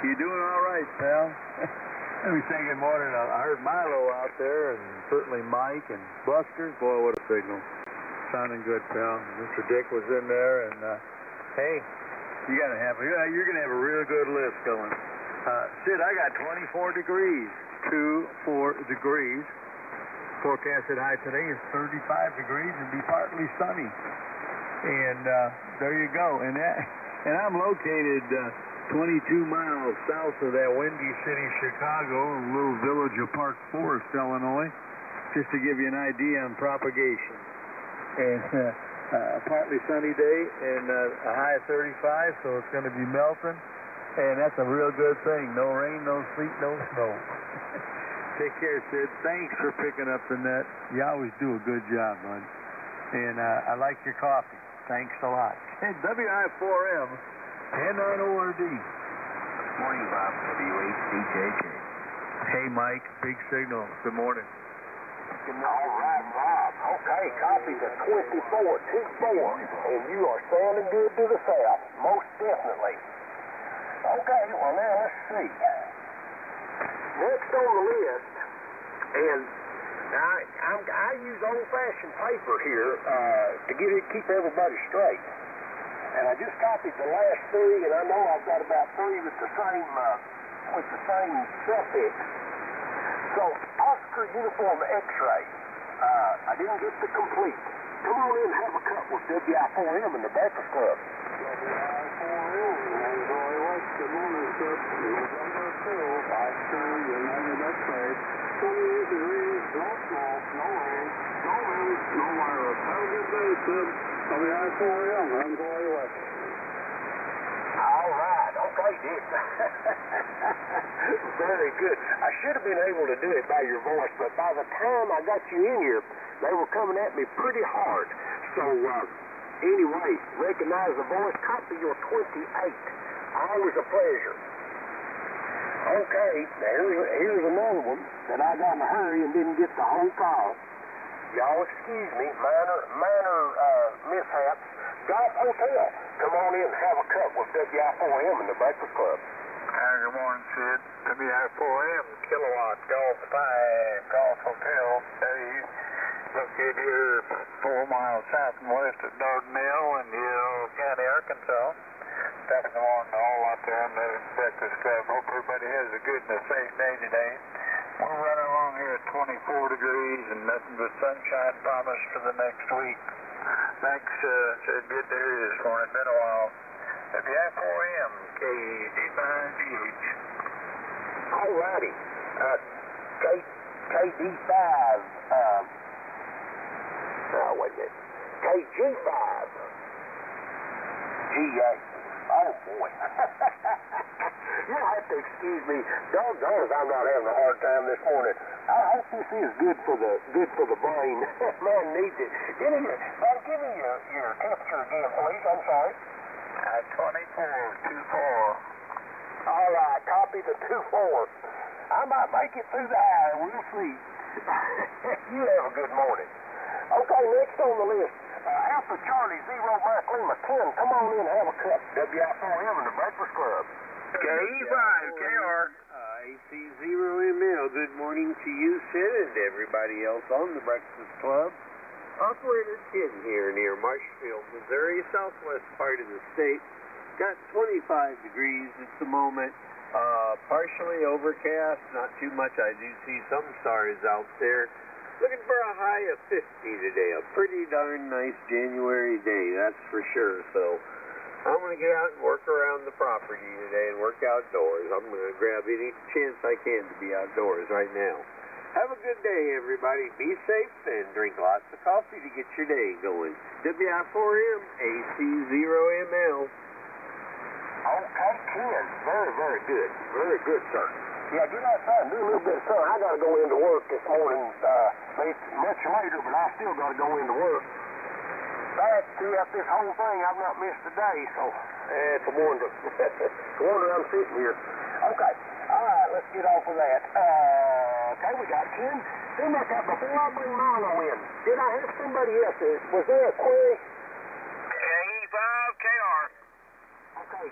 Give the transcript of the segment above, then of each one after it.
You doing all right, pal? Let me say good morning. I heard Milo out there, and certainly Mike and Buster. Boy, what a signal. Sounding good, pal. Mr. Dick was in there, and hey, you're gonna have a real good list going. Sid, I got 24 degrees. 24 degrees. Forecasted high today is 35 degrees and be partly sunny. And there you go. And I'm located 22 miles south of that windy city, Chicago, a little village of Park Forest, Illinois, just to give you an idea on propagation. And partly sunny day and a high of 35, so it's going to be melting. And that's a real good thing. No rain, no sleet, no snow. Take care, Sid. Thanks for picking up the net. You always do a good job, bud. And I like your coffee. Thanks a lot. WI4M, 10-9-ORD. Morning, Bob. WHCJJ. Hey, Mike. Big signal. Good morning. All right, Bob. Okay, copy the 24-24, and you are sounding good to the south, most definitely. Okay, well, now let's see. Next on the list, and I use old-fashioned paper here to keep everybody straight. And I just copied the last three, and I know I've got about three with the same suffix. So, Oscar Uniform X-Ray. I didn't get the complete. Come on in and have a cup with WI4M in the Breakfast Club. WI4M, good morning, sir. November 4th, Oscar United X-Ray. 28 degrees, no snow, no rain, no virus. Have a good day, sir. WI4M, I'm going away. All right, okay, Dick. Very good. I should have been able to do it by your voice, but by the time I got you in here, they were coming at me pretty hard. So, anyway, recognize the voice, copy your 28. Always a pleasure. Okay, here's another one that I got in a hurry and didn't get the whole call. Y'all excuse me, minor mishaps. Golf Hotel, come on in and have a cup with WI4M in the Breakfast Club. Good morning, Sid. WI4M, Kilowatt, Golf 5, Golf Hotel. Located here 4 miles south and west of Dardanelle in Hill County, Arkansas. Top of the morning to all out there on the Breakfast Club. Hope everybody has a good and a safe day today. We're running along here at 24 degrees and nothing but sunshine promised for the next week. Thanks, said good to hear you this morning. Been a while. WI4M, KD5GH. All righty. KD5, wait a minute. KG5. GA. Oh, boy. You'll have to excuse me. Doggone it, I'm not having a hard time this morning. I hope this is good for the brain. Man needs it. Give me your temperature again, please. I'm sorry. 24. All right, copy the 24. I might make it through the hour. We'll see. You have a good morning. Okay, next on the list. Alpha Charlie 0 Mike Lima 10. Come on in and have a cup. WI4M in the Breakfast Club. KE5, KR. AC0ML. Good morning to you, Sid, and everybody else on the Breakfast Club. Operator Ken here near Marshfield, Missouri, southwest part of the state. Got 25 degrees at the moment. Partially overcast, not too much. I do see some stars out there. Looking for a high of 50 today. A pretty darn nice January day, that's for sure. So I'm going to get out and work around the property today and work outdoors. I'm going to grab any chance I can to be outdoors right now. Have a good day, everybody. Be safe and drink lots of coffee to get your day going. WI4M, AC0ML. Okay, Ken. Very, very good. Very good, sir. Yeah, get outside and do a little bit of sun. I got to go into work this morning. Maybe much later, but I still got to go into work. Throughout this whole thing, I've not missed a day, so it's a wonder. It's a wonder I'm sitting here. Okay. All right, let's get off of that. Okay, we got Ken. Seemed like that before I bring Milo in. Did I have somebody else? Was there a query? KE5, KR. Okay,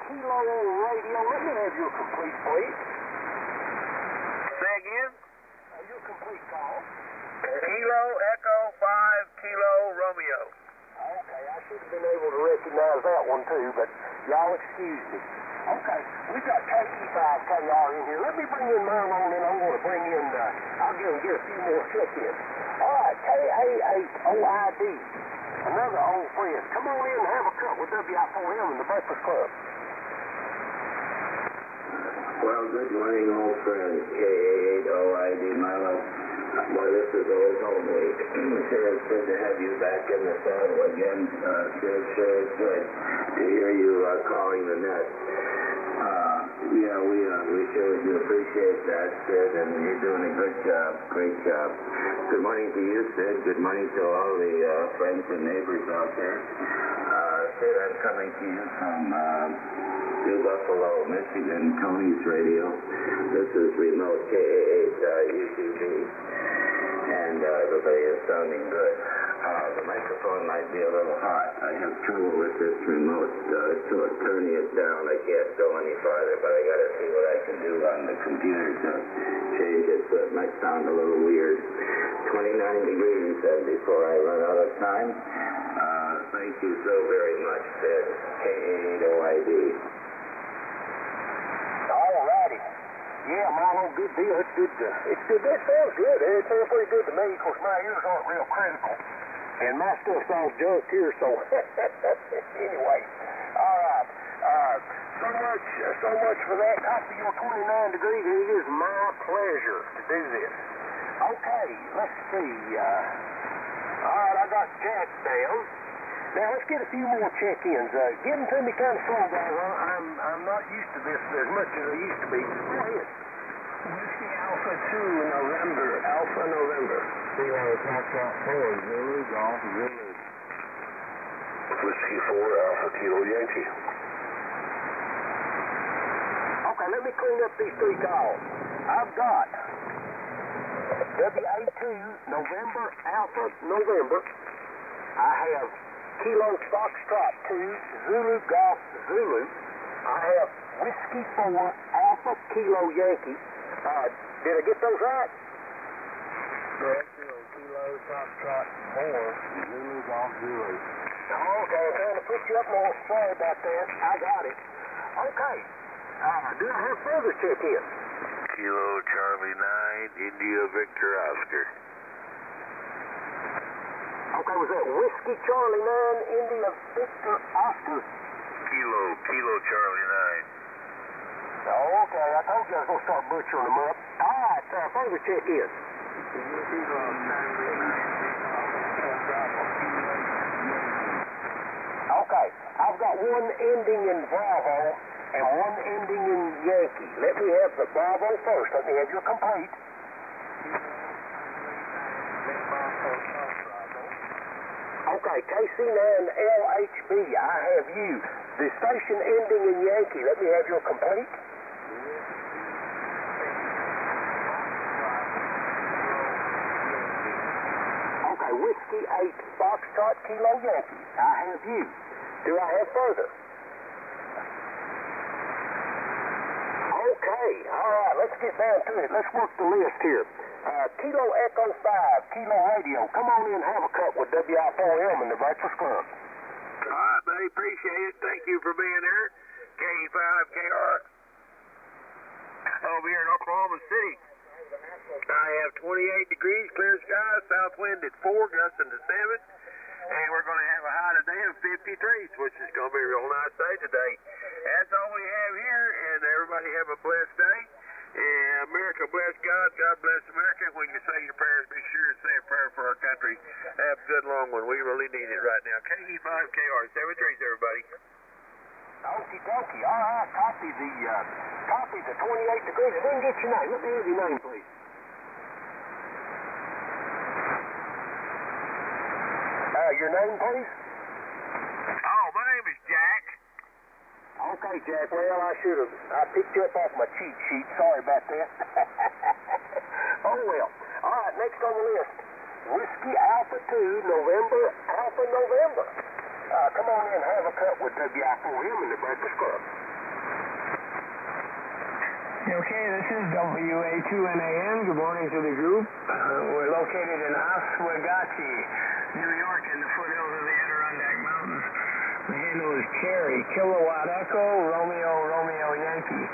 Kilo Radio. Let me have your complete, please. Say again? Your complete call. Kilo Echo 5 Kilo Romeo. Okay, I should have been able to recognize that one too, but y'all excuse me. Okay, we've got KE5KR in here. Let me bring in Marlon, and I'm going to bring in, I'll get a few more check-ins. All right, KA8OID, another old friend. Come on in and have a cup with WI4M in the Breakfast Club. Well, good morning, old friends. KA8OID, Milo. Boy, this is old home week. Sure, it's good to have you back in the saddle again. Sure is good to hear you calling the net. Yeah, we sure do appreciate that, Sid, and you're doing a good job. Great job. Good morning to you, Sid. Good morning to all the friends and neighbors out there. Sid, I'm coming to you from New Buffalo, Michigan, Tony's Radio. This is remote KA8UTV, and everybody is sounding good. The microphone might be a little hot. I have trouble with this remote, so turning it down. I can't go any farther, but I got to see what I can do on the computer to change it, so it might sound a little weird. 29 degrees before I run out of time. Thank you so very much, Sid. KA8OID. All righty. Yeah, Milo, good deal. It's good. It's good. That sounds good. It sounds pretty good to me. Of course, my ears aren't real critical, and my stuff's all junk here. So anyway, all right. So much for that. Copy your 29 degrees. It is my pleasure to do this. Okay, let's see. All right, I got Jack down. Now, let's get a few more check-ins. Give them to me kind of slow, guys. I'm not used to this as much as I used to be. Go ahead. Whiskey Alpha 2 November. Alpha November. Kilo Foxtrot 4 Zulu Golf Zulu. Whiskey 4 Alpha Kilo Yankee. Okay, let me clean up these three calls. I've got WA2 November Alpha November. I have Kilo Foxtrot 2 Zulu Golf Zulu. I have Whiskey 4 Alpha Kilo Yankee. Did I get those right? Correct. Kilo Foxtrot 4 Zulu Golf Zulu. Okay, I'm trying to put you up more. Sorry about that. I got it. Okay. Do I have further check-in? Kilo Charlie 9 India Victor Oscar. Okay, was that Whiskey Charlie 9 India Victor Oscar? Kilo Charlie 9. Okay, I told you I was going to start butchering them up. All right, further check-in. Okay, I've got one ending in Bravo and one ending in Yankee. Let me have the Bravo first. Let me have your complete. Okay, KC9LHB, I have you. The station ending in Yankee, let me have your complete. Okay, Whiskey 8 Foxtrot Kilo Yankee, I have you. Do I have further? Okay, all right, let's get down to it. Let's work the list here. Kilo Echo 5, Kilo Radio. Come on in and have a cup with WI4M in the Breakfast Club. All right, buddy. Appreciate it. Thank you for being here. KE5KR. Over here in Oklahoma City. I have 28 degrees, clear skies, south wind at 4, gusting to 7. And we're going to have a high today of 53, which is going to be a real nice day today. That's all we have here, and everybody have a blessed day. And America bless God, God bless America. When you say your prayers, be sure to say a prayer for our country. Have a good long one. We really need it right now. KE5KR, 73s, everybody. Okie dokie. All right, copy the 28 degrees. I didn't get your name. Let me have your name, please. Your name, please? Oh, my name is Jack. Okay, Jack. Well, I picked you up off my cheat sheet. Sorry about that. Oh, well. All right, next on the list. Whiskey Alpha 2, November, Alpha November. Come on in and have a cup with WI4M in the Breakfast Club. Okay, this is WA2NAN. Good morning to the group. We're located in Oswegatchie, New York, in the foothills of the Adirondack Mountains. The handle is Cherry, Kilowatt Echo, Romeo, Romeo Yankee.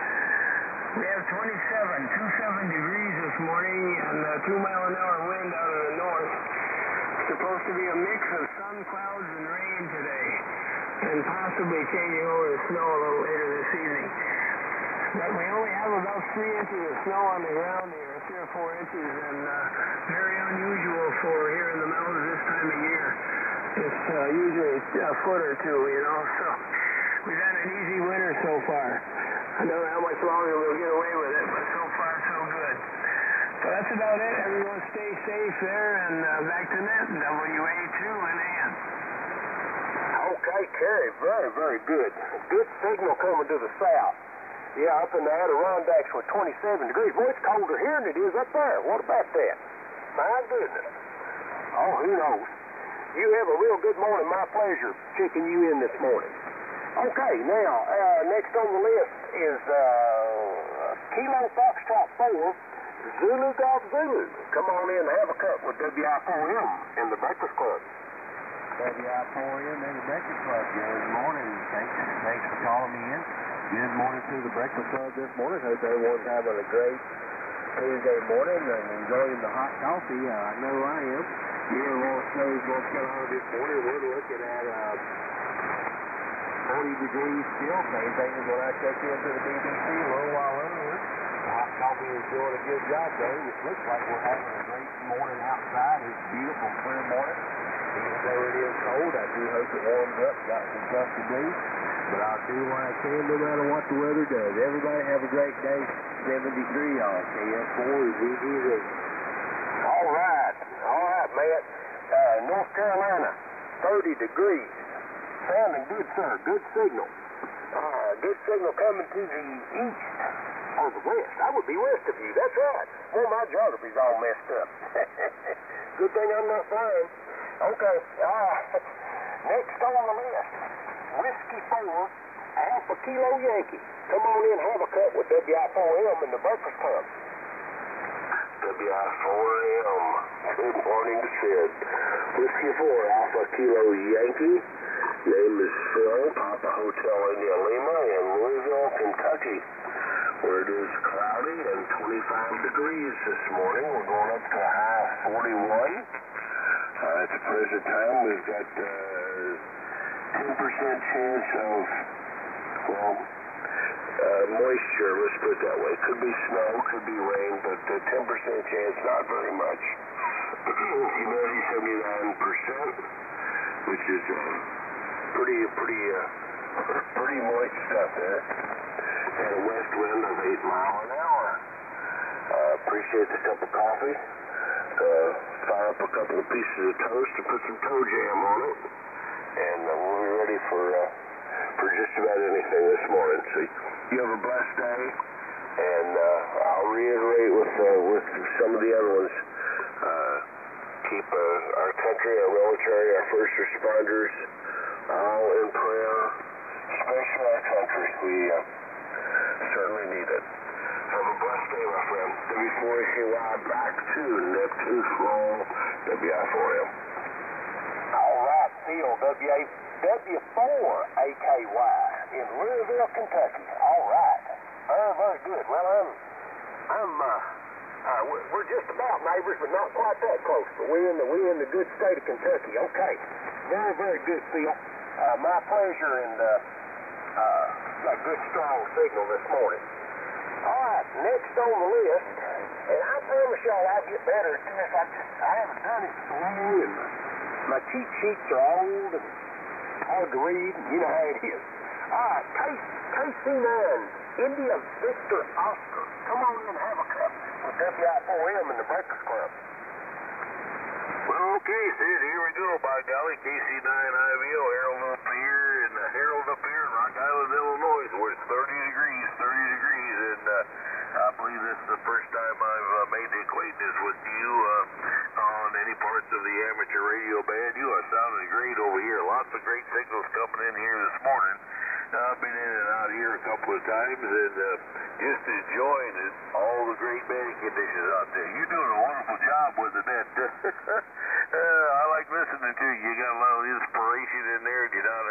We have 27 degrees this morning and a 2-mile-an-hour wind out of the north. Supposed to be a mix of sun, clouds, and rain today, and possibly changing over to snow a little later this evening. But we only have about 3 inches of snow on the ground here, 3 or 4 inches, and very unusual for here in the mountains this time of year. It's usually a foot or two, you know, so we've had an easy winter so far. I don't know how much longer we'll get away with it, but so far so good. So that's about it. Everyone stay safe there, and back to net, WA2NAN. Okay, Kerry, very, very good. Good signal coming to the south. Yeah, up in the Adirondacks with 27 degrees. Boy, it's colder here than it is up there. What about that? My goodness. Oh, who knows? You have a real good morning. My pleasure checking you in this morning. Okay, now, next on the list is Kilo Foxtrot 4, Zulu Golf Zulu. Come on in and have a cup with WI4M in the Breakfast Club. WI4M in the Breakfast Club. Good morning. Thanks for calling me in. Good morning to the Breakfast Club this morning. Hope everyone's having a great Tuesday morning and enjoying the hot coffee. I know I am. Here in North Carolina this morning, we're looking at 40 degrees still. Same thing as when I checked into the BBC a little while earlier. The hot coffee is doing a good job, though. It looks like we're having a great morning outside. It's a beautiful, clear morning. Even though it is cold, I do hope it warms up. Got some stuff to do. But I'll do what I can no matter what the weather does. Everybody have a great day. 73 on KF4 is EDZ. All right, Matt. North Carolina, 30 degrees. Sounding good, sir. Good signal. Good signal coming to the east or the west. I would be west of you. That's right. Well, my geography's all messed up. Good thing I'm not flying. Okay. Next on the list, Whiskey 4, Alpha Kilo Yankee. Come on in, have a cup with WI4M in the Breakfast Club. WI4M. Good morning, Sid. Whiskey 4, Alpha Kilo Yankee. Name is Phil, Papa Hotel India Lima in Louisville, Kentucky, where it is cloudy and 25 degrees this morning. We're going up to a high of 41. At the present time, we've got 10% chance of, moisture, let's put it that way. Could be snow, could be rain, but 10% chance, not very much. Humidity 79%, which is pretty moist stuff there. And a west wind of 8 miles an hour. Appreciate the cup of coffee. Fire up a couple of pieces of toast and put some toe jam on it. And we'll be ready for just about anything this morning. So you have a blessed day. And I'll reiterate with some of the other ones. Keep our country, our military, our first responders all in prayer, especially our country. We certainly need it. Have a blessed day, my friend. W4AKY back to Neptune Flow, WI4M. All right, Phil, W4AKY in Louisville, Kentucky. All right. Very, very good. Well, we're just about neighbors, but not quite that close. But we're in the good state of Kentucky. Okay. Very, very good, Phil. My pleasure, and got a good, strong signal this morning. All right, next on the list, and I promise y'all I'll get better at this. I haven't done it so long, and my cheat sheets are old and hard to read, and you know how it is. All right, KC9, India Victor Oscar. Come on in and have a cup with WI4M in the Breakfast Club. Well, okay, Sid, here we go. By golly, KC9 IVO, Harold up here in Rock Island, Illinois, where it's 30 degrees, and I believe this is the first time I've made the acquaintance with you on any parts of the amateur radio band. You are sounding great over here. Lots of great signals coming in here this morning. I've been in and out here a couple of times and just enjoying it, all the great batting conditions out there. You're doing a wonderful job with it, Ed. I like listening to you. You got a lot of inspiration in there, and you're not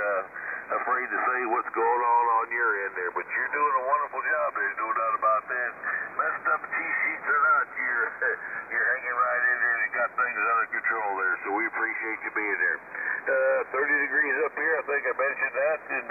afraid to say what's going on your end there. But you're doing a wonderful job. There's no doubt about that. Messed up cheat sheets or not, you're hanging right in there and got things under control there. So we appreciate you being there. 30 degrees up here, I think I mentioned that, and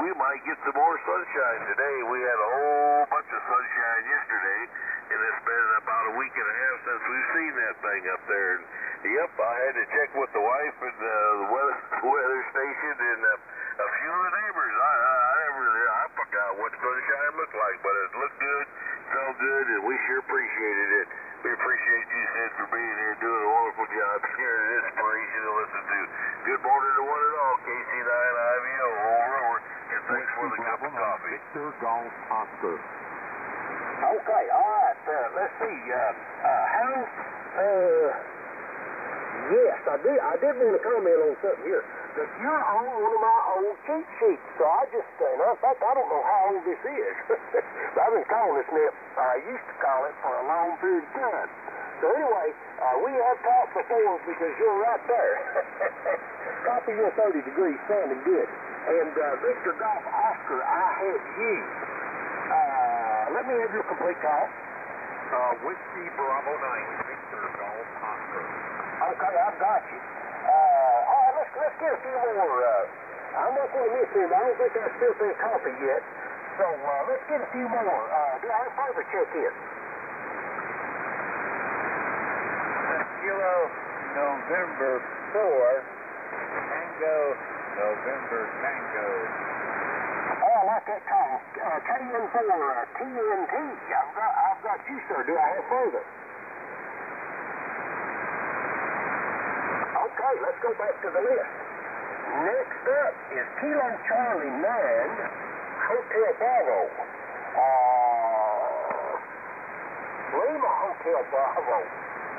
we might get some more sunshine today. We had a whole bunch of sunshine yesterday, and it's been about a week and a half since we've seen that thing up there. And, yep, I had to check with the wife and the weather station and a few of the neighbors. I forgot what sunshine looked like, but it looked good, felt good, and we sure appreciated it. We appreciate you, Sid, for being here, doing a wonderful job, sharing inspiration to listen to. Good morning to one and all, KC9IVO, over, and thanks for the cup of coffee. Victor Golf Oscar. Okay, all right. Let's see. Hans, yes, I did want to comment on something here. That you're on one of my old cheat sheets. So I just, in fact, I don't know how old this is. But I've been calling this nip, I used to call it for a long period of time. So anyway, we have talked before because you're right there. Copy your 30 degrees, sounding good. And Victor Golf Oscar, I had you. Let me have your complete call. Whiskey Bravo 9, Victor Golf Oscar. Okay, I've got you. All right, let's get a few more. I'm not going to miss him. I don't think I've still been coffee yet. So let's get a few more. Do I have further check in? Kilo November 4, Tango November Tango. Oh, I like that call. KN4 TNT. I've got you, sir. Do I have further? Okay, let's go back to the list. Next up is Kilo Charlie 9, Hotel Bravo. Lima Hotel Bravo.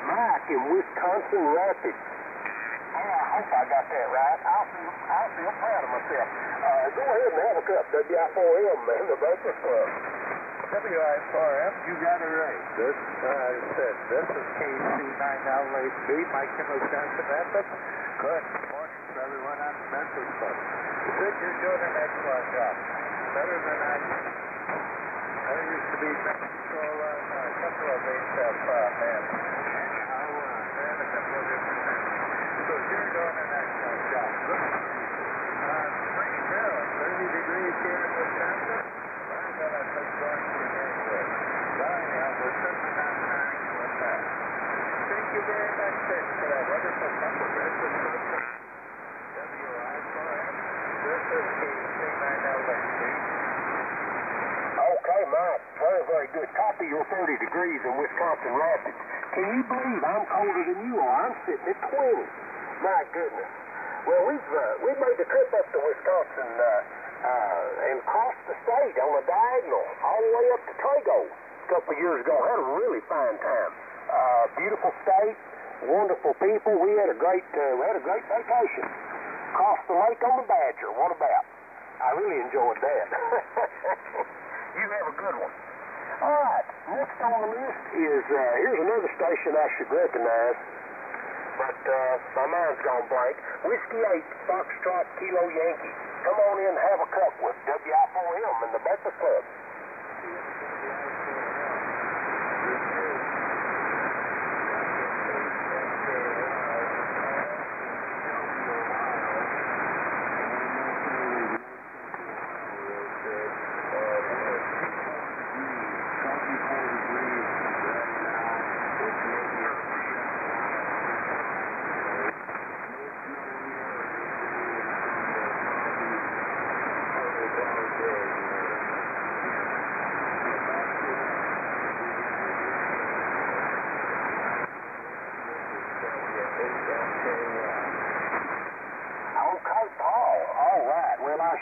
Mike in Wisconsin Rapids. Oh, I hope I got that right. I'll feel proud of myself. Go ahead and have a cup, WI4M, man, the Breakfast Club. WI4M, you got it right. This is KC9LAB, Mike in Wisconsin Rapids. Good morning to everyone on the Breakfast Club. Sid, you're doing an excellent job. Better than I used. I used to be control on a couple of ASAP man. And a couple of different things. So you're doing an excellent job. Look, Springfield, 30 degrees here in Wisconsin. I'm going to take going to January. We're sitting on 9 with that. Thank you very much, Sid, for that wonderful compliment. WI4M. This is KC9LAB. Okay, Mike, very, very good. Copy your 30 degrees in Wisconsin Rapids. Can you believe I'm colder than you are? I'm sitting at 20. My goodness. Well, we've made the trip up to Wisconsin and crossed the state on a diagonal all the way up to Trago a couple of years ago. Had a really fine time. Beautiful state, wonderful people. We had a great vacation. Crossed the lake on the Badger. What about? I really enjoyed that. You have a good one. All right, next on the list is, here's another station I should recognize, but my mind's gone blank. Whiskey 8, Foxtrot, Kilo Yankee. Come on in and have a cup with WI4M in the Breakfast Club.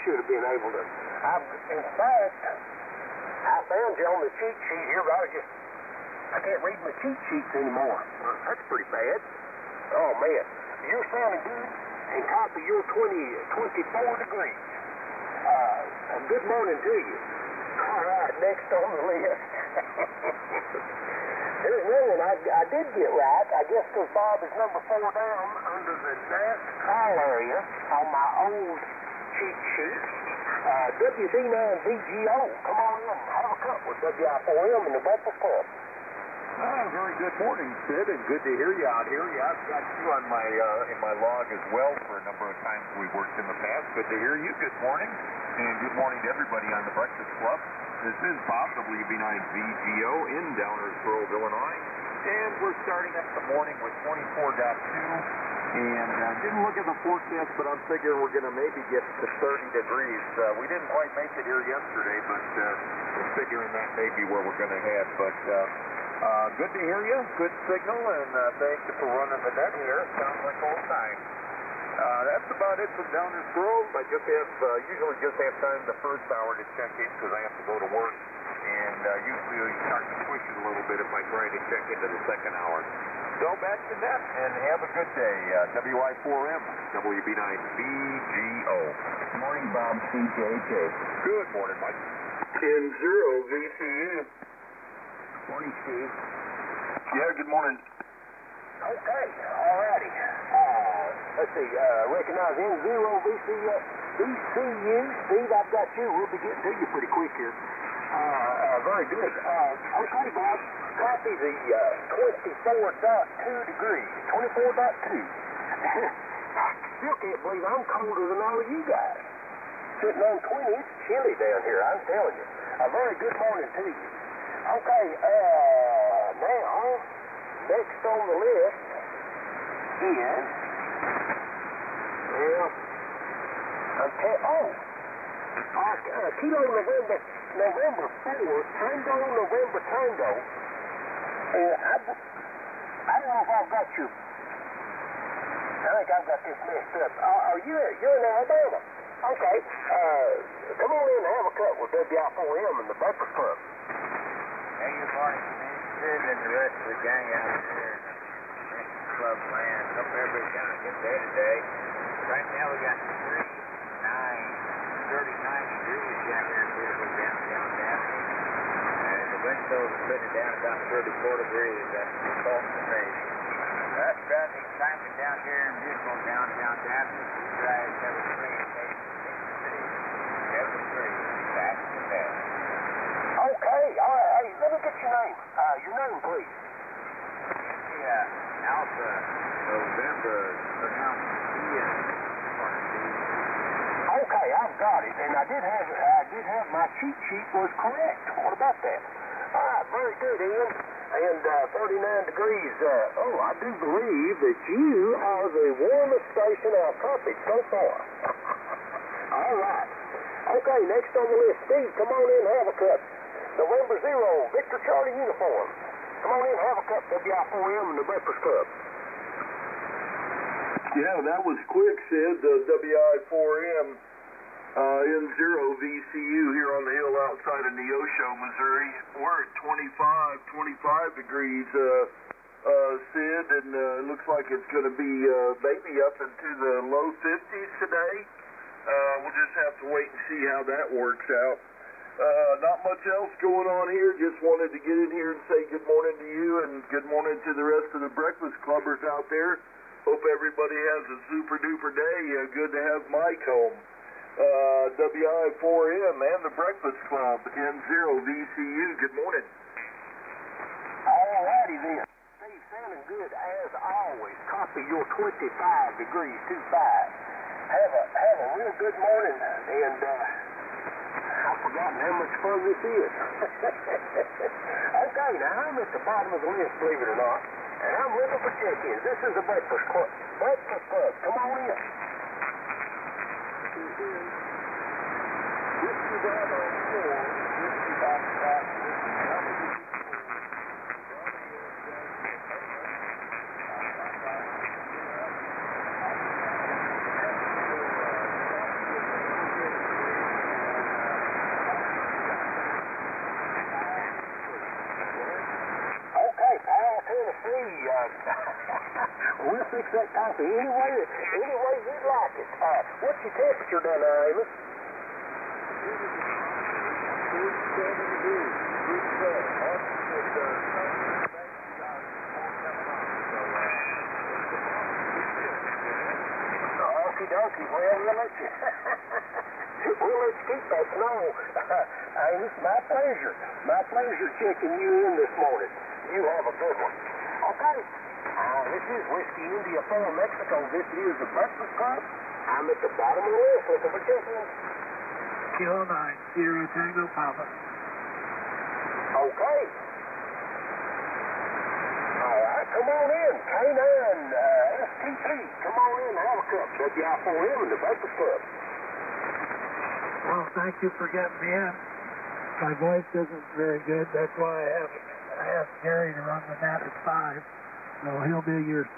Should have been able to. In fact, I found you on the cheat sheet here, but I can't read my cheat sheets anymore. That's pretty bad. Oh, man. You're sounding good, and copy your 24 degrees. Good morning to you. All right, next on the list. There's one one I did get right. I guess because Bob is number 4 down under the last call area on my old cheat sheet. WD9VGO. Come on in and have a cup with WI4M in the Breakfast Club. Very good morning, Sid, and good to hear you out here. Yeah, I've got you on my in my log as well for a number of times we've worked in the past. Good to hear you. Good morning, and good morning to everybody on the Breakfast Club. This is Bob, WB9VGO in Downers Grove, Illinois, and we're starting up the morning with 24.2. And didn't look at the forecast, but I'm figuring we're going to maybe get to 30 degrees. We didn't quite make it here yesterday, but we're figuring that may be where we're going to head. But good to hear you. Good signal, and thank you for running the net here. Sounds like old times. That's about it from Downers Grove. I just usually just have time the first hour to check in because I have to go to work. And usually start to push it a little bit if I try to check into the second hour. So back to net, and have a good day. WI4M, WB9VGO. Good morning, Bob, CJJ. Good morning, Mike. N0 VCU. Morning, Steve. Yeah, good morning. Okay, all righty. Let's see, recognize N0 VCU. Steve, I've got you. We'll be getting to you pretty quick here. Very good. Okay, Bob, copy the 24.2 degrees. 24.2. Still can't believe I'm colder than all of you guys. Sitting on 20, it's chilly down here, I'm telling you. A very good morning to you. Okay, now, next on the list is, Kilo November 4, Tango November Tango. And I don't know if I've got you. I think I've got this messed up. You're in Alabama? Okay. Come on in and have a cup with WI4M in the Breakfast Club. Hey, good morning, Sid, and the rest of the gang out there in the club land. Hope everybody's going to get there today. Right now we got 39 degrees down here in beautiful downtown Daphne. And the wind chill's putting it down about 34 degrees. That's the salt and the That's traffic timing down here in beautiful downtown Daphne. You guys have a great day. Have a great back to bed. Okay, all right. Hey, let me get your name. Your name, please. Yeah, Alpha November, pronounced Ian. Okay, I've got it, and I did have my cheat sheet was correct. What about that? All right, very good, Ian. And 39 degrees. I do believe that you are the warmest station I've copied so far. All right. Okay, next on the list, Steve, come on in and have a cup. November 0, Victor Charlie uniform. Come on in and have a cup, WI4M in the Breakfast Club. Yeah, that was quick, Sid. WI4M N0 VCU here on the hill outside of Neosho, Missouri. We're at 25 degrees, Sid, and it looks like it's going to be maybe up into the low 50s today. We'll just have to wait and see how that works out. Not much else going on here. Just wanted to get in here and say good morning to you and good morning to the rest of the Breakfast Clubbers out there. Hope everybody has a super duper day. Good to have Mike home. WI4M and the Breakfast Club, N0 VCU. Good morning. All righty then. Steve, sounding good as always. Copy your 25 degrees 25. Have a real good morning, and I've forgotten how much fun this is. Okay, now I'm at the bottom of the list, believe it or not, and I'm looking for check-ins. This is a Breakfast Club. Breakfast Club, come on in. We'll fix that coffee any way you'd like it. What's your temperature down there, Amos? Okie dokie, well, we'll let you keep that snow. It's my pleasure. My pleasure checking you in this morning. You have a good one. Okay. This is Whiskey India 4 Mexico. This is the Breakfast Club. I'm at the bottom of the list looking for check-in. Kilo 9, Sierra Tango Papa. Okay. All right, come on in. K9, STP. Come on in, have a cup. WI4M in the Breakfast Club. Well, thank you for getting me in. My voice isn't very good. That's why I asked Gary to run the net at 5. So he'll be your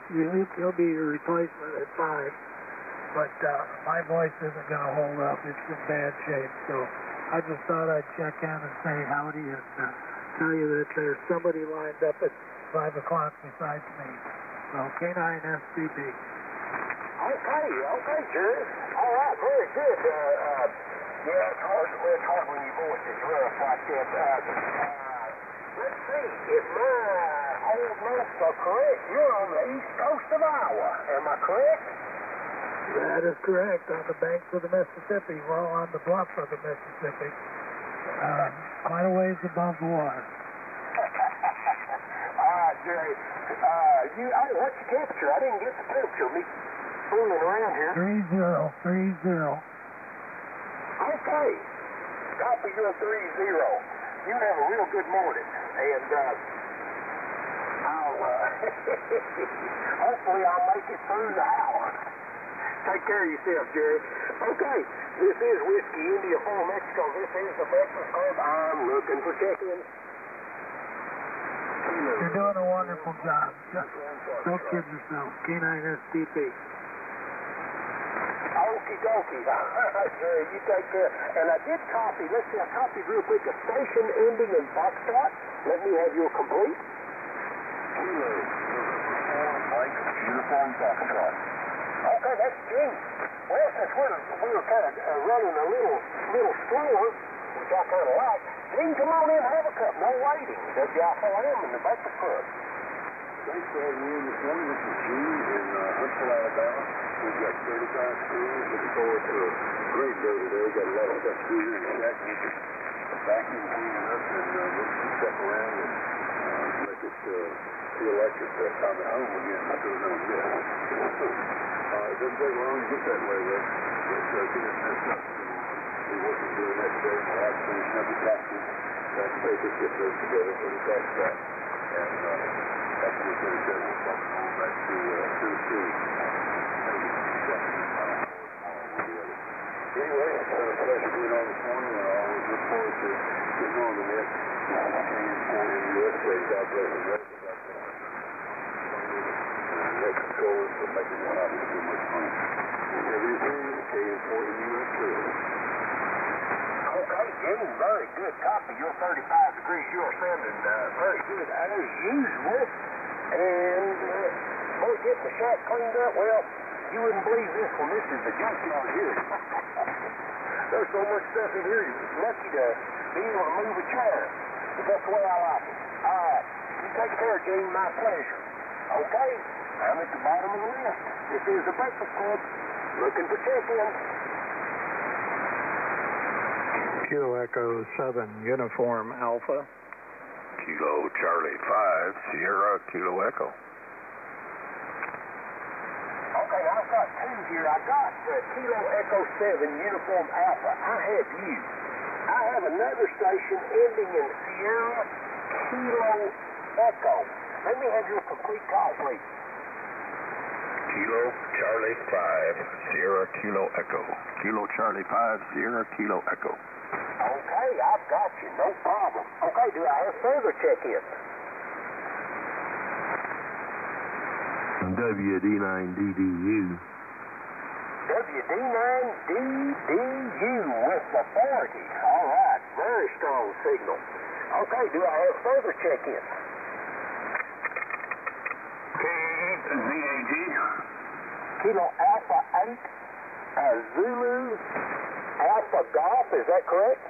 replacement at 5. But my voice isn't going to hold up. It's in bad shape. So I just thought I'd check in and say howdy and tell you that there's somebody lined up at 5 o'clock besides me. So K9 SCP. Okay, Jerry. All right, very good. Yeah, it's hard when your voice is rough like that. Let's see, if my old notes are correct, you're on the east coast of Iowa. Am I correct? That is correct. On the banks of the Mississippi. Well, on the bluff of the Mississippi. Quite a ways above the water. All right, Jerry. What's your temperature? I didn't get the temperature. Me fooling around here. 30. Okay. Copy your 30. You have a real good morning. And hopefully I'll make it through the hour. Take care of yourself, Jerry. Okay. This is Whiskey India 4 Mexico. This is the Breakfast Club. I'm looking for check-ins. You're doing a wonderful job. Don't kid yourself. K9 STP. Okie dokie. Jerry, you take care. And I did copy. Let's see, I copied real quick a station ending in Foxtrot. Let me have your complete. Kilo. Mike, uniform Foxtrot. Okay, that's Gene. Well, since we were kind of running a little slower, which I kind of like, Gene, come on in, have a cup. No waiting. WI4M in the Breakfast Club. Thanks for having me in this morning. This is Gene in Huntsville, Alabama. We've got 35 crews. Looking forward to a great day today. Got a lot of stuff to do here in the shack. We'll just vacuum cleaning up and move some stuff around and make it feel like it's time at home again. Not that I'm good. It doesn't take long to get that way, though. Just getting messed up. Be working through the next day. We'll have to finish up the taxes. That's papers, get those together for the tax back. And after we finish that, we'll talk more back to Tennessee. Anyway, it's been a pleasure being on this morning, and I always look forward to getting on the net. USA, God bless America. Mexico for making it happen so much fun. Everything is for the USA. Okay, Gene, very good copy. You're 35 degrees. You're sounding very good as usual. And we're getting the shack cleaned up. Well, you wouldn't believe this one. This is the junkyard here. There's so much stuff in here. You're lucky to be able to move a chair. But that's the way I like it. All right. You take care, Gene. My pleasure. Okay. I'm at the bottom of the list. This is the Breakfast Club. Looking for check-ins. Kilo Echo 7 Uniform Alpha. Kilo Charlie 5 Sierra Kilo Echo. Okay, I've got two here. I got Kilo Echo 7 Uniform Alpha. I have you. I have another station ending in Sierra Kilo Echo. Let me have your complete call, please. Kilo Charlie 5 Sierra Kilo Echo. Kilo Charlie 5 Sierra Kilo Echo. Okay, I've got you. No problem. Okay, do I have further check-ins? WD9DDU. WD9DDU with authority. All right, very strong signal. Okay, do I have further check-ins? ZAG. Kilo Alpha 8 Zulu Alpha Golf, is that correct?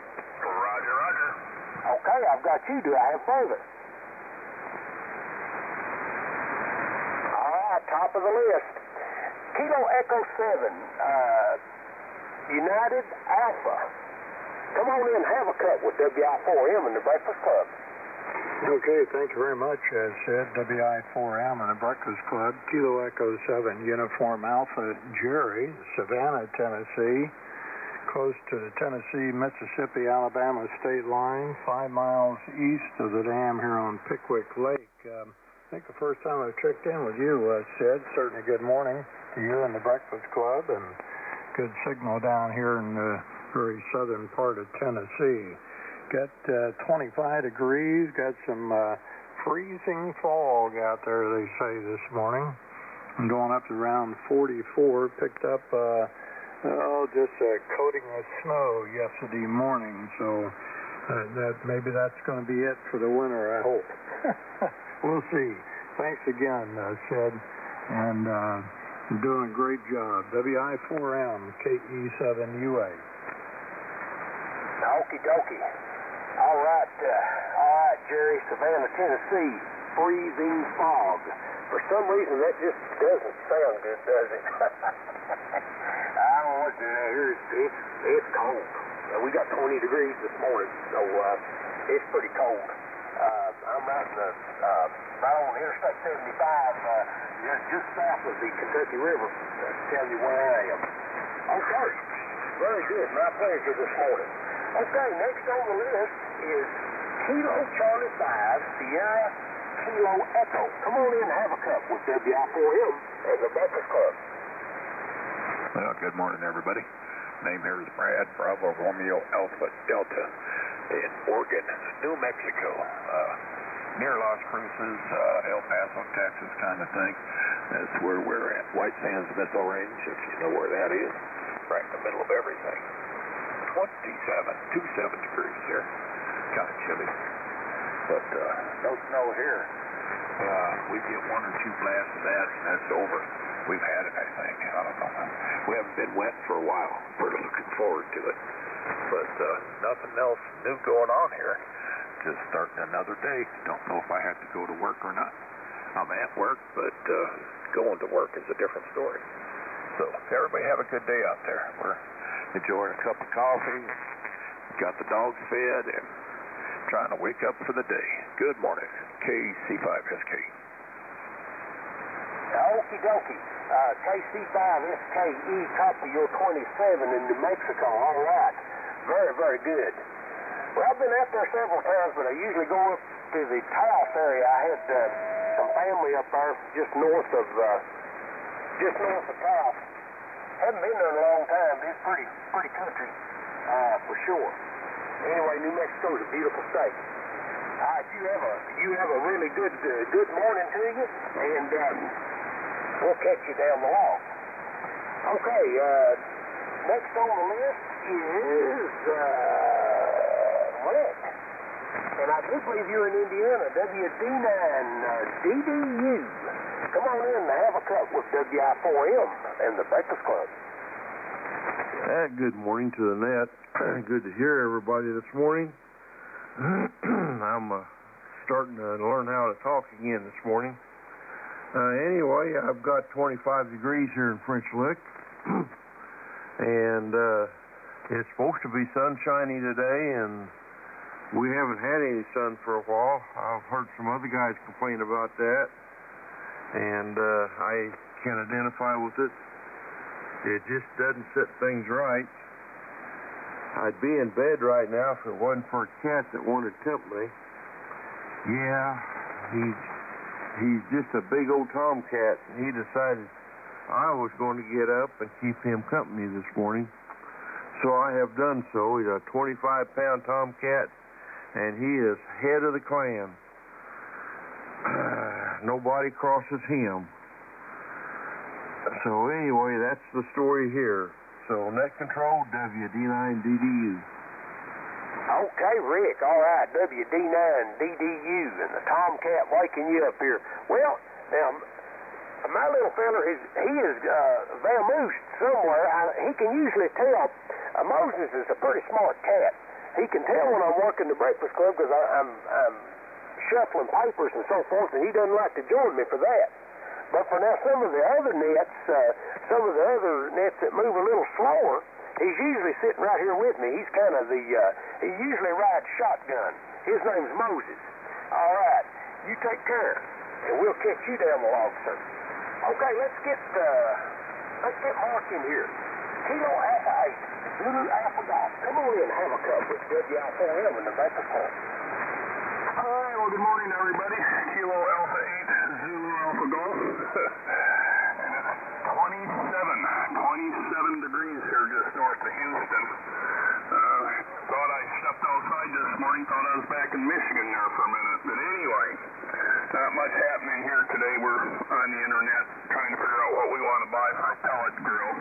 Roger, roger. Okay, I've got you. Do I have further? All right, top of the list. Kilo Echo 7, United Alpha. Come on in and have a cup with WI4M in the Breakfast Club. Okay, thank you very much, as said, WI4M and the Breakfast Club, Kilo Echo 7, Uniform Alpha, Jerry, Savannah, Tennessee, close to the Tennessee, Mississippi, Alabama state line, 5 miles east of the dam here on Pickwick Lake. I think the first time I checked in with you, Sid, certainly good morning to you and the Breakfast Club, and good signal down here in the very southern part of Tennessee. Got 25 degrees, got some freezing fog out there, they say, this morning. I'm going up to around 44, picked up just a coating of snow yesterday morning, so maybe that's going to be it for the winter, I hope. We'll see. Thanks again, Sid, and you're doing a great job. WI4M, KE7UA. Okie dokie. All right, Jerry, Savannah, Tennessee, freezing fog. For some reason, that just doesn't sound good, does it? I don't know what to hear. It's cold. We got 20 degrees this morning, so it's pretty cold. I'm out in right on Interstate 75, just south of the Kentucky River. To tell you where I am. Okay, very good. My pleasure this morning. Okay, next on the list is Kilo Charlie 5, Sierra Kilo Echo. Come on in and have a cup with WI4M and the Breakfast Club. Well, good morning, everybody. Name here is Brad, Bravo Romeo Alpha Delta in Oregon, New Mexico. Near Las Cruces, El Paso, Texas kind of thing. That's where we're at. White Sands Missile Range, if you know where that is. Right in the middle of everything. 27 degrees here. Kind of chilly. But no snow here. We get 1 or 2 blasts of that, and that's over. We've had it, I think. I don't know. We haven't been wet for a while. We're looking forward to it. But nothing else new going on here. Just starting another day. Don't know if I have to go to work or not. I'm at work, but going to work is a different story. So everybody have a good day out there. We're enjoying a cup of coffee, got the dogs fed, and trying to wake up for the day. Good morning, KC5SK. Okie dokie. KC5SKE, copy your 27 in New Mexico. All right. Very, very good. Well, I've been out there several times, but I usually go up to the Taos area. I had some family up there just north of Taos. Haven't been there in a long time. It's pretty country, for sure. Anyway, New Mexico is a beautiful state. All right, you have a really good morning to you, and we'll catch you down the log. Okay, next on the list is Rick, and I do believe you're in Indiana, WD9DDU. Come on in and have a cup with WI4M and the Breakfast Club. Good morning to the net. Good to hear everybody this morning. I'm starting to learn how to talk again this morning. Anyway, I've got 25 degrees here in French Lick, and it's supposed to be sunshiny today, and we haven't had any sun for a while. I've heard some other guys complain about that, and I can identify with it. It just doesn't set things right. I'd be in bed right now if it wasn't for a cat that wanted company. Yeah, he's just a big old tomcat, and he decided I was going to get up and keep him company this morning. So I have done so. He's a 25-pound tomcat, and he is head of the clan. Nobody crosses him. So anyway, that's the story here. So net control, WD9DDU. Okay, Rick. All right, WD9DDU and the Tomcat waking you up here. Well, now, my little feller, he is vamoosed somewhere. He can usually tell. Moses is a pretty smart cat. He can tell when I'm working the Breakfast Club because I'm shuffling papers and so forth, and he doesn't like to join me for that. But for now, some of the other nets that move a little slower, he's usually sitting right here with me. He's kind of he usually rides shotgun. His name's Moses. All right, you take care, and we'll catch you down the log, sir. Okay, let's get Mark in here. Kilo Alpha 8, Zulu Alpha Golf. Come on in and have a cup with WI4M in the Breakfast Club. All right, well, good morning, everybody. Kilo Alpha 8, Zulu Alpha Golf. And it's 27 degrees here just north of Houston. Thought I stepped outside this morning, thought I was back in Michigan there for a minute. But anyway, not much happening here today. We're on the internet trying to figure out what we want to buy for a pellet grill.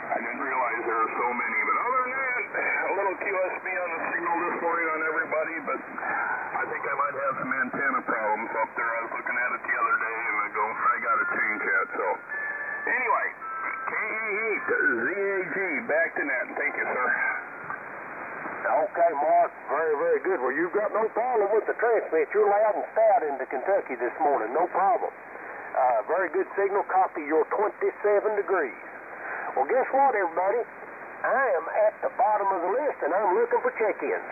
I didn't realize there were so many, but other than that, a little QSB on the signal this morning on everybody, but I think I might have some antenna problems up there. I was looking at it the other day, and I got to change that, so. Anyway, KE8ZAG, back to net. Thank you, sir. Okay, Mark, very, very good. Well, you've got no problem with the transmit. You're loud and stout into Kentucky this morning, no problem. Very good signal. Copy your 27 degrees. Well, guess what, everybody? I am at the bottom of the list, and I'm looking for check-ins.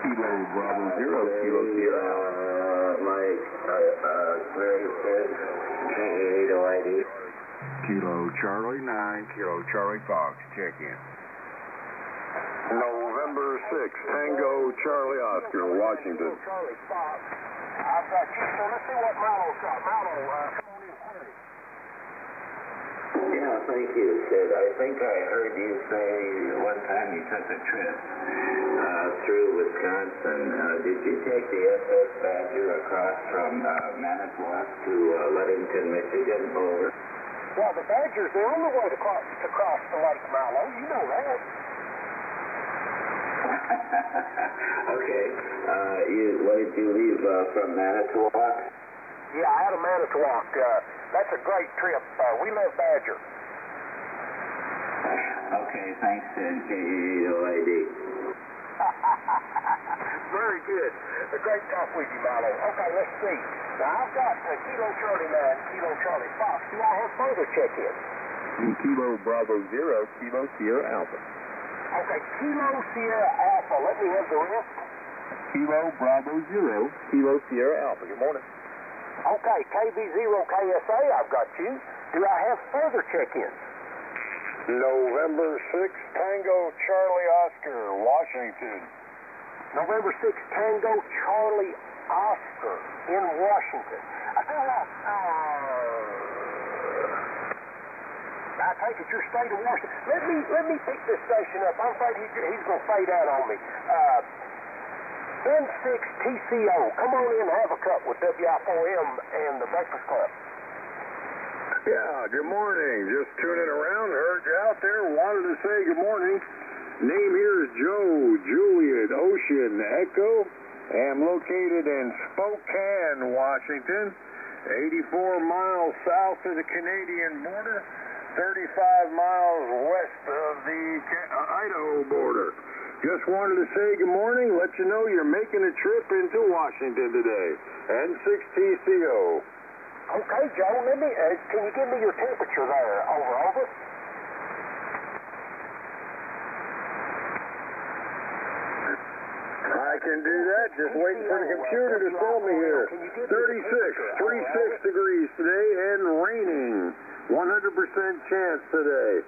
Kilo Bravo 0, Kilo Sierra. Mike, very good. K8OID. Kilo Charlie 9, Kilo Charlie Fox, check in. November 6, Tango Charlie Oscar, Washington. Charlie Fox. I've got you, so let's see what Milo's got. Milo, come on in, hurry. Yeah, thank you, Sid. I think I heard you say one time you took a trip through Wisconsin. Did you take the SS Badger across from Manitowoc to Ludington, Michigan, over? Well, the Badger's the only way to cross the lake, Milo. You know that. Okay. What did you leave from Manitowoc? Yeah, out of Manitowoc. That's a great trip. We love Badger. Okay, thanks, Sid. KEOID. Very good. A great talk with you, Milo. Okay, let's see. Now, I've got Kilo Charlie 9, Kilo Charlie Fox. Do I have further check-ins? Kilo Bravo 0, Kilo Sierra Alpha. Okay, Kilo Sierra Alpha. Let me have the rest. Kilo Bravo 0, Kilo Sierra Alpha. Good morning. Okay, KB0KSA, I've got you. Do I have further check-ins? November 6, Tango Charlie Oscar, Washington. November 6, Tango Charlie Oscar in Washington. I tell you what, I take it your state of Washington. Let me pick this station up. I'm afraid he's going to fade out on me. N6TCO. Come on in and have a cup with WI4M and the Breakfast Club. Yeah, good morning. Just tuning around, heard you out there, wanted to say good morning. Name here is Joe, Juliet, Ocean, Echo. Am located in Spokane, Washington, 84 miles south of the Canadian border, 35 miles west of the Idaho border. Just wanted to say good morning, let you know you're making a trip into Washington today. N6TCO. Okay, Joe, can you give me your temperature there? Over. I can do that. Just waiting for the computer to tell me here. 36 degrees today and raining. 100% chance today.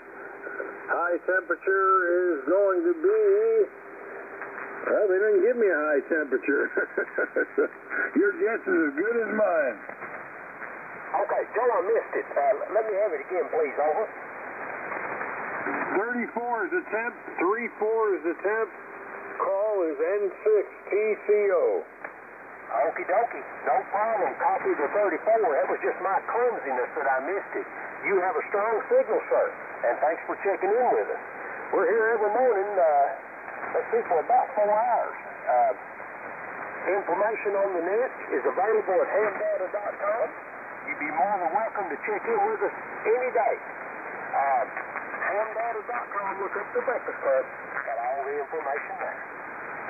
High temperature is going to be... Well, they didn't give me a high temperature. Your guess is as good as mine. Okay, Joe, I missed it. Let me have it again, please. Over. 34 is the temp. 34 is the temp. Call is N6TCO. Okie dokie. No problem. Copy the 34. That was just my clumsiness that I missed it. You have a strong signal, sir. And thanks for checking in with us. We're here every morning, let's see, for about 4 hours. Information on the net is available at hamdata.com. you'd be more than welcome to check in with us any day. Hamradio.com, look up the Breakfast Club. Got all the information there.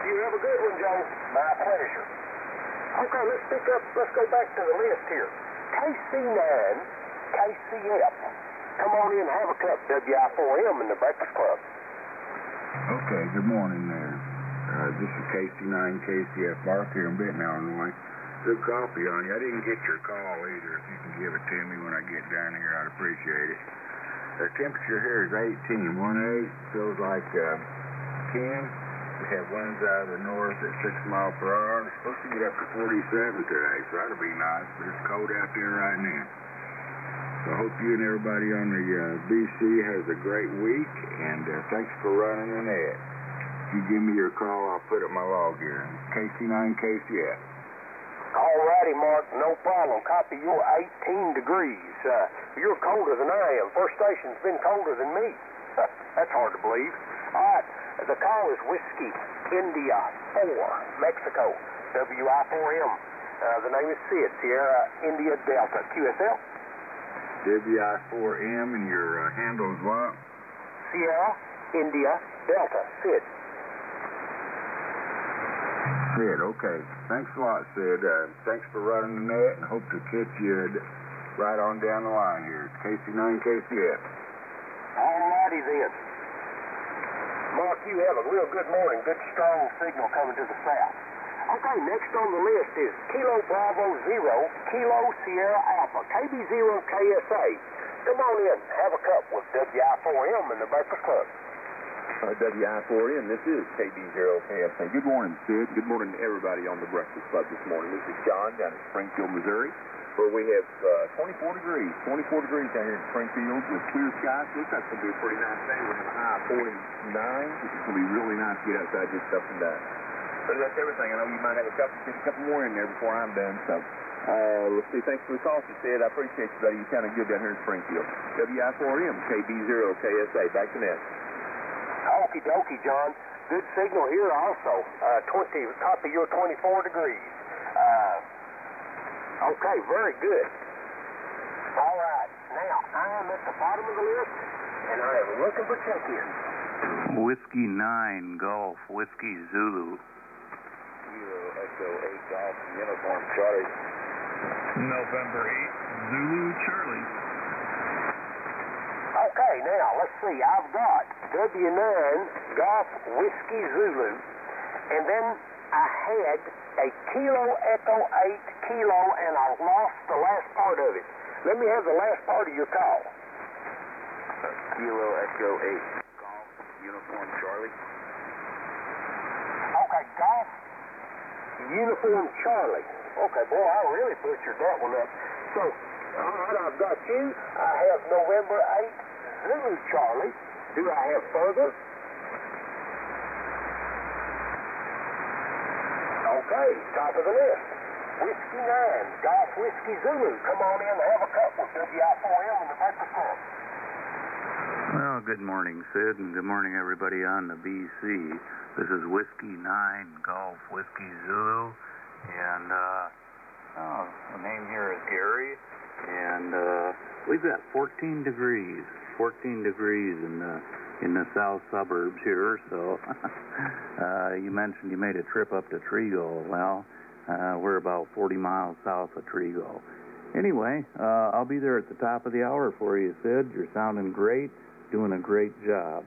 You have a good one, Joe. My pleasure. Okay, let's go back to the list here. KC9, KCF. Come on in and have a cup, WI4M in the Breakfast Club. Okay, good morning there. This is KC9, KCF Mark here in Benton, Illinois. Good coffee on you. I didn't get your call either. If you can give it to me when I get down here, I'd appreciate it. The temperature here is 18, 1-8, feels like 10. We have winds out of the north at 6 miles per hour. It's supposed to get up to 47 today, so that'll be nice, but it's cold out there right now. So I hope you and everybody on the BC has a great week, and thanks for running the net. If you give me your call, I'll put up my log here. KC9 KCF. All righty, Mark, no problem. Copy your 18 degrees. You're colder than I am. First station's been colder than me. That's hard to believe. All right, the call is Whiskey India 4, Mexico, WI4M. The name is Sid, Sierra India Delta, QSL. WI4M, and your handle is what? Sierra India Delta, Sid. Sid, okay. Thanks a lot, Sid. Thanks for running the net, and hope to catch you right on down the line here. KC9 KCF. All righty then. Mark, you have a real good morning. Good strong signal coming to the south. Okay, next on the list is Kilo Bravo 0, Kilo Sierra Alpha, KB0 KSA. Come on in, have a cup with WI4M in the Breakfast Club. WI4M, this is KB0KSA. Good morning, Sid. Good morning to everybody on the Breakfast Club this morning. This is John down in Springfield, Missouri, where we have 24 degrees. 24 degrees down here in Springfield with clear skies. Looks like it's going to be a pretty nice day. We're going to have a high of 49, which is going to be really nice to get outside, get stuff and done. So that's everything. I know you might have get a couple more in there before I'm done. So let's see. Thanks for the call, Sid. I appreciate you, buddy. You sounded good down here in Springfield. WI4M, KB0KSA. Back to net. Okie dokie, John. Good signal here also. Copy your 24 degrees. Okay, very good. All right. Now, I am at the bottom of the list, and I am looking for check-in. Whiskey 9, Golf, Whiskey Zulu. Kilo Echo 8 Golf, Uniform Charlie. November 8, Zulu Charlie. Okay, now, let's see. I've got W9, Golf, Whiskey Zulu, and then I had a Kilo Echo 8 Kilo, and I lost the last part of it. Let me have the last part of your call. Kilo Echo 8 Golf, Uniform Charlie. Okay, Golf, Uniform Charlie. Okay, boy, I really butchered that one up. So, all right, I've got you. I have November 8, Zulu Charlie. Do I have further? Okay, top of the list. Whiskey 9, Golf Whiskey Zulu. Come on in and have a cup with WI4M in the Breakfast Club. Well, good morning, Sid, and good morning, everybody on the BC. This is Whiskey 9, Golf Whiskey Zulu, and the name here is Gary, and we've got 14 degrees in the south suburbs here. So you mentioned you made a trip up to Trigo. Well, we're about 40 miles south of Trigo. Anyway, I'll be there at the top of the hour for you, Sid. You're sounding great, doing a great job.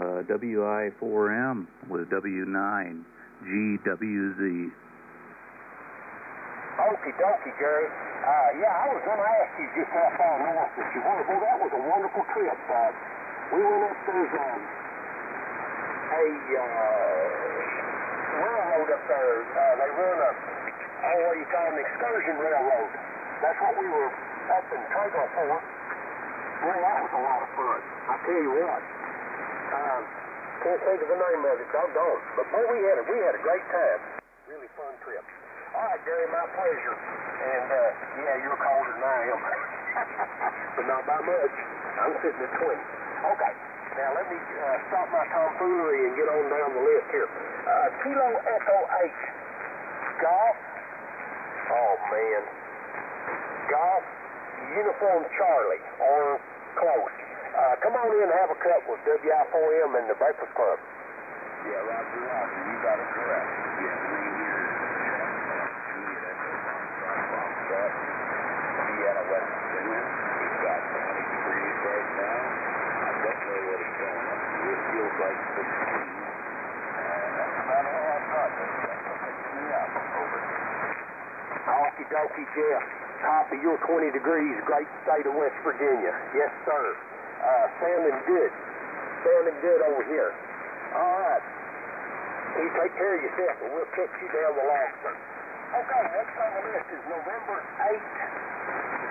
WI4M with W9 GWZ. Okie dokie, Gary. Yeah, I was going to ask you just how far north that you were. Well, that was a wonderful trip. We went up to a railroad up there. They run what do you call an excursion railroad. That's what we were up in Trigo for. Well, that was a lot of fun. I tell you what. Can't think of the name of it, doggone. But boy, we had a great time. Really fun trip. All right, Gary, my pleasure. And yeah, you're colder than I am, but not by much. I'm sitting at 20. Okay, now let me stop my tomfoolery and get on down the list here. Kilo Echo 8, Golf. Oh man, Golf Uniform Charlie, or close. Come on in and have a cup with WI4M and the Breakfast Club. Yeah, Roger. You got it correct. Yeah, the name here is Indiana, West Virginia. It's got 20 degrees right now. I don't know what it's going up to. It feels like 16. That's about all I've got. That's me up. Over. Okie dokie, Jeff. Top of your 20 degrees, great state of West Virginia. Yes, sir. Sounding good. Sounding good over here. All right. You take care of yourself, and we'll catch you down the line, sir. Okay, next on the list is November 8th,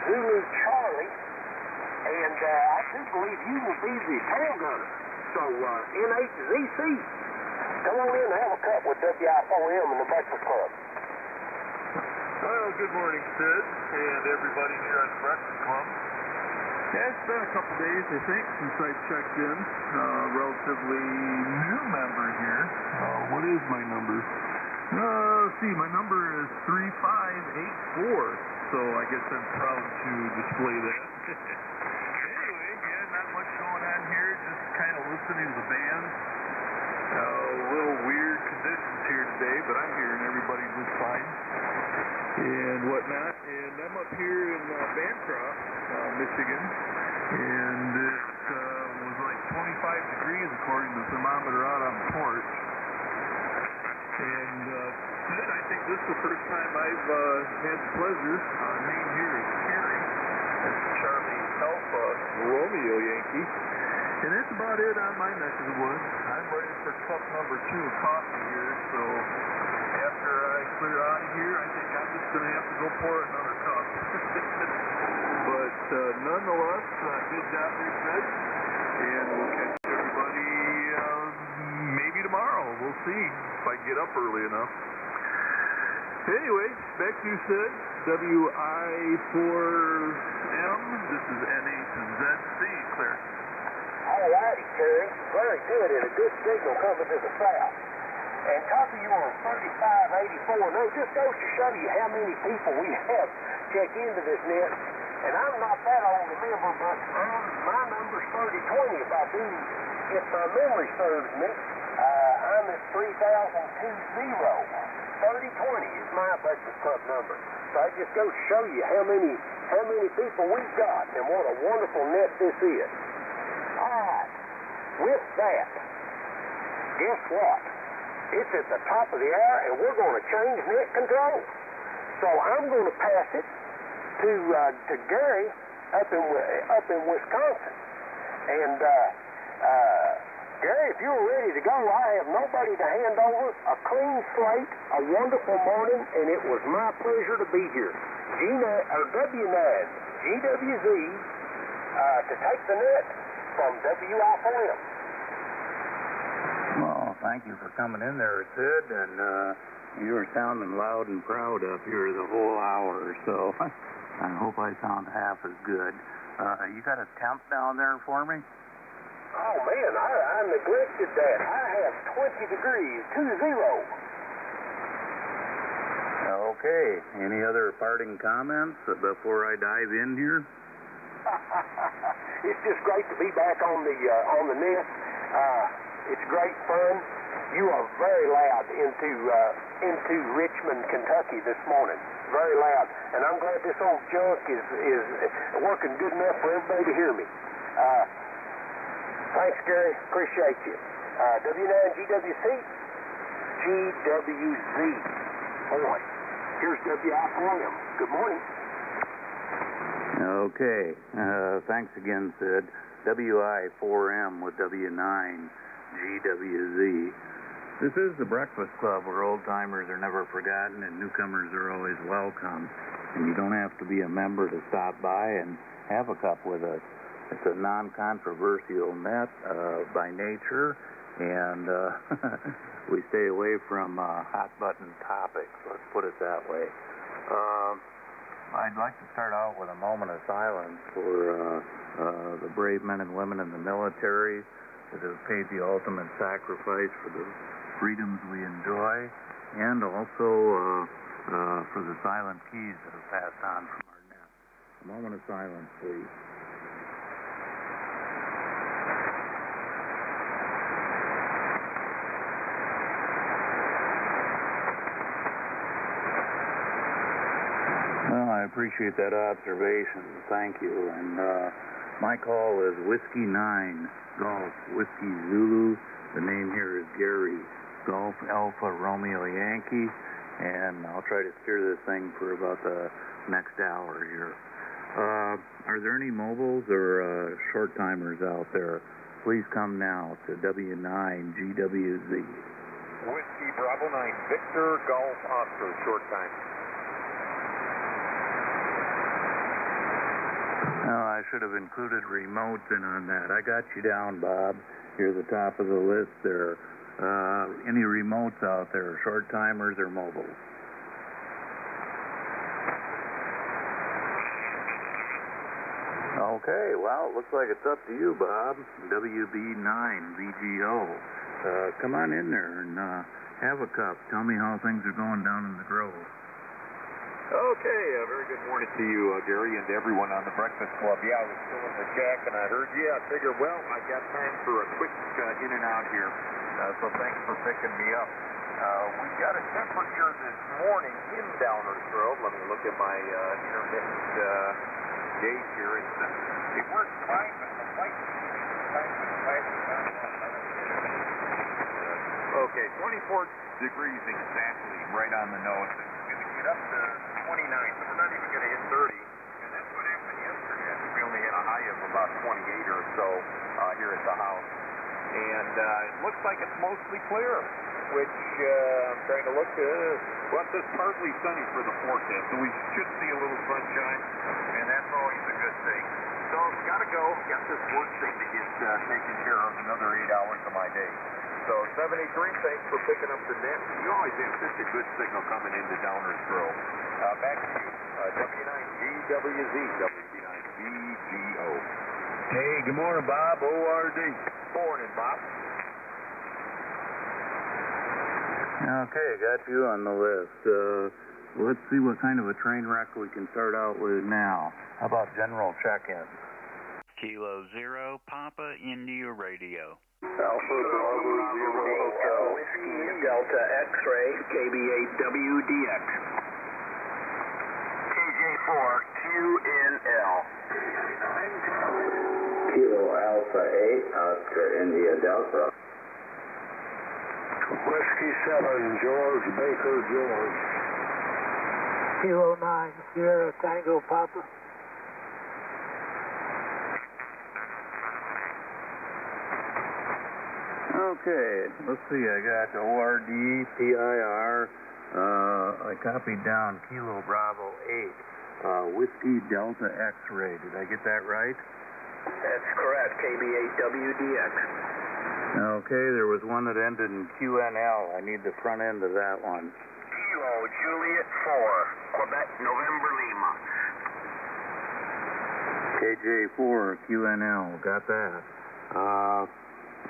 Zulu Charlie, and I do believe you will be the tail gunner. So, N8ZC, come on in and have a cup with WI4M and the Breakfast Club. Well, good morning, Sid, and everybody here at the Breakfast Club. Yeah, it's been a couple days, I think, since I checked in. Relatively new member here. What is my number? Let's see, my number is 3584, so I guess I'm proud to display that. Anyway, yeah, not much going on here, just kind of listening to the band. A little weird conditions here today, but I'm hearing everybody just fine and whatnot. And I'm up here in Bancroft, Michigan, and it was like 25 degrees according to the thermometer out on the porch. And Sid, I think this is the first time I've had the pleasure. Our name here is Kerry. That's Charlie Alpha Romeo Yankee. And that's about it on my neck of the woods. I'm ready for cup number 2 of coffee here, so after I clear out of here, I think I'm just going to have to go pour another cup. But nonetheless, good job there, Sid. And we'll catch everybody maybe tomorrow. We'll see if I get up early enough. Anyway, back to you, Sid. WI4M. This is N8ZC. Clear. All righty, Terry. Very good, and a good signal coming to the south. And copy you on 3584. Now, just goes to show you how many people we have check into this net. And I'm not that old a member, but my number's 3020 if my memory serves me. I'm at 3020. 3020 is my Breakfast Club number. So I just go to show you how many people we've got and what a wonderful net this is. All right. With that, guess what? It's at the top of the hour, and we're going to change net control. So I'm going to pass it to Gary up in Wisconsin. And Gary, if you're ready to go, I have nobody to hand over. A clean slate, a wonderful morning, and it was my pleasure to be here. W9 GWZ to take the net from WI4M. Well, thank you for coming in there, Sid, and you were sounding loud and proud up here the whole hour, so I hope I sound half as good. You got a temp down there for me? Oh, man, I neglected that. I have 20 degrees, 20. Okay. Any other parting comments before I dive in here? It's just great to be back on the net. It's great fun. You are very loud into Richmond, Kentucky this morning. Very loud. And I'm glad this old junk is working good enough for everybody to hear me. Thanks, Gary. Appreciate you. W9GWC, GWZ. Boy, here's WI4M. Good morning. Okay. Thanks again, Sid. WI4M with W9GWZ. This is the Breakfast Club where old-timers are never forgotten and newcomers are always welcome. And you don't have to be a member to stop by and have a cup with us. It's a non-controversial net by nature, and we stay away from hot-button topics, let's put it that way. I'd like to start out with a moment of silence for the brave men and women in the military that have paid the ultimate sacrifice for the freedoms we enjoy, and also for the silent keys that have passed on from our net. A moment of silence, please. Well, I appreciate that observation. Thank you. And my call is Whiskey 9, Golf, Whiskey Zulu. The name here is Gary, Golf Alpha Romeo Yankee. And I'll try to steer this thing for about the next hour here. Are there any mobiles or short timers out there? Please come now to W9GWZ. Whiskey Bravo 9, Victor, Golf Oscar, short time. Oh, I should have included remotes in on that. I got you down, Bob. You're the top of the list there. Any remotes out there, short timers or mobiles? Okay, well, it looks like it's up to you, Bob. WB9VGO. Come on in there and have a cup. Tell me how things are going down in the Grove. Okay, a very good morning to you, Gary, and to everyone on the Breakfast Club. Yeah, I was still in the jack, and I heard you. I figured, well, I got time for a quick in and out here, so thanks for picking me up. We've got a temperature this morning in Downers Grove. Let me look at my intermittent gauge here. It works fine, but the light okay, 24 degrees exactly, right on the nose. It's going to get up to 29, so we're not even going to hit 30, and that's what happened yesterday. We only had a high of about 28 or so here at the house, and it looks like it's mostly clear, which I'm trying to look well, it says partly sunny for the forecast, so we should see a little sunshine, and that's always a good thing. So gotta go, got this work thing to get taken care of, another 8 hours of my day. So 73, thanks for picking up the net. You always have such a good signal coming into Downers Grove. Back to you, W9GWZ, WB9VGO. Hey, good morning, Bob. ORD. Morning, Bob. Okay, got you on the list. Let's see what kind of a train wreck we can start out with now. How about general check-in? Kilo 0, Papa India Radio. Alpha Bravo 0 Hotel. Whiskey Delta X-Ray, KB8WDX. KJ4 QNL. Kilo Alpha 8, Oscar India Delta. Whiskey 7, George Baker George. Kilo 9, Sierra Tango Papa. Okay, let's see, I got ORD, PIR, I copied down Kilo Bravo 8, Whiskey Delta X-Ray. Did I get that right? That's correct, KB8WDX. Okay, there was one that ended in QNL. I need the front end of that one. Kilo Juliet 4, Quebec, November Lima. KJ4, QNL, got that.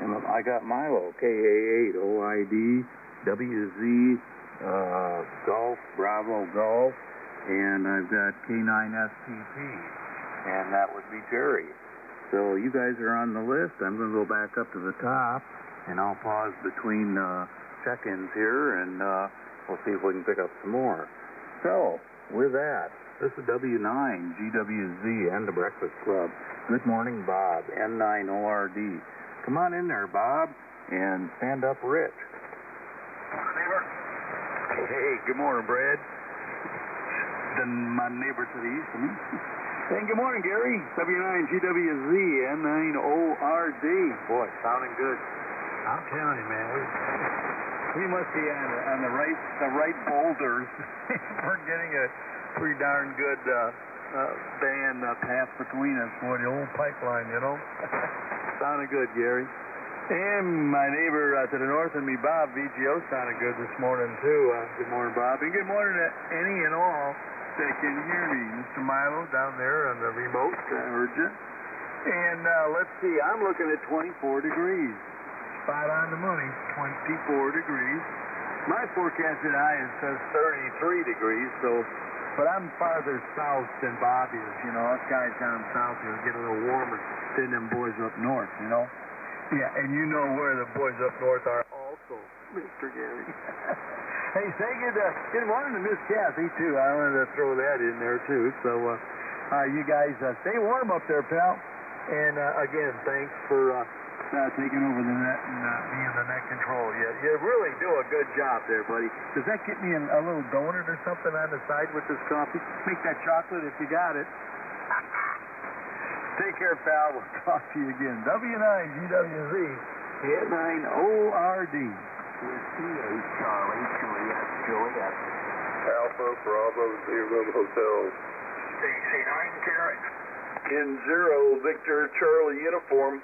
And I got Milo, KA8, OID, WZ, Golf, Bravo, Golf, and I've got K9SPP, and that would be Jerry. So you guys are on the list. I'm going to go back up to the top, and I'll pause between check-ins here, and we'll see if we can pick up some more. So, with that, this is W9GWZ and the Breakfast Club. Good morning, Bob, N9ORD. Come on in there, Bob, and stand up Rich. Hey, good morning, Brad. My neighbor to the east of me. Hey, good morning, Gary. W9GWZ, N9ORD. Boy, sounding good. I'm telling you, man, we must be on the right boulders. We're getting a pretty darn good band path between us for the old pipeline, you know. Sounded good, Gary. And my neighbor to the north of me, Bob, VGO, sounded good this morning, too. Good morning, Bob. And good morning to any and all that can hear me. Mr. Milo down there on the remote, I heard you. And let's see, I'm looking at 24 degrees. Spot on the money, 24 degrees. My forecasted high says 33 degrees, so But I'm farther south than Bob is, you know. Us guys down south here get a little warmer than them boys up north, you know. Yeah, and you know where the boys up north are also, Mr. Gary. Hey, say good morning to Miss Kathy, too. I wanted to throw that in there, too. So, you guys stay warm up there, pal. And, again, thanks for taking over the net and being the net control. You really do a good job there, buddy. Does that get me a little donut or something on the side with this coffee? Make that chocolate if you got it. Take care, pal. We'll talk to you again. W9GWZ, 9ORD. Whiskey 8 Charlie, Juliet. Alpha Bravo Zero Hotel. DC9 Carrot. N0 Victor Charlie Uniform.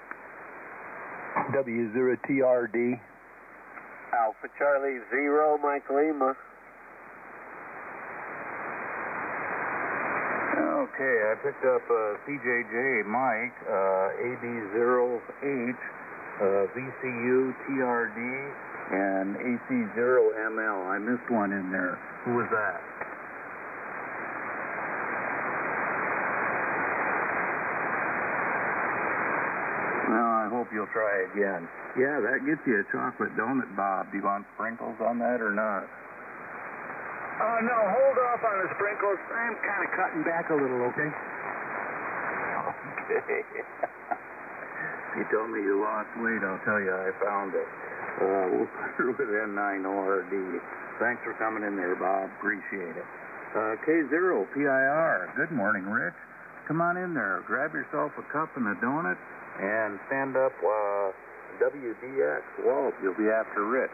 W0TRD. Alpha Charlie 0 Mike Lima. Okay, I picked up CJJ Mike, AB0H, VCU TRD, and AC0ML. I missed one in there. Who was that? Well, I hope you'll try again. Yeah, that gets you a chocolate donut, Bob. Do you want sprinkles on that or not? No, hold off on the sprinkles. I'm kind of cutting back a little, okay? Okay. You told me you lost weight, I'll tell you I found it. We'll start with N9ORD. Thanks for coming in there, Bob. Appreciate it. K0PIR. Good morning, Rich. Come on in there. Grab yourself a cup and a donut and stand up WDX. Walt, you'll be after Rich.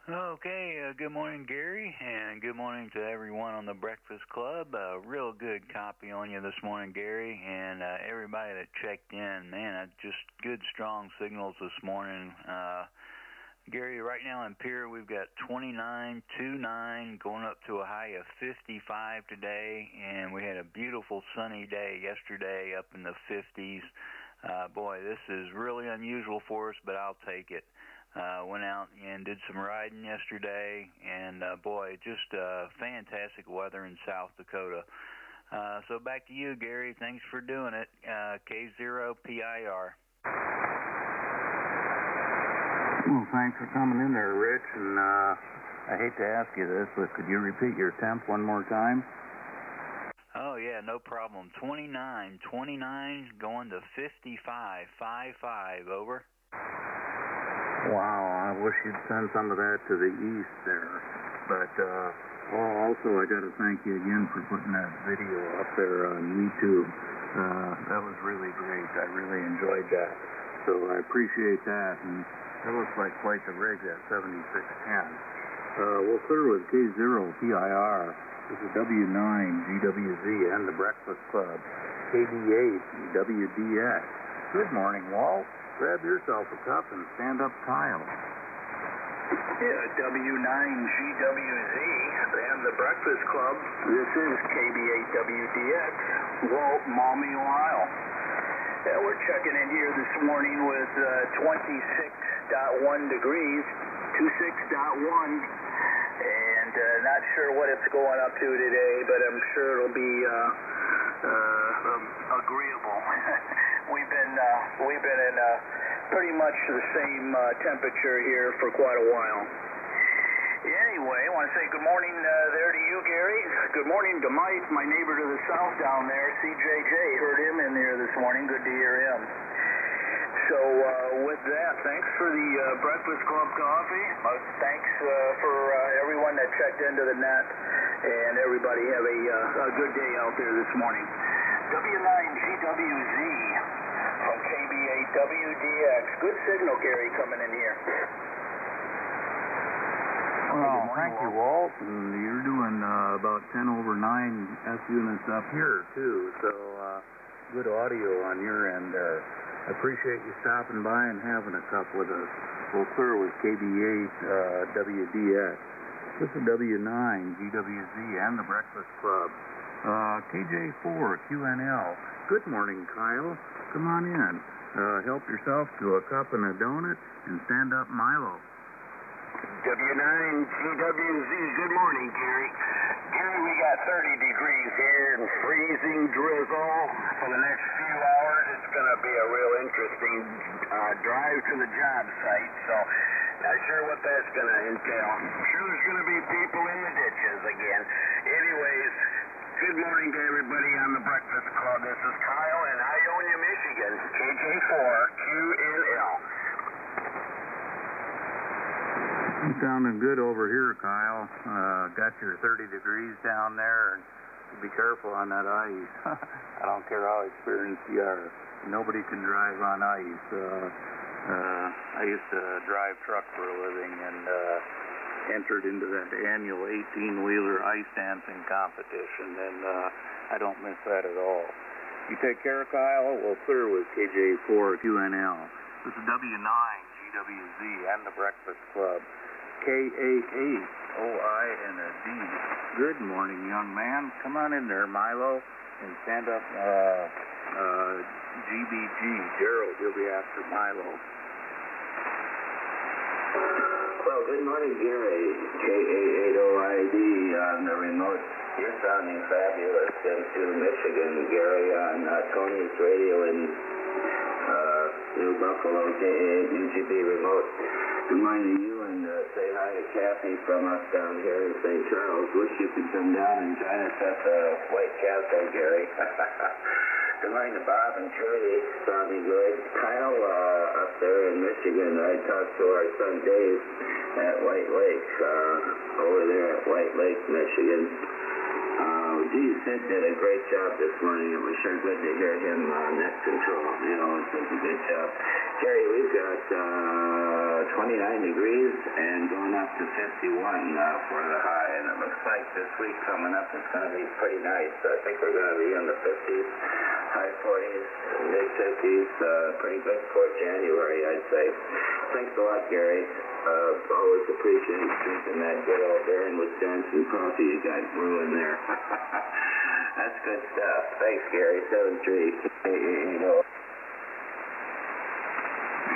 Okay, good morning, Gary, and good morning to everyone on the Breakfast Club. Real good copy on you this morning, Gary, and everybody that checked in. Man, just good, strong signals this morning. Gary, right now in Pierre, we've got 29.29 going up to a high of 55 today, and we had a beautiful sunny day yesterday up in the 50s. Boy, this is really unusual for us, but I'll take it. Went out and did some riding yesterday, and boy, just fantastic weather in South Dakota. So back to you, Gary. Thanks for doing it. K0PIR. Well, thanks for coming in there, Rich, and I hate to ask you this, but could you repeat your temp one more time? Oh, yeah, no problem. 29 going to 55, over. Wow, I wish you'd send some of that to the east there. But, also, I got to thank you again for putting that video up there on YouTube. That was really great. I really enjoyed that. So I appreciate that, and that looks like quite the rig, that 7610. We'll clear with K0PIR. This is W9GWZ and the Breakfast Club. KB8WDX. Good morning, Walt. Grab yourself a cup and stand up, Kyle. Yeah, W9GWZ and the Breakfast Club. This is KB8WDX, Walt Mommy Lyle. Yeah, we're checking in here this morning with 26.1 degrees, 26.1, and not sure what it's going up to today, but I'm sure it'll be agreeable. We've been in pretty much the same temperature here for quite a while. Anyway, I want to say good morning there to you, Gary. Good morning to Mike, my neighbor to the south down there, CJJ. Heard him in there this morning. Good to hear him. So with that, thanks for the Breakfast Club coffee. Thanks for everyone that checked into the net, and everybody have a good day out there this morning. W9GWZ from KB8WDX. Good signal, Gary, coming in here. Well, thank you, Walt. And you're doing about 10 over 9 S units up here, too. So good audio on your end there. I appreciate you stopping by and having a cup with us. We'll clear with KB8WDX. This is W9GWZ and the Breakfast Club. KJ4QNL. Good morning, Kyle. Come on in. Help yourself to a cup and a donut and stand up, Milo. W9GWZ, good morning, Gary. freezing drizzle for the next few hours. It's going to be a real interesting drive to the job site, so not sure what that's going to entail. I'm sure there's going to be people in the ditches again. Anyways, good morning to everybody on the Breakfast Club. This is Kyle in Ionia, Michigan, KJ4QNL. I'm sounding good over here, Kyle. Got your 30 degrees down there, and be careful on that ice. I don't care how experienced you are. Nobody can drive on ice. I used to drive truck for a living and entered into that annual 18-wheeler ice dancing competition, and I don't miss that at all. You take care, Kyle. We'll clear with KJ4QNL. This is W9 GWZ and the Breakfast Club. K-A-H-O-I and a D. Good morning, young man. Come on in there, Milo, and stand up. GBG, Gerald, you'll be after Milo. Well, good morning, Gary. K-A-8-O-I-D on the remote. You're sounding fabulous into Michigan, Gary, on Tony's radio in New Buffalo, K-A-8-UGB remote. Good morning to you, and say hi to Kathy from us down here in St. Charles. Wish you could come down and join us at the White Cafe, Gary. Good morning to Bob and Shirley. Sounding good. Kyle, up there in Michigan, I talked to our son Dave at White Lake, over there at White Lake, Michigan. Sid did a great job this morning. It was sure good to hear him net control. You know, it was a good job. Gary, we've got 29 degrees and going up to 51 for the high, and it looks like this week coming up is going to be pretty nice. I think we're going to be in the 50s, high 40s, mid 50s, pretty good for January, I'd say. Thanks a lot, Gary. Always appreciate drinking that good old Baron Wisconsin coffee you got brewing there. That's good stuff. Thanks, Gary. 73.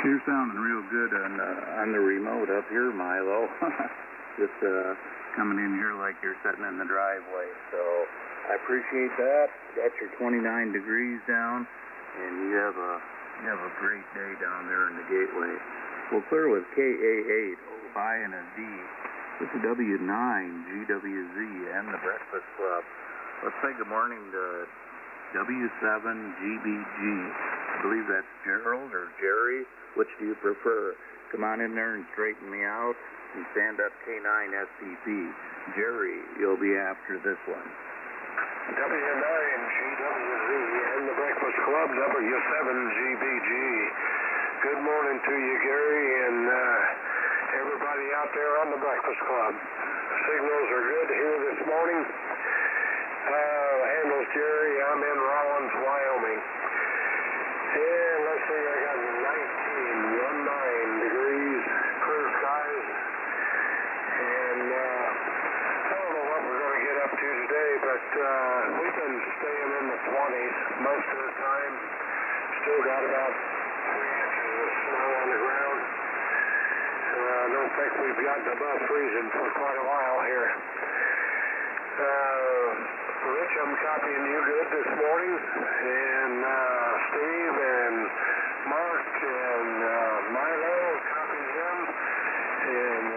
You're sounding real good on the remote up here, Milo. Just coming in here like you're sitting in the driveway. So I appreciate that. Got your 29 degrees down, and you have a great day down there in the Gateway. We'll clear with KA8, O-I and a D. This is W9 GWZ and the Breakfast Club. Let's say good morning to W7 GBG. I believe that's Gerald or Jerry. Which do you prefer? Come on in there and straighten me out and stand up K9 SCP. Jerry, you'll be after this one. W9 GWZ and the Breakfast Club, W7 GBG. Good morning to you, Gary, and everybody out there on the Breakfast Club. Signals are good here this morning. Handles Jerry. I'm in Rollins, Wyoming. And let's see, I got 19 degrees, clear skies. And I don't know what we're going to get up to today, but we've been staying in the 20s most of the time. Still got about 3 inches of snow on the ground. I don't think we've gotten above freezing for quite a while here. Rich, I'm copying you good this morning, and Steve and Mark and Milo, copying them, and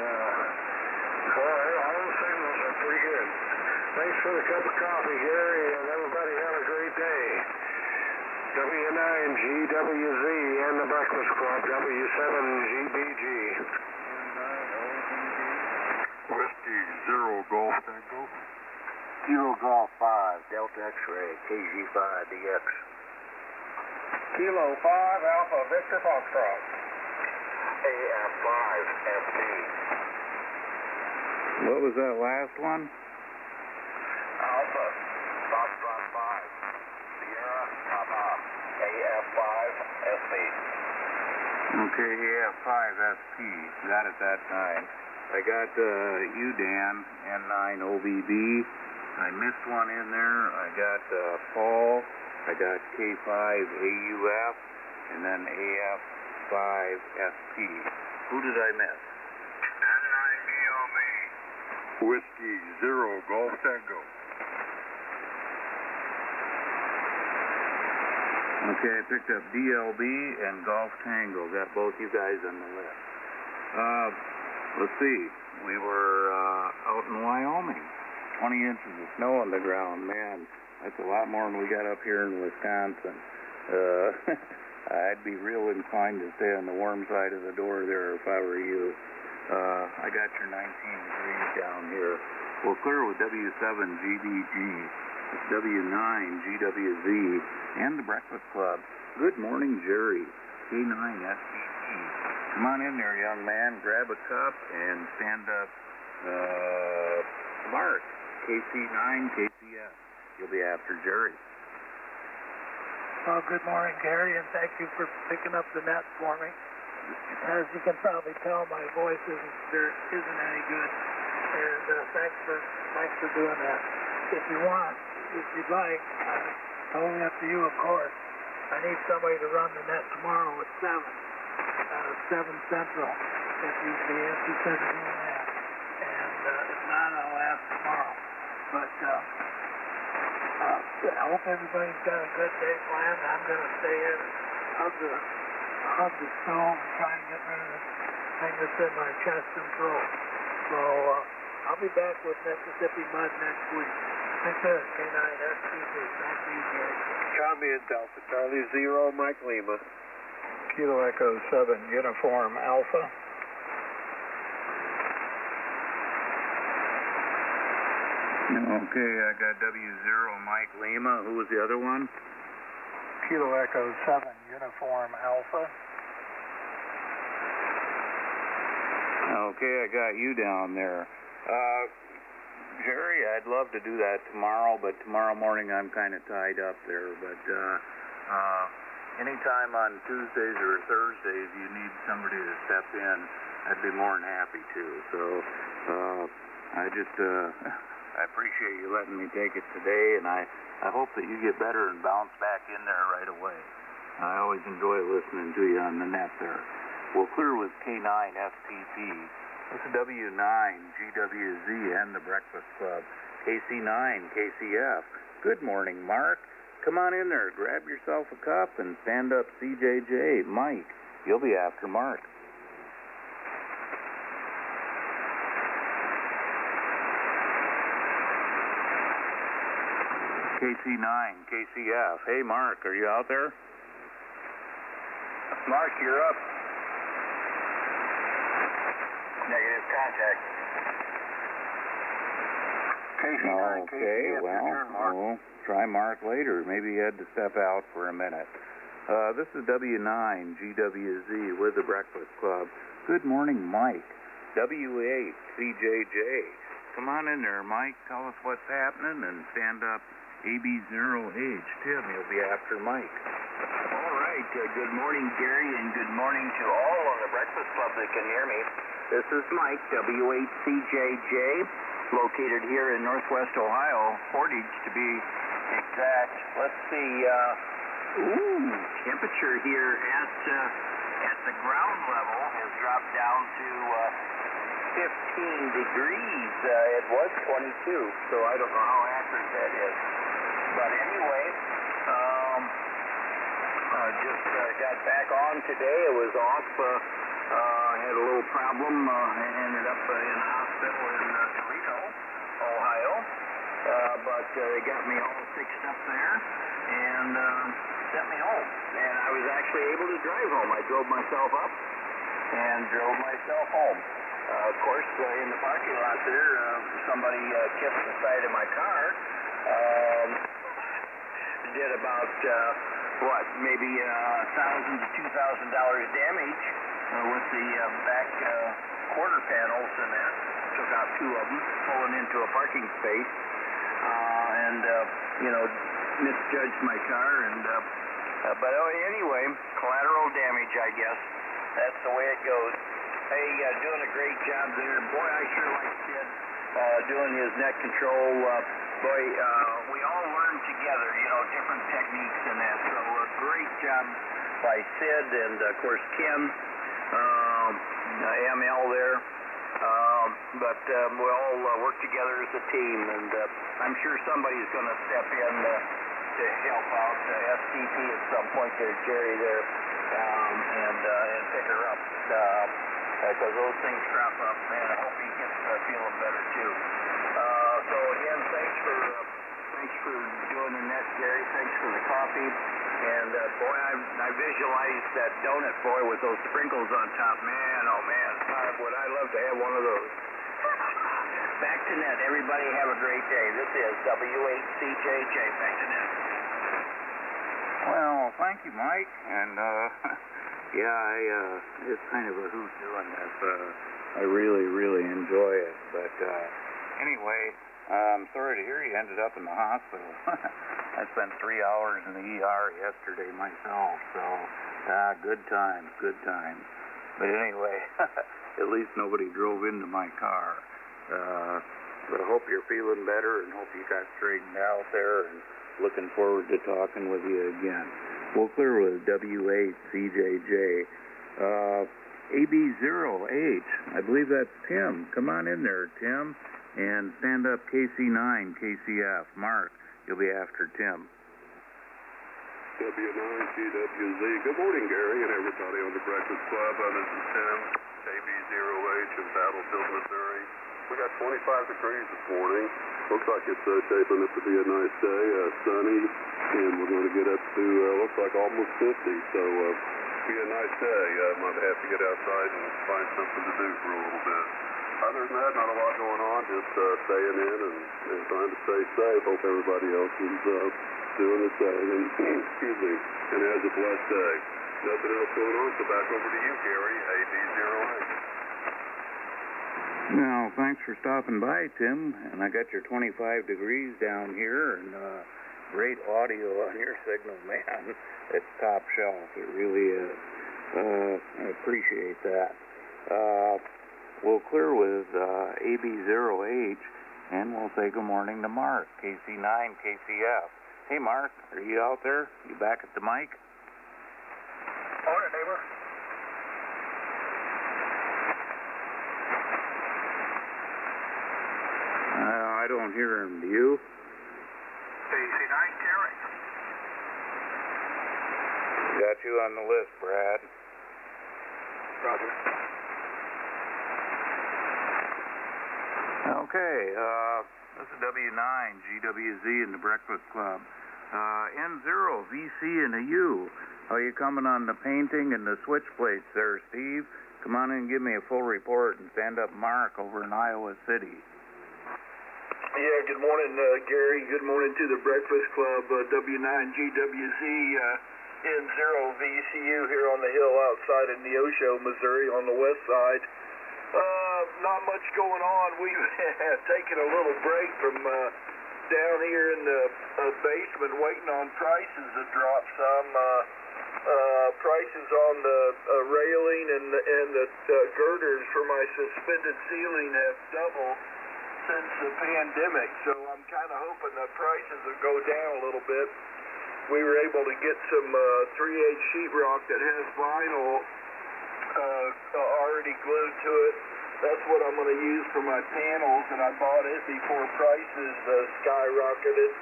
all the signals are pretty good. Thanks for the cup of coffee, Gary, and everybody have a great day. W9 GWZ and the Breakfast Club, W7 GBG. Whiskey 0 Golf Tango. Kilo Golf 5, Delta X-Ray, KG5DX. Kilo 5, Alpha Victor Foxtrot. AF5FD. What was that last one? Alpha Foxtrot 5, Sierra Papa, AF5FD. Okay, AF5SP. Got it that time. I got you, Dan, N9OBB. I missed one in there. I got Paul. I got K5AUF, and then AF5SP. Who did I miss? N9BOB. Whiskey 0 Golf Tango. Okay, I picked up DLB and Golf Tango. Got both you guys on the list. Let's see. We were out in Wyoming. 20 inches of snow on the ground. Man, that's a lot more than we got up here in Wisconsin. I'd be real inclined to stay on the warm side of the door there if I were you. I got your 19 degrees down here. We'll clear with W7GDG, W9 GWZ, and the Breakfast Club. Good morning, Jerry. K9 SPT. Come on in there, young man. Grab a cup and stand up. Mark, KC9 KCS. You'll be after Jerry. Well, good morning, Gary, and thank you for picking up the net for me. As you can probably tell, my voice isn't any good, and thanks for doing that. If you want, if you'd like, totally up to you, of course. I need somebody to run the net tomorrow at 7 Central. If you'd be interested in doing that, and if not, I'll ask tomorrow. But I hope everybody's got a good day planned. I'm going to stay in and hug the stove and try and get rid of the thing that's in my chest and throat. So I'll be back with Mississippi Mud next week. Thanks, K9 SPT. Thank you, Gary. Comment Alpha Charlie 0, Mike Lima. Kilo Echo 7, Uniform Alpha. Okay, I got W0, Mike Lima. Who was the other one? Kilo Echo 7, Uniform Alpha. Okay, I got you down there. Jerry, I'd love to do that tomorrow, but tomorrow morning I'm kind of tied up there. But anytime on Tuesdays or Thursdays you need somebody to step in, I'd be more than happy to. So I appreciate you letting me take it today, and I hope that you get better and bounce back in there right away. I always enjoy listening to you on the net there. We'll clear with K9 STP. This is W9 GWZ and the Breakfast Club. KC9 KCF. Good morning, Mark. Come on in there, grab yourself a cup, and stand up CJJ. Mike, you'll be after Mark. KC9, KCF. Hey, Mark, are you out there? Mark, you're up. Negative contact. KC9, okay, KCF, well, your turn, Mark. We'll try Mark later. Maybe he had to step out for a minute. This is W9 GWZ with the Breakfast Club. Good morning, Mike. W8 CJJ. Come on in there, Mike. Tell us what's happening and stand up. AB0H. Tim, you'll be after Mike. All right. Good morning, Gary, and good morning to all on the Breakfast Club that can hear me. This is Mike, W8CJJ, located here in Northwest Ohio, Portage to be exact. Let's see. Temperature here at the ground level has dropped down to 15 degrees. It was 22, so I don't know how accurate that is. But anyway, just got back on today. I was off. Had a little problem. Ended up in a hospital in Toledo, Ohio. But they got me all fixed up there and sent me home. And I was actually able to drive home. I drove myself up and drove myself home. Of course, in the parking lot there, somebody kissed the side of my car. Did about, maybe $1,000 to $2,000 damage with the back quarter panels and that. Took out two of them, pulling into a parking space, and misjudged my car. And but anyway, collateral damage, I guess. That's the way it goes. Hey, doing a great job there. Boy, I sure like Sid doing his net control. We all learn together, different techniques and that. So great job by Sid and, of course, Ken, ML there. But we all work together as a team, and I'm sure somebody's going to step in to to help out STP at some point there, Jerry, there, and pick her up. Because those things crop up, man. I hope he gets feeling better too. So again, thanks for joining that, Gary. Thanks for the coffee. And boy, I visualized that donut boy with those sprinkles on top. Man, oh man, would I love to have one of those. Back to net. Everybody have a great day. This is W8CJJ. Back to net. Well, thank you, Mike. And yeah, it's kind of a hoot doing this. I really, really enjoy it. But anyway, I'm sorry to hear you ended up in the hospital. I spent 3 hours in the ER yesterday myself. So good times. But anyway, at least nobody drove into my car. But I hope you're feeling better and hope you got straightened out there, and looking forward to talking with you again. We'll clear with W8CJJ. AB0H, I believe that's Tim. Come on in there, Tim, and stand up KC9, KCF. Mark, you'll be after Tim. W9GWZ. Good morning, Gary, and everybody on the Breakfast Club. This is Tim, AB0H in Battlefield, Missouri. We got 25 degrees this morning. Looks like it's shaping up to be a nice day, sunny, and we're going to get up to, looks like almost 50, so be a nice day. Might have to get outside and find something to do for a little bit. Other than that, not a lot going on, just staying in and trying to stay safe. Hope everybody else is doing the same, and, excuse me, and has a blessed day. Nothing else going on, so back over to you, Gary, AB0H. Now, thanks for stopping by, Tim. And I got your 25 degrees down here, and great audio on your signal, man. It's top shelf. It really is. I appreciate that. We'll clear with AB0H, and we'll say good morning to Mark, KC9, KCF. Hey, Mark, are you out there? You back at the mic? Morning, neighbor. I don't hear him. Do you? KC9, Gary. Got you on the list, Brad. Roger. Okay, this is W9GWZ in the Breakfast Club. N0 VC and a U. How you coming on the painting and the switch plates there, Steve? Come on in and give me a full report, and stand up Mark over in Iowa City. Yeah, good morning, Gary. Good morning to the Breakfast Club, W9GWZ, N0VCU here on the hill outside of Neosho, Missouri, on the west side. Not much going on. We've taken a little break from down here in the basement waiting on prices to drop some. Prices on the railing and the girders for my suspended ceiling have doubled since the pandemic, so I'm kind of hoping the prices will go down a little bit. We were able to get some 3/8 sheetrock that has vinyl already glued to it. That's what I'm going to use for my panels, and I bought it before prices skyrocketed,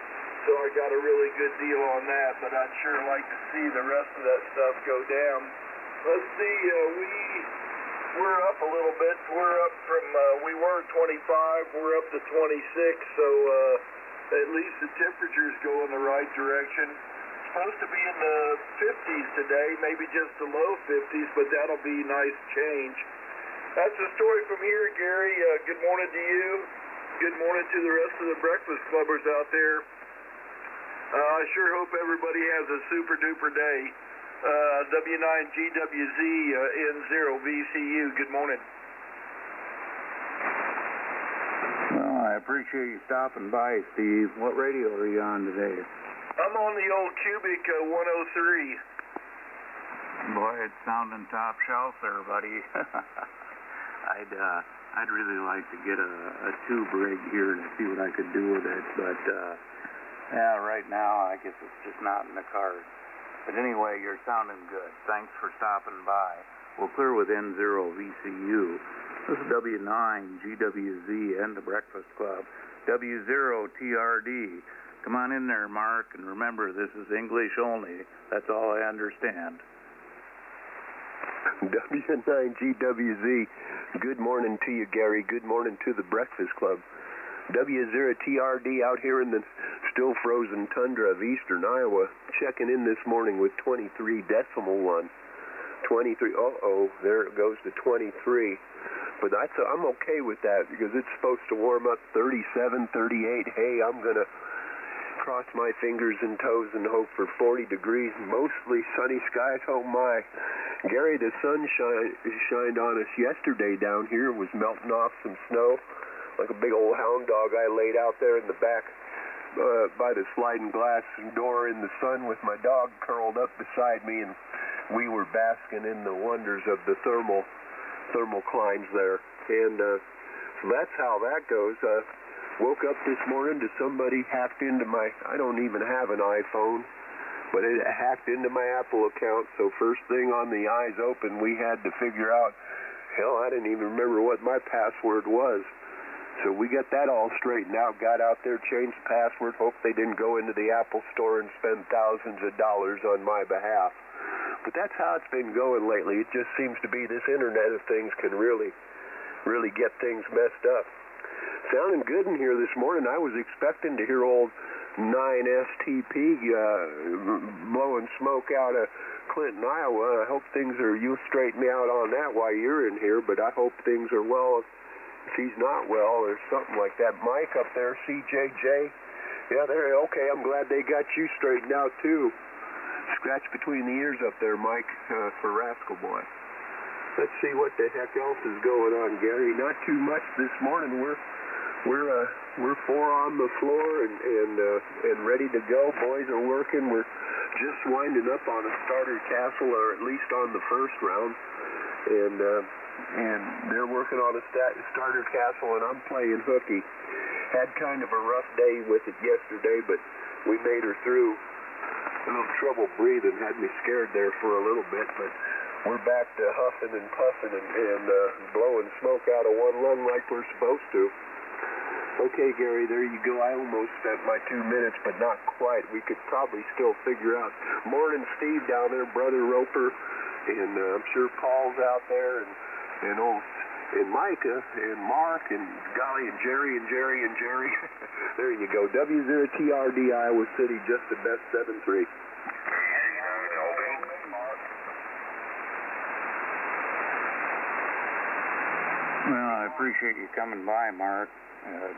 so I got a really good deal on that, but I'd sure like to see the rest of that stuff go down. Let's see, we're up a little bit. We're up from, we were 25, we're up to 26, so at least the temperature's go in the right direction. It's supposed to be in the 50s today, maybe just the low 50s, but that'll be nice change. That's the story from here, Gary. Good morning to you. Good morning to the rest of the Breakfast Clubbers out there. I sure hope everybody has a super duper day. W9GWZ N0VCU. Good morning. Well, I appreciate you stopping by, Steve. What radio are you on today? I'm on the old Cubic 103. Boy, it's sounding top shelf there, buddy. I'd really like to get a tube rig here and see what I could do with it, but yeah, right now I guess it's just not in the cards. But anyway, you're sounding good. Thanks for stopping by. We'll clear with N0VCU. This is W9GWZ and the Breakfast Club. W0TRD. Come on in there, Mark, and remember, this is English only. That's all I understand. W9GWZ, good morning to you, Gary. Good morning to the Breakfast Club. W0TRD out here in the still frozen tundra of eastern Iowa, checking in this morning with 23.1. 23, there it goes to 23. But I'm okay with that because it's supposed to warm up 37, 38. Hey, I'm going to cross my fingers and toes and hope for 40 degrees, mostly sunny skies. Oh my. Gary, the sun shined on us yesterday down here. It was melting off some snow like a big old hound dog. I laid out there in the back by the sliding glass door in the sun with my dog curled up beside me, and we were basking in the wonders of the thermal climbs there. And so that's how that goes. Woke up this morning to somebody hacked into I don't even have an iPhone, but it hacked into my Apple account. So first thing on the eyes open, we had to figure out, hell, I didn't even remember what my password was. So we got that all straightened out, got out there, changed the password, hoped they didn't go into the Apple store and spend thousands of dollars on my behalf. But that's how it's been going lately. It just seems to be this Internet of Things can really get things messed up. Sounding good in here this morning. I was expecting to hear old 9STP blowing smoke out of Clinton, Iowa. I hope you'll straighten me out on that while you're in here, but I hope things are well if he's not well or something like that. Mike up there, CJJ, yeah, they're okay. I'm glad they got you straightened out too. Scratch between the ears up there, Mike, for Rascal Boy. Let's see what the heck else is going on, Gary. Not too much this morning. We're four on the floor and ready to go. Boys are working. We're just winding up on a starter castle, or at least on the first round, and they're working on a starter castle, and I'm playing hooky. Had kind of a rough day with it yesterday, but we made her through. A little trouble breathing had me scared there for a little bit, but we're back to huffing and puffing and blowing smoke out of one lung like we're supposed to. Okay, Gary, there you go. I almost spent my 2 minutes, but not quite. We could probably still figure out. Morning, Steve down there, Brother Roper, and I'm sure Paul's out there, and Micah, and Mark, and golly, and Jerry. There you go. W0TRD, Iowa City, just the best 7-3. Well, I appreciate you coming by, Mark.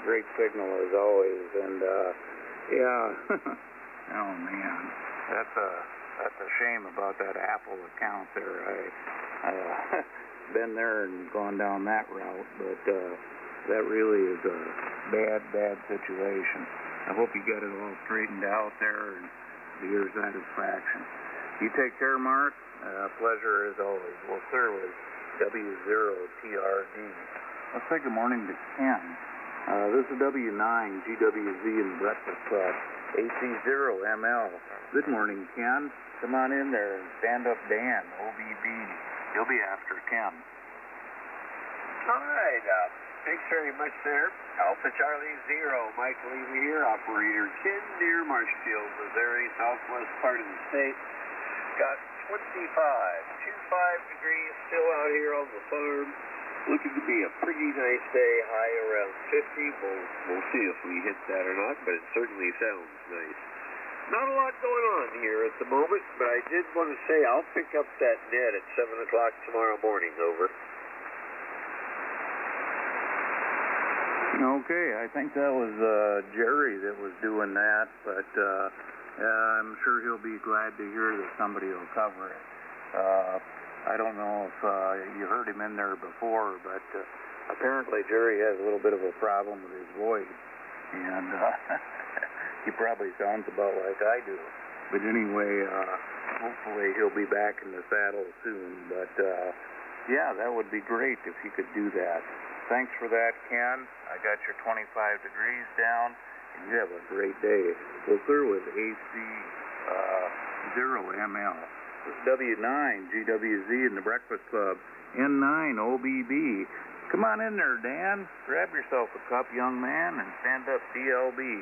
Great signal as always, and yeah. Oh man, that's a shame about that Apple account there. I been there and gone down that route, but that really is a bad situation. I hope you get it all straightened out there and to your satisfaction. You take care, Mark. Pleasure as always. Well, sir, with W0TRD. Let's say good morning to Ken. This is W9GWZ in the Breakfast Club, AC0ML. Good morning, Ken. Come on in there and stand up Dan, OBB. He'll be after Ken. All right. Thanks very much, sir. Alpha Charlie 0, Mike Levy here, operator 10 near Marshfield, Missouri, southwest part of the state. Got 25 degrees still out here on the farm. Looking to be a pretty nice day, high around 50. We'll see if we hit that or not, but it certainly sounds nice. Not a lot going on here at the moment, but I did want to say I'll pick up that net at 7 o'clock tomorrow morning, over. Okay, I think that was Jerry that was doing that, but I'm sure he'll be glad to hear that somebody will cover it. I don't know if you heard him in there before, but apparently Jerry has a little bit of a problem with his voice, and he probably sounds about like I do. But anyway, hopefully he'll be back in the saddle soon. But yeah, that would be great if he could do that. Thanks for that, Ken. I got your 25 degrees down, and you have a great day. We'll clear with AC0ML. This is W9GWZ in the Breakfast Club, N9OBB. Come on in there, Dan. Grab yourself a cup, young man, and stand up DLB.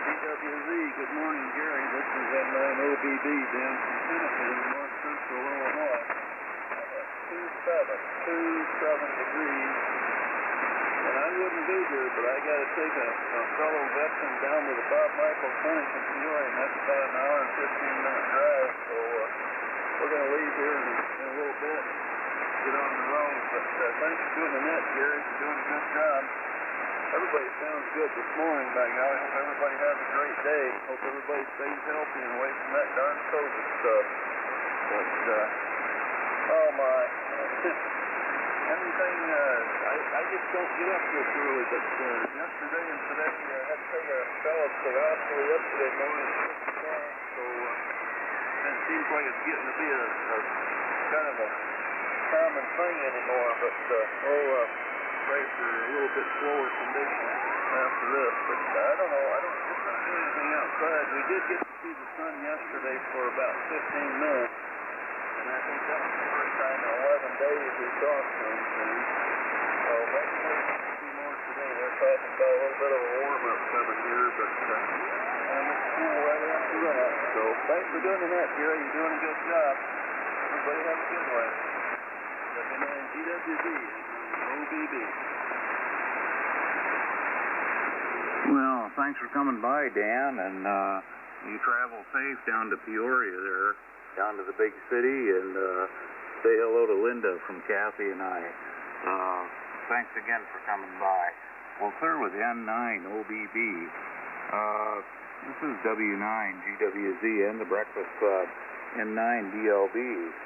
GWZ, good morning, Gary. This is N9OBB down from Hennepin, north central Illinois. 27 degrees. And I wouldn't be here, but I got to take a fellow veteran down to the Bob Michael Clinic in Peoria, and that's about an hour and 15-minute drive. So we're going to leave here in a little bit, get on the road. But thanks for doing the net, Gary. You're doing a good job. Everybody sounds good this morning back now. I hope everybody has a great day. Hope everybody stays healthy and away from that darn COVID stuff. But, oh my. Everything, I just don't get up this early, but yesterday and today I had to take a fellow to the hospital yesterday morning at 6 o'clock, so it seems like it's getting to be a kind of a common thing anymore, but pray for a little bit slower condition after this, but I don't know, I don't do anything outside. We did get to see the sun yesterday for about 15 minutes. And I think that was the first time in 11 days we saw something. So maybe we'll see more today. They're talking about a little bit of a warm-up coming here, but it's cool right after that. So thanks for doing that, Gary. You're doing a good job. Everybody have a good one. W9GWZ, OBB. Well, thanks for coming by, Dan, and you travel safe down to Peoria there. Down to the big city, and say hello to Linda from Kathy and I. Thanks again for coming by. Well, clear with N9OBB. This is W9GWZ and the Breakfast Club, N9DLB.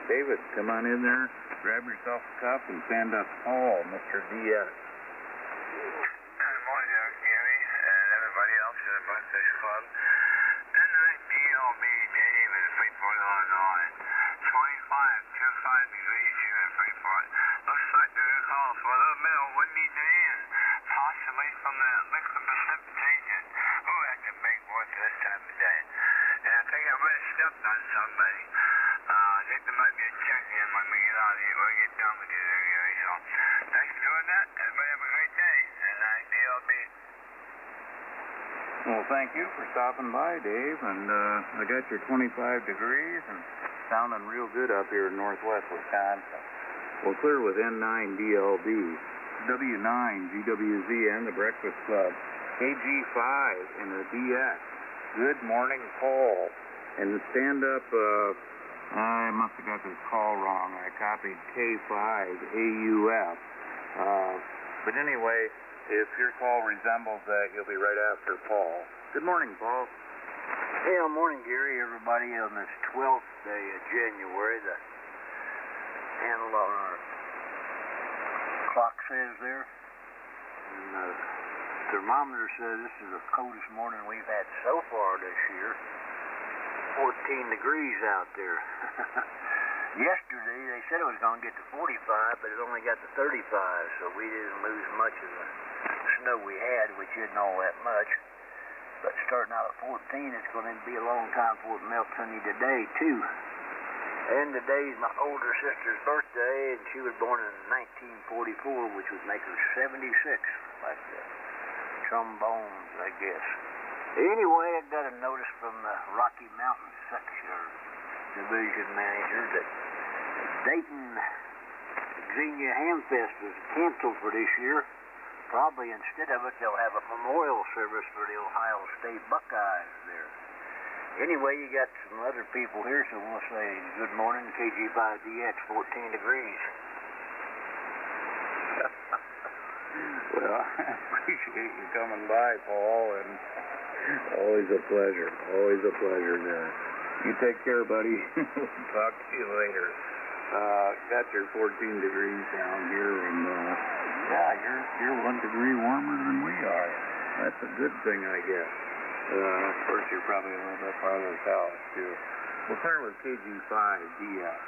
David, come on in there, grab yourself a cup, and stand up tall, Mr. DS. Good morning, Gary, and everybody else in the Breakfast Club. N9DLB, Dave, in Freeport, Illinois. 25 degrees here in Freeport. Looks like they're going to call for a little bit of windy day and possibly from the liquid precipitation. Ooh, that's a big one for this time of day. And I think I might have stepped on somebody. I think there might be a check-in when we get out of here, when we get done with this area. So, thanks for doing that. Everybody have a great day. N9DLB. Well, thank you for stopping by, Dave, and I got your 25 degrees and sounding real good up here in northwest Wisconsin. Well, clear with N9DLB, W9GWZ and the Breakfast Club, KG5 and the DX. Good morning, Paul. And the stand-up, I must have got this call wrong. I copied K5AUF. But anyway, if your call resembles that, you'll be right after Paul. Good morning, Paul. Hey, good morning, Gary. Everybody on this 12th day of January, the handle on our clock says there. And the thermometer says this is the coldest morning we've had so far this year. 14 degrees out there. Yesterday, they said it was going to get to 45, but it only got to 35, so we didn't lose much of the snow we had, which isn't all that much. But starting out at 14, it's going to be a long time before it melts any today, too. And today's my older sister's birthday, and she was born in 1944, which would make her 76, like the trombones, I guess. Anyway, I got a notice from the Rocky Mountain section division manager that Dayton Xenia Hamfest was canceled for this year. Probably instead of it, they'll have a memorial service for the Ohio State Buckeyes there. Anyway, you got some other people here, so we'll say good morning, KG5DX, 14 degrees. Well, I appreciate you coming by, Paul, and always a pleasure. Always a pleasure there. You take care, buddy. Talk to you later. Got your 14 degrees down here, and yeah, you're 1 degree warmer than we are. That's a good thing, I guess. Of course, you're probably a little bit farther south, too. We'll start with KG5DX.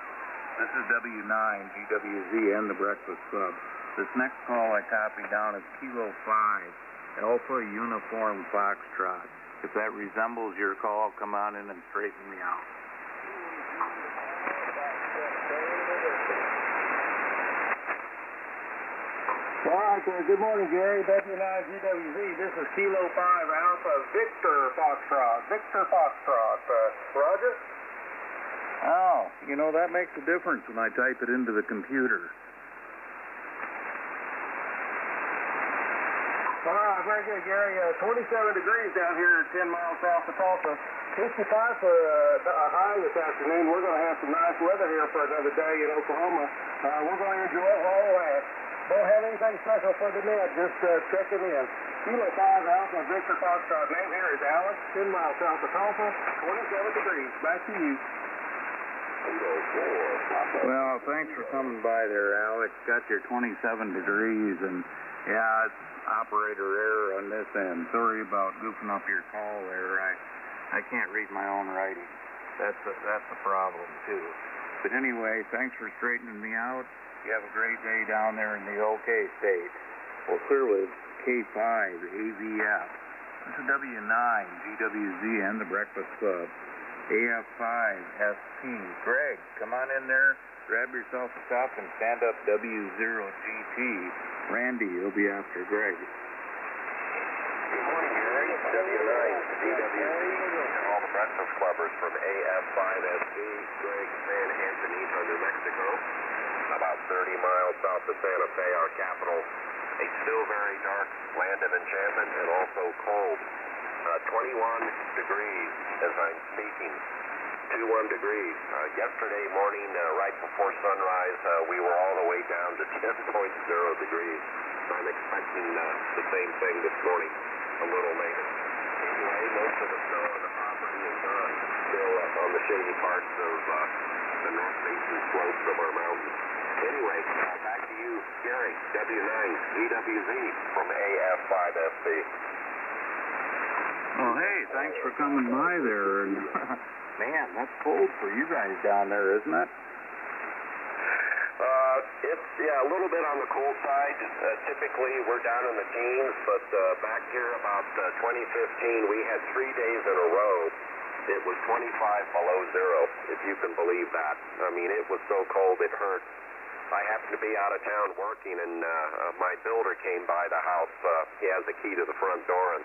This is W9GWZ and the Breakfast Club. This next call I copied down is Kilo 5, Alpha Uniform Foxtrot. If that resembles your call, come on in and straighten me out. All right, good morning, Gary. W9GWZ. This is Kilo 5 Alpha Victor Foxtrot. Roger? Oh, you know, that makes a difference when I type it into the computer. All right, very good, Gary. 27 degrees down here 10 miles south of Tulsa. 55 for a high this afternoon. We're going to have some nice weather here for another day in Oklahoma. We're going to enjoy it while it lasts. Don't have anything special for the net, just checking in. Kilo 5 Alpha Victor Foxtrot. Name here is Alex, 10 miles south of Tulsa, 27 degrees. Back to you. Well, thanks for coming by there, Alex. Got your 27 degrees, and yeah, it's operator error on this end. Sorry about goofing up your call there. I can't read my own writing. That's a problem too. But anyway, thanks for straightening me out. You have a great day down there in the OK state. Well, clearly it's K5 AVF. This is W9 GWZ and the Breakfast Club. AF5 SP. Greg, come on in there. Grab yourself a cup and stand up W0GT. Randy, you'll be after Greg. Good morning, Gary. W9 GWZ and all the Breakfast Clubbers from AF5SB, Greg, San Antonio, New Mexico. About 30 miles south of Santa Fe, our capital. A still very dark land of enchantment and also cold. 21 degrees as I'm speaking. 21 degrees. Yesterday morning, right before sunrise, we were all the way down to 10.0 degrees. I'm expecting the same thing this morning, a little later. Anyway, most of the snow on the property is still on the shady parts of the north-facing slopes of our mountains. Anyway, back to you, Gary, W9 GWZ from AF5SB. Well, hey, thanks for coming by there. And man, that's cold for you guys down there, isn't it? It's, a little bit on the cold side. Typically, we're down in the teens, but back here about 2015, we had 3 days in a row. It was 25 below zero, if you can believe that. I mean, it was so cold it hurt. I happened to be out of town working, and my builder came by the house. He has the key to the front door and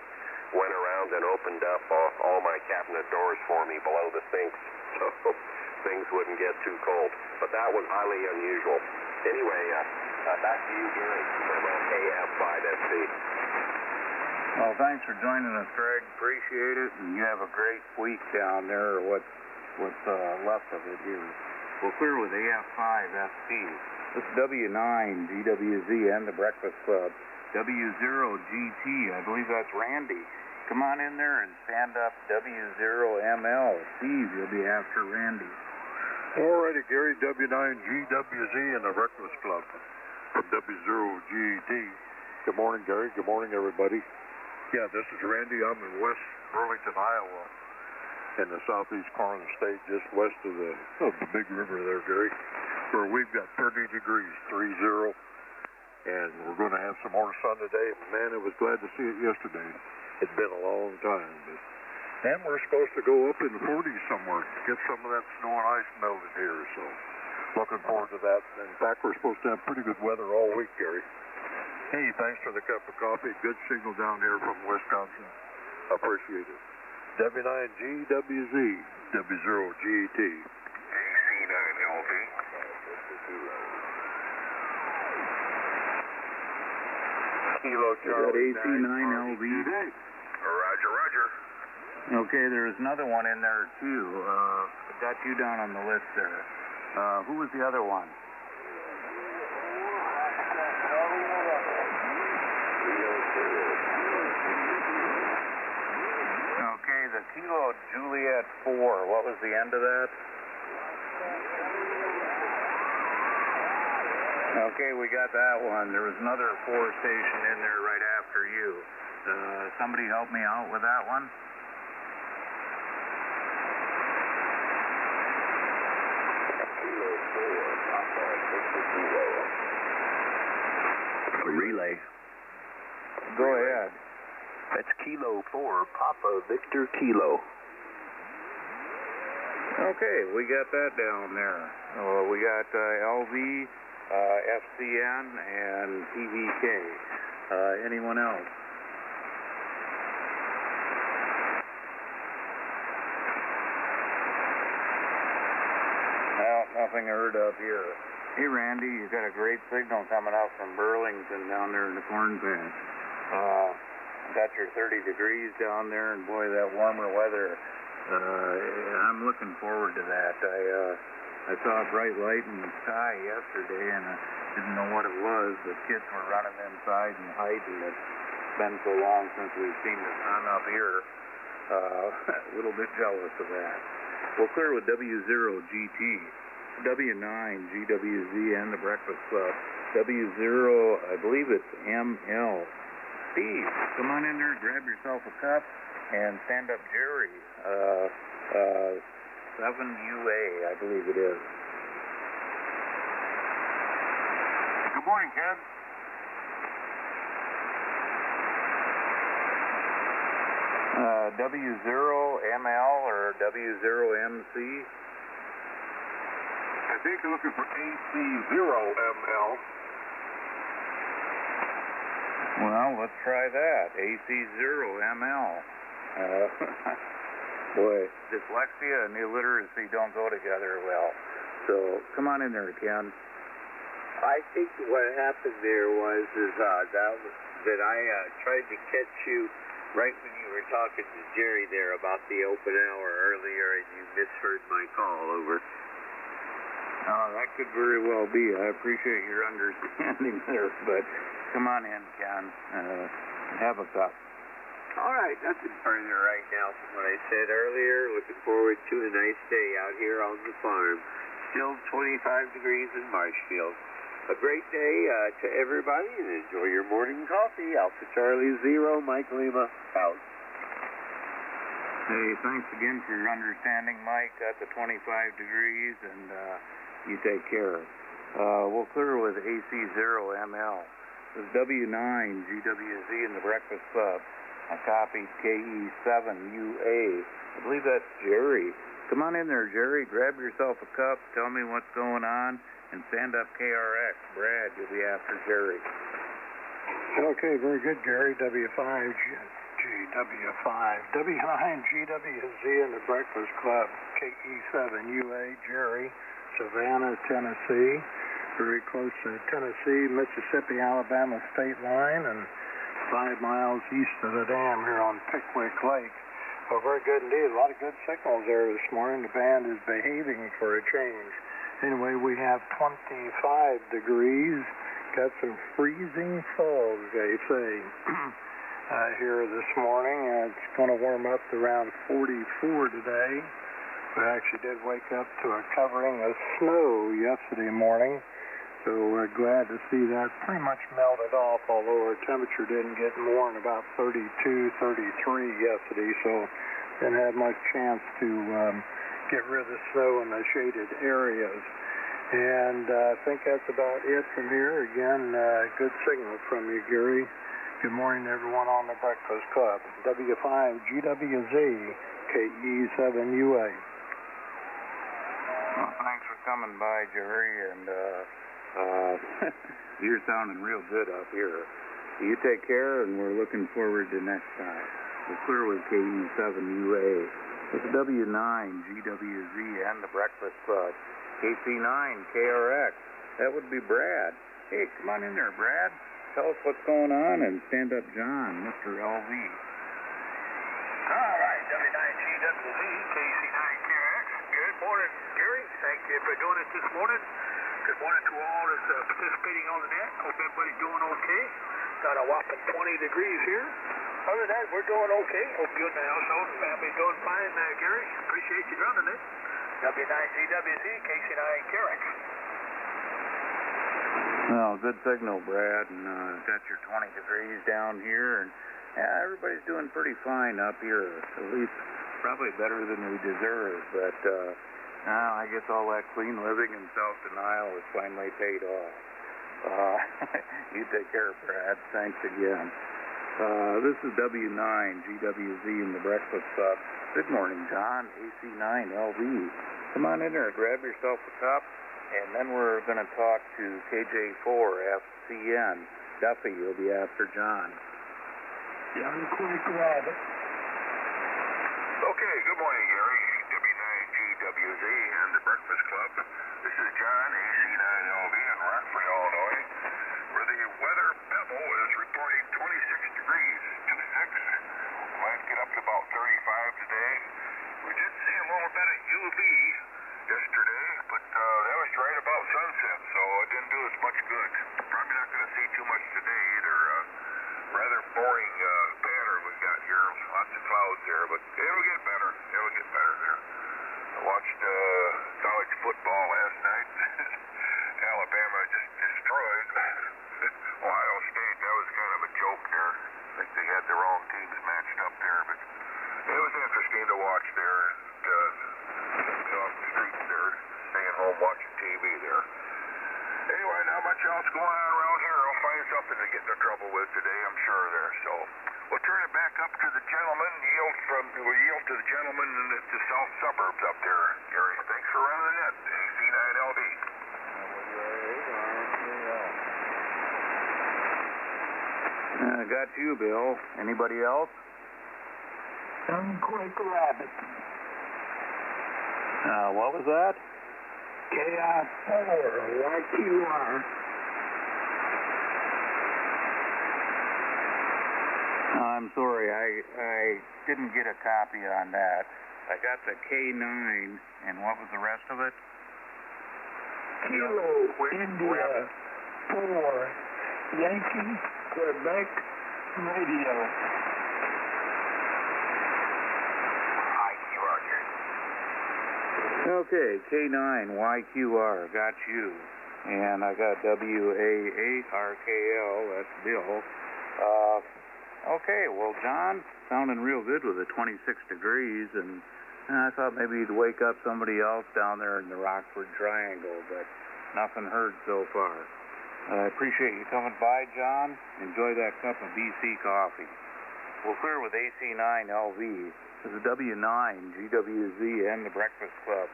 went around and opened up all my cabinet doors for me below the sinks, so things wouldn't get too cold. But that was highly unusual. Anyway, back to you, Gary, from AF5SB. Well, thanks for joining us, Greg. Appreciate it, and you have a great week down there, or what's left of it here. Well, clear with AF5SP. This is W9 GWZ and the Breakfast Club. W0GT, I believe that's Randy. Come on in there and stand up W0ML. Steve, you'll be after Randy. Alrighty, Gary, W9GWZ and the Breakfast Club from W0GT. Good morning, Gary. Good morning, everybody. Yeah, this is Randy. I'm in West Burlington, Iowa, in the southeast corner of the state, just west of the big river there, Gary, where we've got 30 degrees, 30. And we're going to have some more sun today. Man, I was glad to see it yesterday. It's been a long time. And we're supposed to go up in the 40s somewhere, get some of that snow and ice melted here. So looking forward to that. In fact, we're supposed to have pretty good weather all week, Gary. Hey, thanks for the cup of coffee. Good signal down here from Wisconsin. Appreciate it. W9GWZ, W0GT. AC9LV. Kilo Charlie. AC9LV. Roger, roger. Okay, there's another one in there too. Got you down on the list there. Who was the other one? Okay, the Kilo Juliet 4. What was the end of that? Okay, we got that one. There was another 4 station in there right after you. Somebody help me out with that one? A relay. Go ahead. That's Kilo 4, Papa Victor Kilo. Okay, we got that down there. We got LV FCN, and TVK. Anyone else? Well, nothing heard up here. Hey, Randy, you got a great signal coming out from Burlington down there in the corn patch. Got your 30 degrees down there, and boy, that warmer weather. I'm looking forward to that. I saw a bright light in the sky yesterday, and I didn't know what it was, but kids were running inside and hiding. It's been so long since we've seen the sun up here. A little bit jealous of that. We'll clear with W0GT, W9 GWZ, and the Breakfast Club. W0, I believe it's ML. Steve, come on in there, grab yourself a cup, and stand up Jerry. 7UA, I believe it is. Good morning, Ken. W0ML or W0MC? I think you're looking for AC0ML. Well, let's try that. AC0ML. Boy, dyslexia and illiteracy don't go together well. So, come on in there, Ken. I think what happened there was that I tried to catch you right when you were talking to Jerry there about the open hour earlier, and you misheard my call. Over. That could very well be. I appreciate your understanding there, but come on in, Ken. Have a cup. All right, nothing further right now from what I said earlier. Looking forward to a nice day out here on the farm. Still 25 degrees in Marshfield. A great day to everybody, and enjoy your morning coffee. Alpha Charlie 0, Mike Lima, out. Hey, thanks again for your understanding, Mike. At the 25 degrees, and you take care. We'll clear with AC0ML. This is W9 GWZ in the Breakfast Club. I copied KE7UA. I believe that's Jerry. Come on in there, Jerry. Grab yourself a cup. Tell me what's going on. And stand up KRX. Brad, you'll be after Jerry. Okay, very good, Gary. W5, GW5. W9, GWZ in the Breakfast Club. KE7UA, Jerry. Savannah, Tennessee. Very close to Tennessee, Mississippi, Alabama state line, and 5 miles east of the dam here on Pickwick Lake. Well, very good indeed. A lot of good signals there this morning. The band is behaving for a change. Anyway, we have 25 degrees. Got some freezing fog, they say, here this morning. It's going to warm up to around 44 today. We actually did wake up to a covering of snow yesterday morning. So we're glad to see that pretty much melted off, although our temperature didn't get more than about 32, 33 yesterday, so didn't have much chance to get rid of the snow in the shaded areas. And I think that's about it from here. Again, good signal from you, Gary. Good morning, everyone on the Breakfast Club. W5 GWZ, KE7UA. Well, thanks for coming by, Jerry, and you're sounding real good up here. You take care, and we're looking forward to next time. We're clear with KE7UA. It's W9 GWZ and the Breakfast Club. KC9 KRX. That would be Brad. Hey, come on in there, Brad. Tell us what's going on, and stand up John, Mr. LV. All right, W9 GWZ, KC9 KRX. Good morning, Gary. Thank you for doing it this morning. Good morning to all that's participating on the net. Hope everybody's doing okay. Got a whopping 20 degrees here. Other than that, we're doing okay. Hope you and the household and family's doing fine, Gary. Appreciate you running it. W9GWZ, KC9 KRX. Well, good signal, Brad, and got your 20 degrees down here, and everybody's doing pretty fine up here. At least probably better than we deserve, but I guess all that clean living and self-denial has finally paid off. You take care, Brad. Thanks again. This is W9 GWZ in the Breakfast Club. Good morning, John. AC9 LV. Come on in there. Grab yourself a cup. And then we're going to talk to KJ4FCN. Duffy, you'll be after John. Young Quick Rabbit. Okay, good morning, Gary. W9GWZ and the Breakfast Club. This is John, AC9LV in Rockford, Illinois, where the weather pebble is reporting 26 degrees, 26. Might get up to about 35 today. We did see a little bit of UV yesterday, but that was right about sunset, so it didn't do as much good. Probably not going to see too much today either. Rather boring pattern we got here. Lots of clouds there, but it'll get better. It'll get better there. I watched college football last night. Alabama just destroyed Ohio State. That was kind of a joke there. I think they had the wrong teams matched up there, but it was interesting to watch there. Off the streets there, staying home watching TV there. Anyway, not much else going on around here. I'll find something to get into trouble with today, I'm sure there. So we'll turn it back up to the gentleman. We'll yield to the gentleman in the south suburbs up there. Gary, thanks for running the net. AC9LB. Got you, Bill. Anybody else? Young Quick Rabbit. What was that? KI4YQR. I'm sorry, I didn't get a copy on that. I got the K9, and what was the rest of it? Kilo India 4 Yankee Quebec Radio. Okay, K9YQR, got you. And I got WA8RKL, that's Bill. Okay, well, John, sounding real good with the 26 degrees, and I thought maybe you'd wake up somebody else down there in the Rockford Triangle, but nothing heard so far. I appreciate you coming by, John. Enjoy that cup of BC coffee. We'll clear with AC9LV. This is W9GWZ and the Breakfast Club.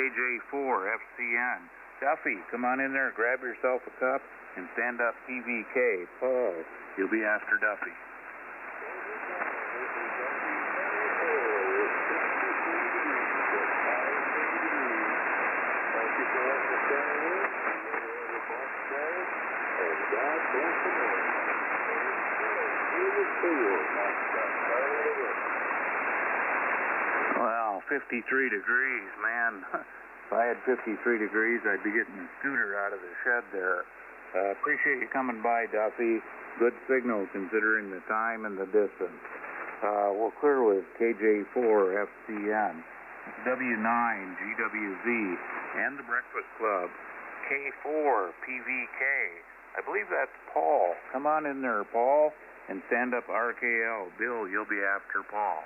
KJ4FCN. Duffy, come on in there, grab yourself a cup, and stand up PVK. Paul, you'll be after Duffy. Wow, 53 degrees, man. If I had 53 degrees, I'd be getting the scooter out of the shed there. Appreciate you coming by, Duffy. Good signal considering the time and the distance. We'll clear with KJ4FCN, W9GWZ, and the Breakfast Club, K4PVK. I believe that's Paul. Come on in there, Paul, and stand up RKL. Bill, you'll be after Paul.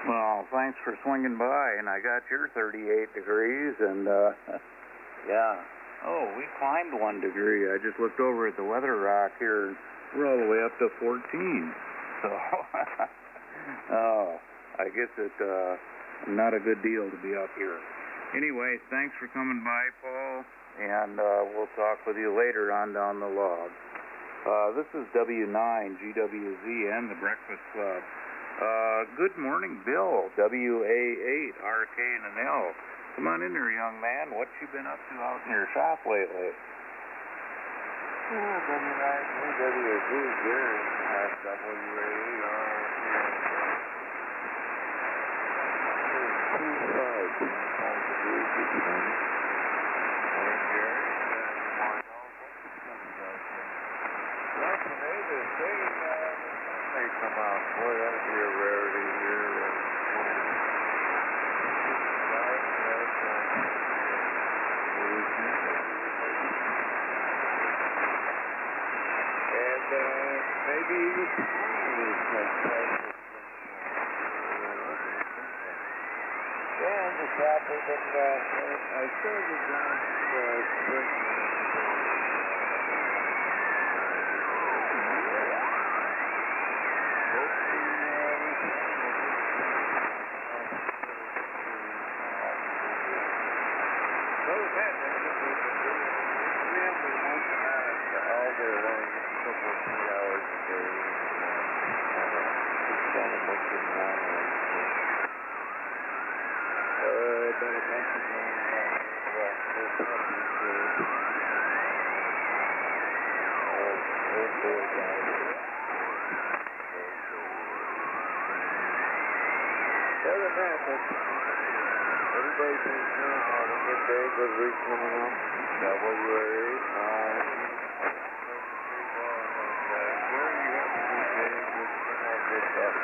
Well, thanks for swinging by, and I got your 38 degrees, and, yeah. Oh, we climbed 1 degree. I just looked over at the weather rock here, and we're all the way up to 14. So, I guess it's not a good deal to be up here. Anyway, thanks for coming by, Paul, and we'll talk with you later on down the log. This is W9GWZ and the Breakfast Club. Good morning, Bill, WA8RKNL. Come on in there, young man. What you been up to out in your shop lately? W9GWZ, Gary, may come out. Boy, that would be a rarity here. And maybe even tomorrow is fantastic. Yeah, I'm just happy that I started last spring. Everybody thinks now on a good day, good week coming up. WA8, Gary, you have a good day, good stuff.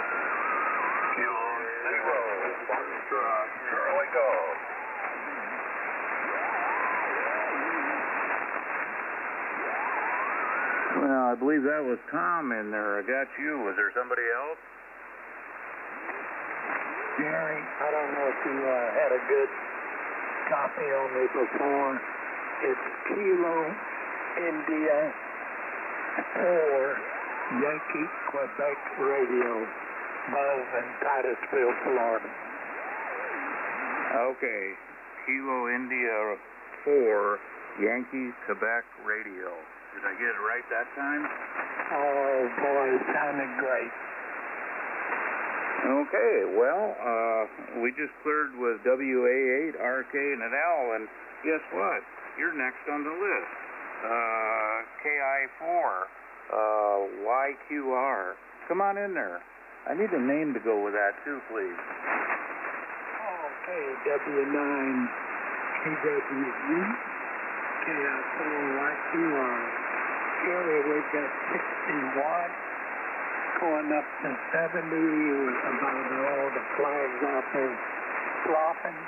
Kilo 0, Foxtrot, Charlie Golf. Well, I believe that was Tom in there. I got you. Was there somebody else? Gary, I don't know if you had a good copy on me before. It's Kilo India 4 Yankee Quebec Radio, Buzz in Titusville, Florida. Okay. Kilo India 4 Yankee Quebec Radio. Did I get it right that time? Oh, boy, it sounded great. Okay, well, we just cleared with WA8, RK, and an L, and guess what? You're next on the list. KI4, YQR. Come on in there. I need a name to go with that, too, please. Okay, W9, KWZ, KI4, YQR. Here we've got 61. Going up to 70, about all the flags out there flopping.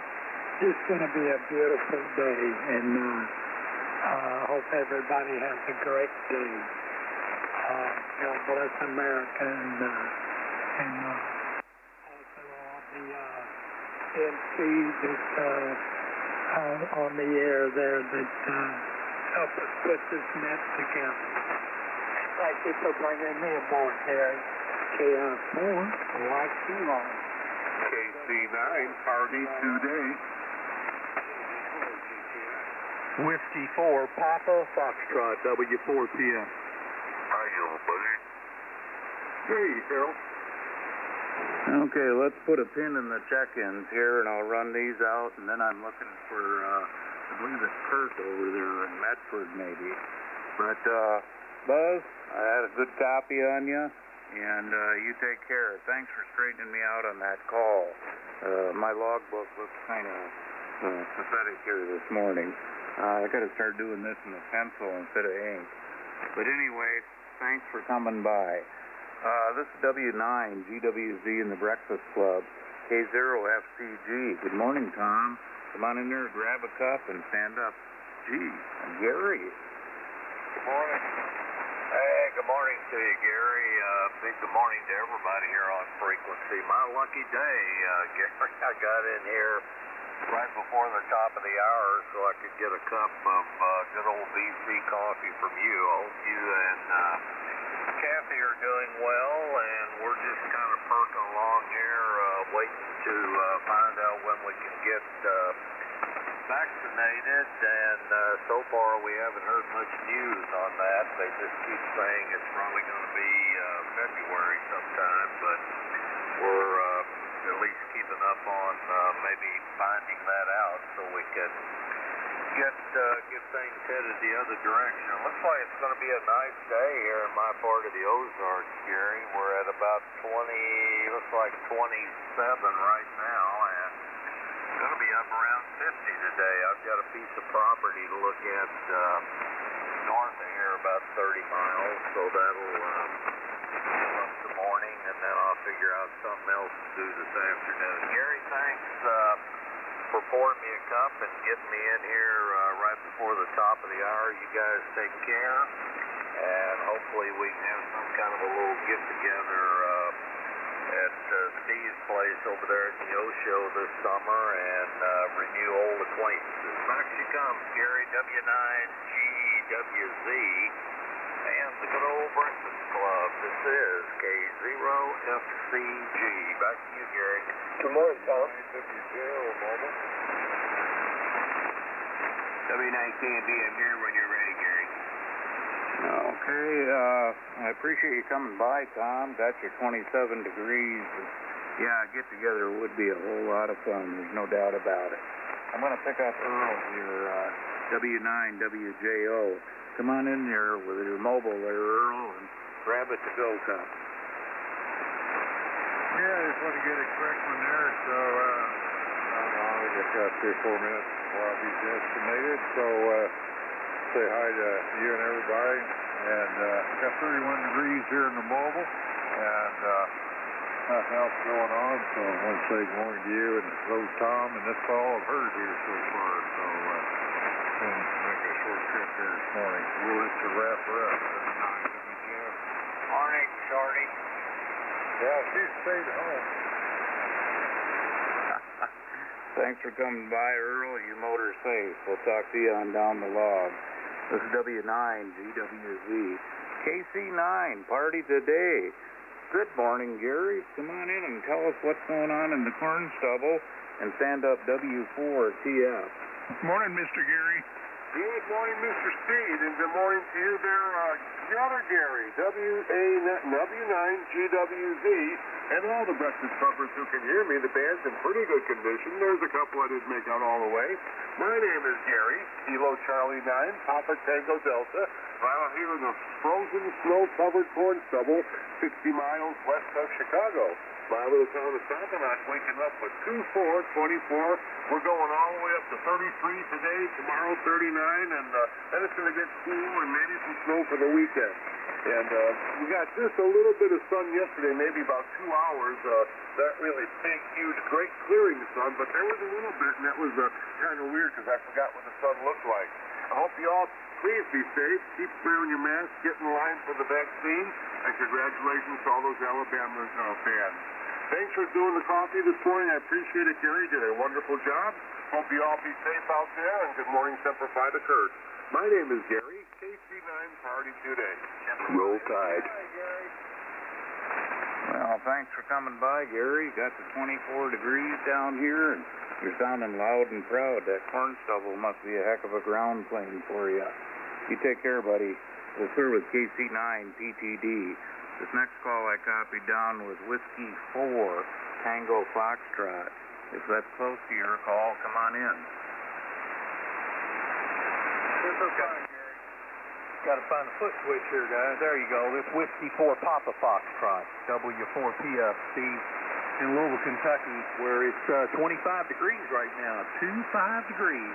It's going to be a beautiful day, and I hope everybody has a great day. God bless America, and also all the MCs that on the air there that help us put this net together. Thank you for bringing me aboard, Harry. KI4, YQR. KC9, party today. Whiskey 4, Papa, Foxtrot, W4PM. How you doing, buddy? Hey, Harold. Okay, let's put a pin in the check-ins here, and I'll run these out, and then I'm looking for, I believe it's Kurt over there in Medford, maybe. But, Buzz, I had a good copy on you, and you take care. Thanks for straightening me out on that call. My logbook looks kind of pathetic here this morning. I got to start doing this in a pencil instead of ink. But anyway, thanks for coming by. This is W9, GWZ in the Breakfast Club, K0FCG. Good morning, Tom. Come on in there, grab a cup, and stand up. Gee, Gary. Good morning. Hey, good morning to you, Gary. Big good morning to everybody here on Frequency. My lucky day, Gary. I got in here right before the top of the hour so I could get a cup of good old BC coffee from you. I hope you and Kathy are doing well, and we're just kind of perking along here, waiting to find out when we can get vaccinated, and so far we haven't heard much news on that. They just keep saying it's probably going to be February sometime, but we're at least keeping up on maybe finding that out so we can get things headed the other direction. It looks like it's going to be a nice day here in my part of the Ozarks, Gary. We're at about 20, looks like 27 right now, and it's going to be up around 50 today. I've got a piece of property to look at north of here, about 30 miles, so that'll fill up some more and then I'll figure out something else to do this afternoon. Gary, thanks for pouring me a cup and getting me in here right before the top of the hour. You guys take care, and hopefully we can have some kind of a little get-together at Steve's place over there at the Osho this summer and renew old acquaintances. Back she comes, Gary, W9GEWZ, and the good old Breakfast Club. This is K0FCG. Back to you, Gary. Good morning, Tom. W9KND, I'm here when you're ready, Gary. Okay, I appreciate you coming by, Tom. Got your 27 degrees. Yeah, get together would be a whole lot of fun. There's no doubt about it. I'm going to pick up Earl here, W9WJO. Come on in there with your mobile there, Earl, and grab a to-go cup. Yeah, I just want to get a quick one there, so I don't know, we just got 3 or 4 minutes before I'll be estimated, so say hi to you and everybody, and got 31 degrees here in the mobile, and nothing else going on, so I want to say good morning to you, and hello Tom, and that's all I've heard here so far, so going to make a short trip here this morning. We'll let you wrap her up. Morning, Shorty. Yeah, she stayed at home. Thanks for coming by, Earl. Your motor's safe. We'll talk to you on down the log. This is W9GWZ. KC9, party today. Good morning, Gary. Come on in and tell us what's going on in the corn stubble and stand up W4TF. Morning, Mr. Gary. Good morning, Mr. Speed, and good morning to you there, the other Gary, W9GWZ, and all the breakfast clubbers who can hear me. The band's in pretty good condition. There's a couple I didn't make out all the way. My name is Gary, Kilo Charlie 9, Papa Tango Delta. I'm out here in the frozen, snow-covered corn stubble, 60 miles west of Chicago. My little town of Sacramento, waking up with 24. We're going all the way up to 33 today, tomorrow 39, and then it's going to get cool and maybe some snow for the weekend. And we got just a little bit of sun yesterday, maybe about 2 hours. Not really big, huge, great clearing sun, but there was a little bit, and that was kind of weird because I forgot what the sun looked like. I hope you all please be safe. Keep wearing your mask, get in line for the vaccine, and congratulations to all those Alabama fans. Thanks for doing the coffee this morning. I appreciate it, Gary. Did a wonderful job. Hope you all be safe out there, and good morning, Semper Fi to Kurt. My name is Gary, KC9 Party today. Roll Tide. Well, thanks for coming by, Gary. Got the 24 degrees down here, and you're sounding loud and proud. That corn stubble must be a heck of a ground plane for you. You take care, buddy. We're clear with KC9 PTD. This next call I copied down was Whiskey 4, Tango Foxtrot. If that's close to your call, come on in. Got to find a foot switch here, guys. There you go. This Whiskey 4 Papa Foxtrot, W4PF, Steve, in Louisville, Kentucky, where it's 25 degrees right now. 25 degrees.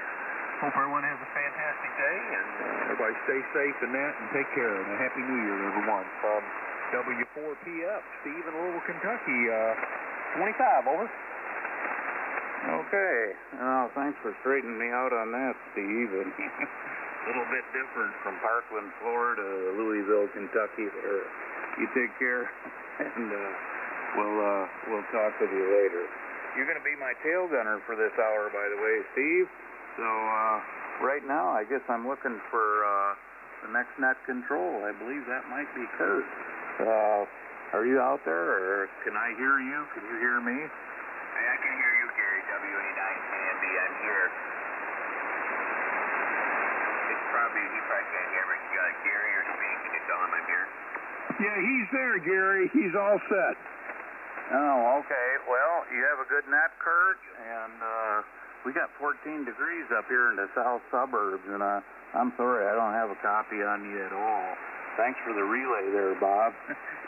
Hope everyone has a fantastic day, and everybody stay safe in that, and take care, and a Happy New Year, everyone. From W4PF, Steve in Louisville, Kentucky, 25, over. Okay. Well, thanks for straightening me out on that, Steve. A little bit different from Parkland, Florida, Louisville, Kentucky there. You take care, and we'll talk with you later. You're going to be my tail gunner for this hour, by the way, Steve. So right now, I guess I'm looking for the next net control. I believe that might be Kurt. Are you out there, or can I hear you? Can you hear me? Hey, I can hear you, Gary, W89KND. I'm here. He probably can't hear me. Gary or Speed, can you tell him I'm here? Yeah, he's there, Gary. He's all set. Oh, okay. Well, you have a good net, Kurt, and we got 14 degrees up here in the south suburbs, and I'm sorry I don't have a copy on you at all. Thanks for the relay there, Bob.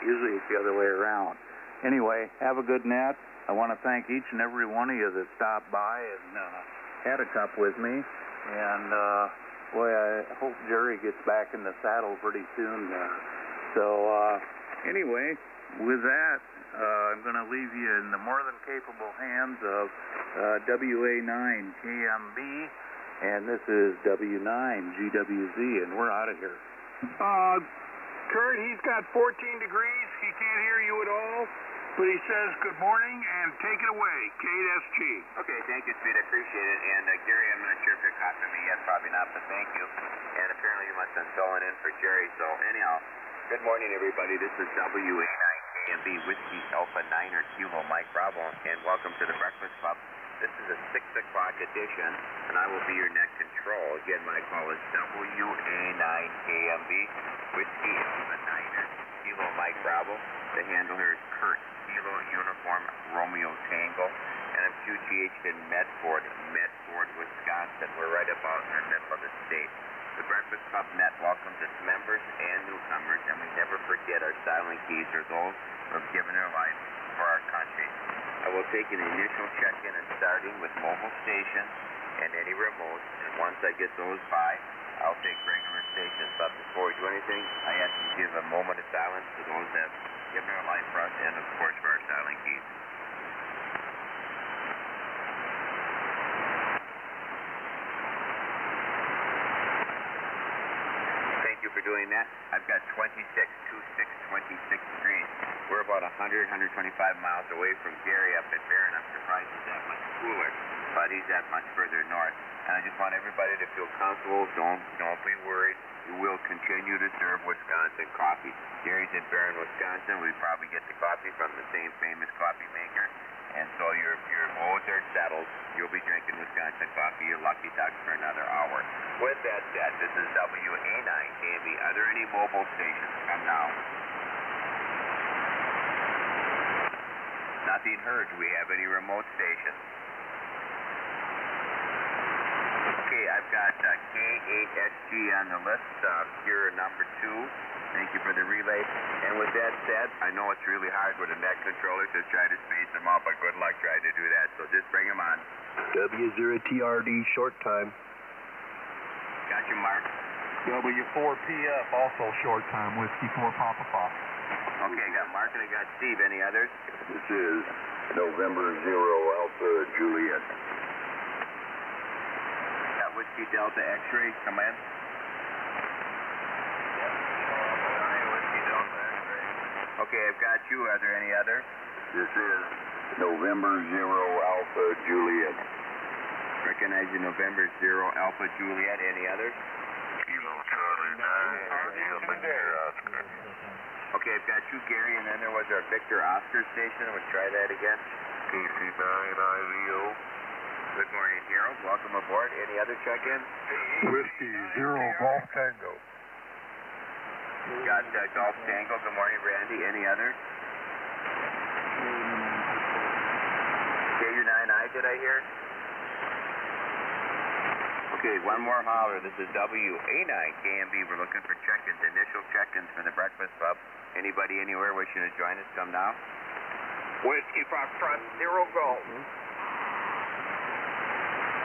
Usually it's the other way around. Anyway, have a good net. I want to thank each and every one of you that stopped by and had a cup with me. And, boy, I hope Jerry gets back in the saddle pretty soon there. So, anyway, with that, I'm going to leave you in the more than capable hands of WA9KMB, and this is W9GWZ, and we're out of here. Kurt, he's got 14 degrees. He can't hear you at all, but he says good morning and take it away. Kate SG. Okay, thank you, Speed. I appreciate it. And Gary, I'm not sure if you're copying me yet. Probably not, but thank you. And apparently you must have been filling in for Jerry. So anyhow, good morning, everybody. This is WA9KMB Whiskey Alpha 9er Kilo Mike Bravo, and welcome to the Breakfast Club. This is a 6 o'clock edition, and I will be your net control. Again, my call is WA9KMB Whiskey Alpha 9er Kilo Mike Bravo. The handle here is Kurt Kilo Uniform Romeo Tango, and I'm QTH in Medford, Wisconsin. We're right about in the middle of the state. The Breakfast Club Net welcomes its members and newcomers, and we never forget our silent keys or those who have given their life for our country. I will take an initial check-in and starting with mobile stations and any remotes, and once I get those by, I'll take regular stations. But before we do anything, I ask you to give a moment of silence to those that have given their life for us and, of course, for our silent keys. Thank you for doing that. I've got 26 degrees. We're about 125 miles away from Gary up at Barron. I'm surprised he's that much cooler, but he's that much further north. And I just want everybody to feel comfortable. Don't be worried. We will continue to serve Wisconsin coffee. Gary's in Barron, Wisconsin. We probably get the coffee from the same famous coffee maker. And so your woes are settled. You'll be drinking Wisconsin coffee. You're lucky ducks for another hour. With that said, this is WA9KMB. Are there any mobile stations? Come now. Nothing heard. Do we have any remote stations? Okay, I've got K8SG on the list. Here, number 2. Thank you for the relay. And with that said, I know it's really hard with a net controller to try to space them out, but good luck trying to do that. So just bring them on. W0TRD, short time. Got you, Mark. W4PF, also short time, Whiskey 4 Papa Pop. Okay, I got Mark and I got Steve. Any others? This is November 0 Alpha Juliet. Got Whiskey Delta X-ray, come in. Okay, I've got you. Are there any others? This is November 0 Alpha Juliet. Recognize you, November 0 Alpha Juliet. Any others? Kilo Charlie 9, Oscar. Okay, I've got you, Gary, and then there was our Victor Oscar station. Let's try that again. KC9 IVO. Good morning, Harold. Welcome aboard. Any other check-in? Whiskey 0 Golf Tango. Got Golf Tango. Good morning, Randy. Any others? KU9I, did I hear? Okay, one more holler. This is WA9KMB. We're looking for check-ins, initial check-ins for the Breakfast Club. Anybody anywhere wishing to join us, come now. Whiskey Foxtrot 0 Golf.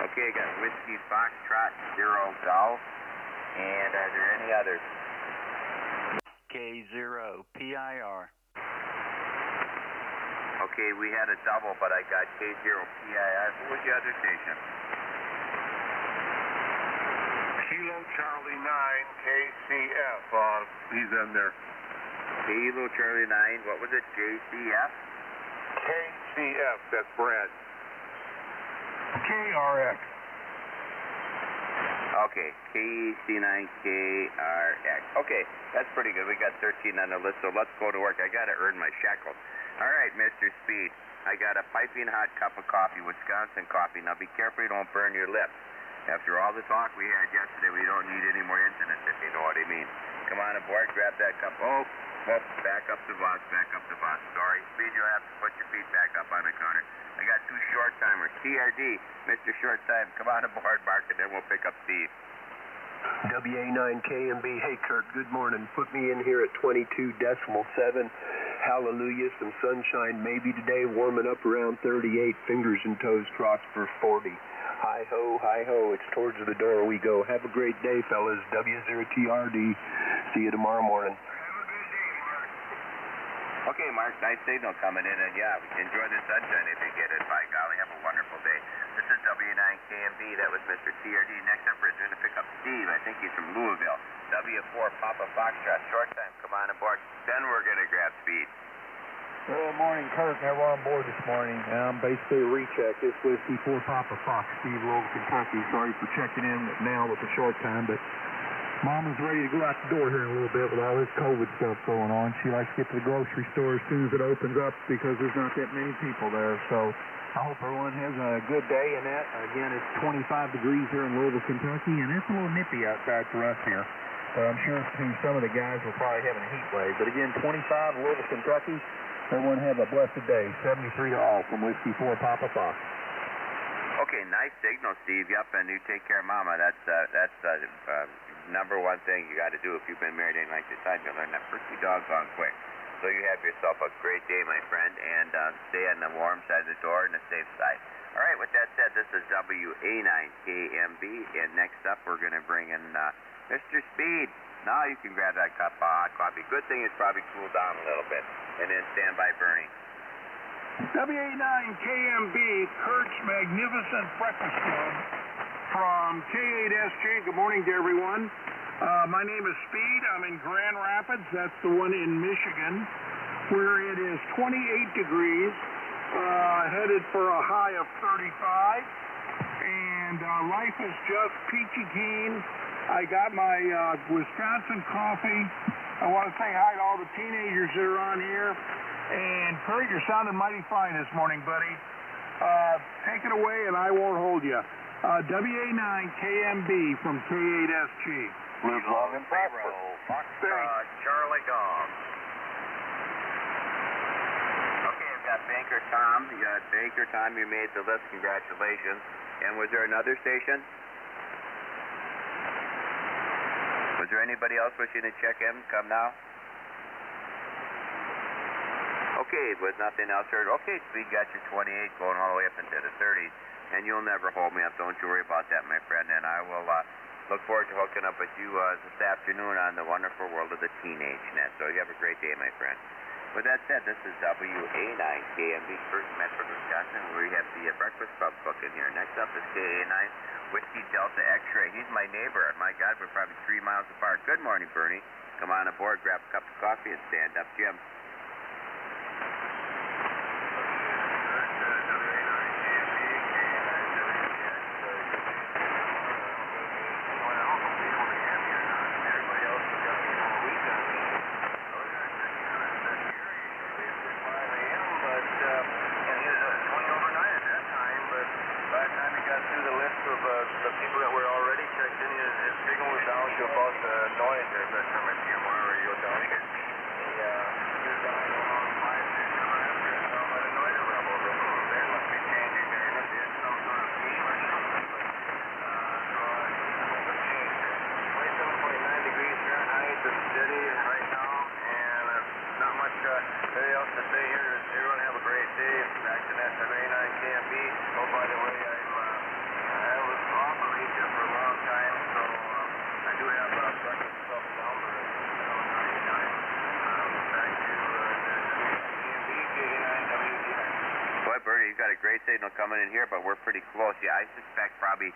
Okay, got Whiskey Foxtrot 0 Golf. And are there any others? K0PIR. Okay, we had a double, but I got K0PIR. Who was the other station? Kilo Charlie 9 KCF. He's in there. Kilo Charlie 9, what was it? JCF? KCF, that's Brad. KRX. Okay, KC9KRX. Okay, that's pretty good. We got 13 on the list, so let's go to work. I got to earn my shekels. All right, Mr. Speed. I got a piping hot cup of coffee, Wisconsin coffee. Now be careful you don't burn your lips. After all the talk we had yesterday, we don't need any more incidents, if you know what I mean. Come on aboard, grab that cup. Oh, back up the box, Sorry. Speed, you'll have to put your feet back up on the counter. I got 2 short timers. TRD, Mr. Short Time. Come on aboard, Mark, and then we'll pick up Steve. WA9KMB, hey Kurt, good morning. Put me in here at 22.7. Hallelujah, some sunshine maybe today, warming up around 38, fingers and toes crossed for 40. Hi ho, it's towards the door we go. Have a great day, fellas. W0TRD. See you tomorrow morning. Okay, Mark, nice signal coming in, and yeah, enjoy the sunshine if you get it. By golly, have a wonderful day. This is W9KMB. That was Mr. TRD. Next up, we're going to pick up Steve. I think he's from Louisville. W4 Papa Foxtrot. Short time. Come on aboard. Then we're going to grab speed. Good morning, Kirk. Now we're on board this morning. I'm basically a recheck. This Whiskey 4 Papa Fox, Steve, Louisville, Kentucky. Sorry for checking in now with the short time, but Mama's ready to go out the door here in a little bit with all this COVID stuff going on. She likes to get to the grocery store as soon as it opens up because there's not that many people there. So I hope everyone has a good day in that. Again, it's 25 degrees here in Louisville, Kentucky, and it's a little nippy outside for us here. I'm sure to some of the guys will probably having a heat wave. But again, 25 Louisville, Kentucky. Everyone have a blessed day. 73 to all from Whiskey 4 Papa Fox. Okay, nice signal, Steve. Yep, and you take care of Mama. That's number one thing you got to do if you've been married anything like this time. You learn that pretty doggone quick. So you have yourself a great day, my friend, and stay on the warm side of the door and the safe side. All right, with that said, this is WA9KMB, and next up we're going to bring in Mr. Speed. Now you can grab that cup of hot coffee. Good thing it's probably cooled down a little bit. And then stand by Bernie. WA9KMB, Kurt's Magnificent Breakfast Club from K8SJ. Good morning to everyone. My name is Speed. I'm in Grand Rapids. That's the one in Michigan, where it is 28 degrees, headed for a high of 35. And life is just peachy keen. I got my Wisconsin coffee. I want to say hi to all the teenagers that are on here. And Kurt, you're sounding mighty fine this morning, buddy. Take it away, and I won't hold you. WA9KMB from K8SG. Live long and prosper. Foxtrot, Charlie Golf. Okay, I've got Banker Tom. You got Banker Tom. You made the list. Congratulations. And was there another station? Was there anybody else wishing to check in? Come now. Okay, with nothing else heard. Okay, Speed got your 28 going all the way up into the 30s. And you'll never hold me up. Don't you worry about that, my friend. And I will look forward to hooking up with you this afternoon on the wonderful world of the Teenage Net. So you have a great day, my friend. With that said, this is WA9KMB, First Metro, Wisconsin, where we have the Breakfast Club cooking here. Next up is KA9, Whiskey Delta X-Ray. He's my neighbor. My God, we're probably 3 miles apart. Good morning, Bernie. Come on aboard, grab a cup of coffee, and stand up, Jim. The people that were already checked in, his signal was down to about the noise there, but from a TMR radio down. He was down around 5, 6 miles down by the noise level. There must be changing there. It is some sort of scheme or something. But 27.9 degrees Fahrenheit is steady right now, and not much else to say here. Everyone have a great day. Back to that WA9KMB. Oh, by the way, I was operator for a long time, so I do have a breakfast club number. Back to WA9KMB, K9WGI. Boy, Bernie, you've got a great signal coming in here, but we're pretty close. Yeah, I suspect probably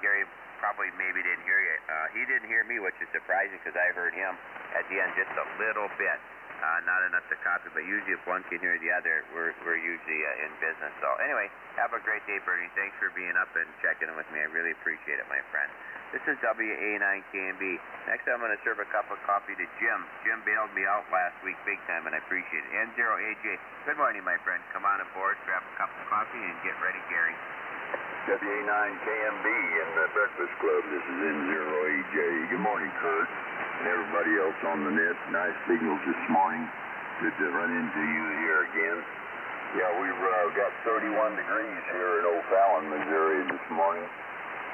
Gary probably maybe didn't hear you. He didn't hear me, which is surprising because I heard him at the end just a little bit. Not enough to copy, but usually if one can hear the other, we're usually in business. So anyway, have a great day, Bernie. Thanks for being up and checking in with me. I really appreciate it, my friend. This is WA9KMB. Next, I'm going to serve a cup of coffee to Jim. Jim bailed me out last week big time, and I appreciate it. N0AJ, good morning, my friend. Come on aboard, grab a cup of coffee, and get ready, Gary. WA9KMB in the Breakfast Club. This is N0AJ. Good morning, Kurt, and everybody else on the net. Nice signals this morning. Good to run into you here again. Yeah, we've got 31 degrees here in O'Fallon, Missouri this morning.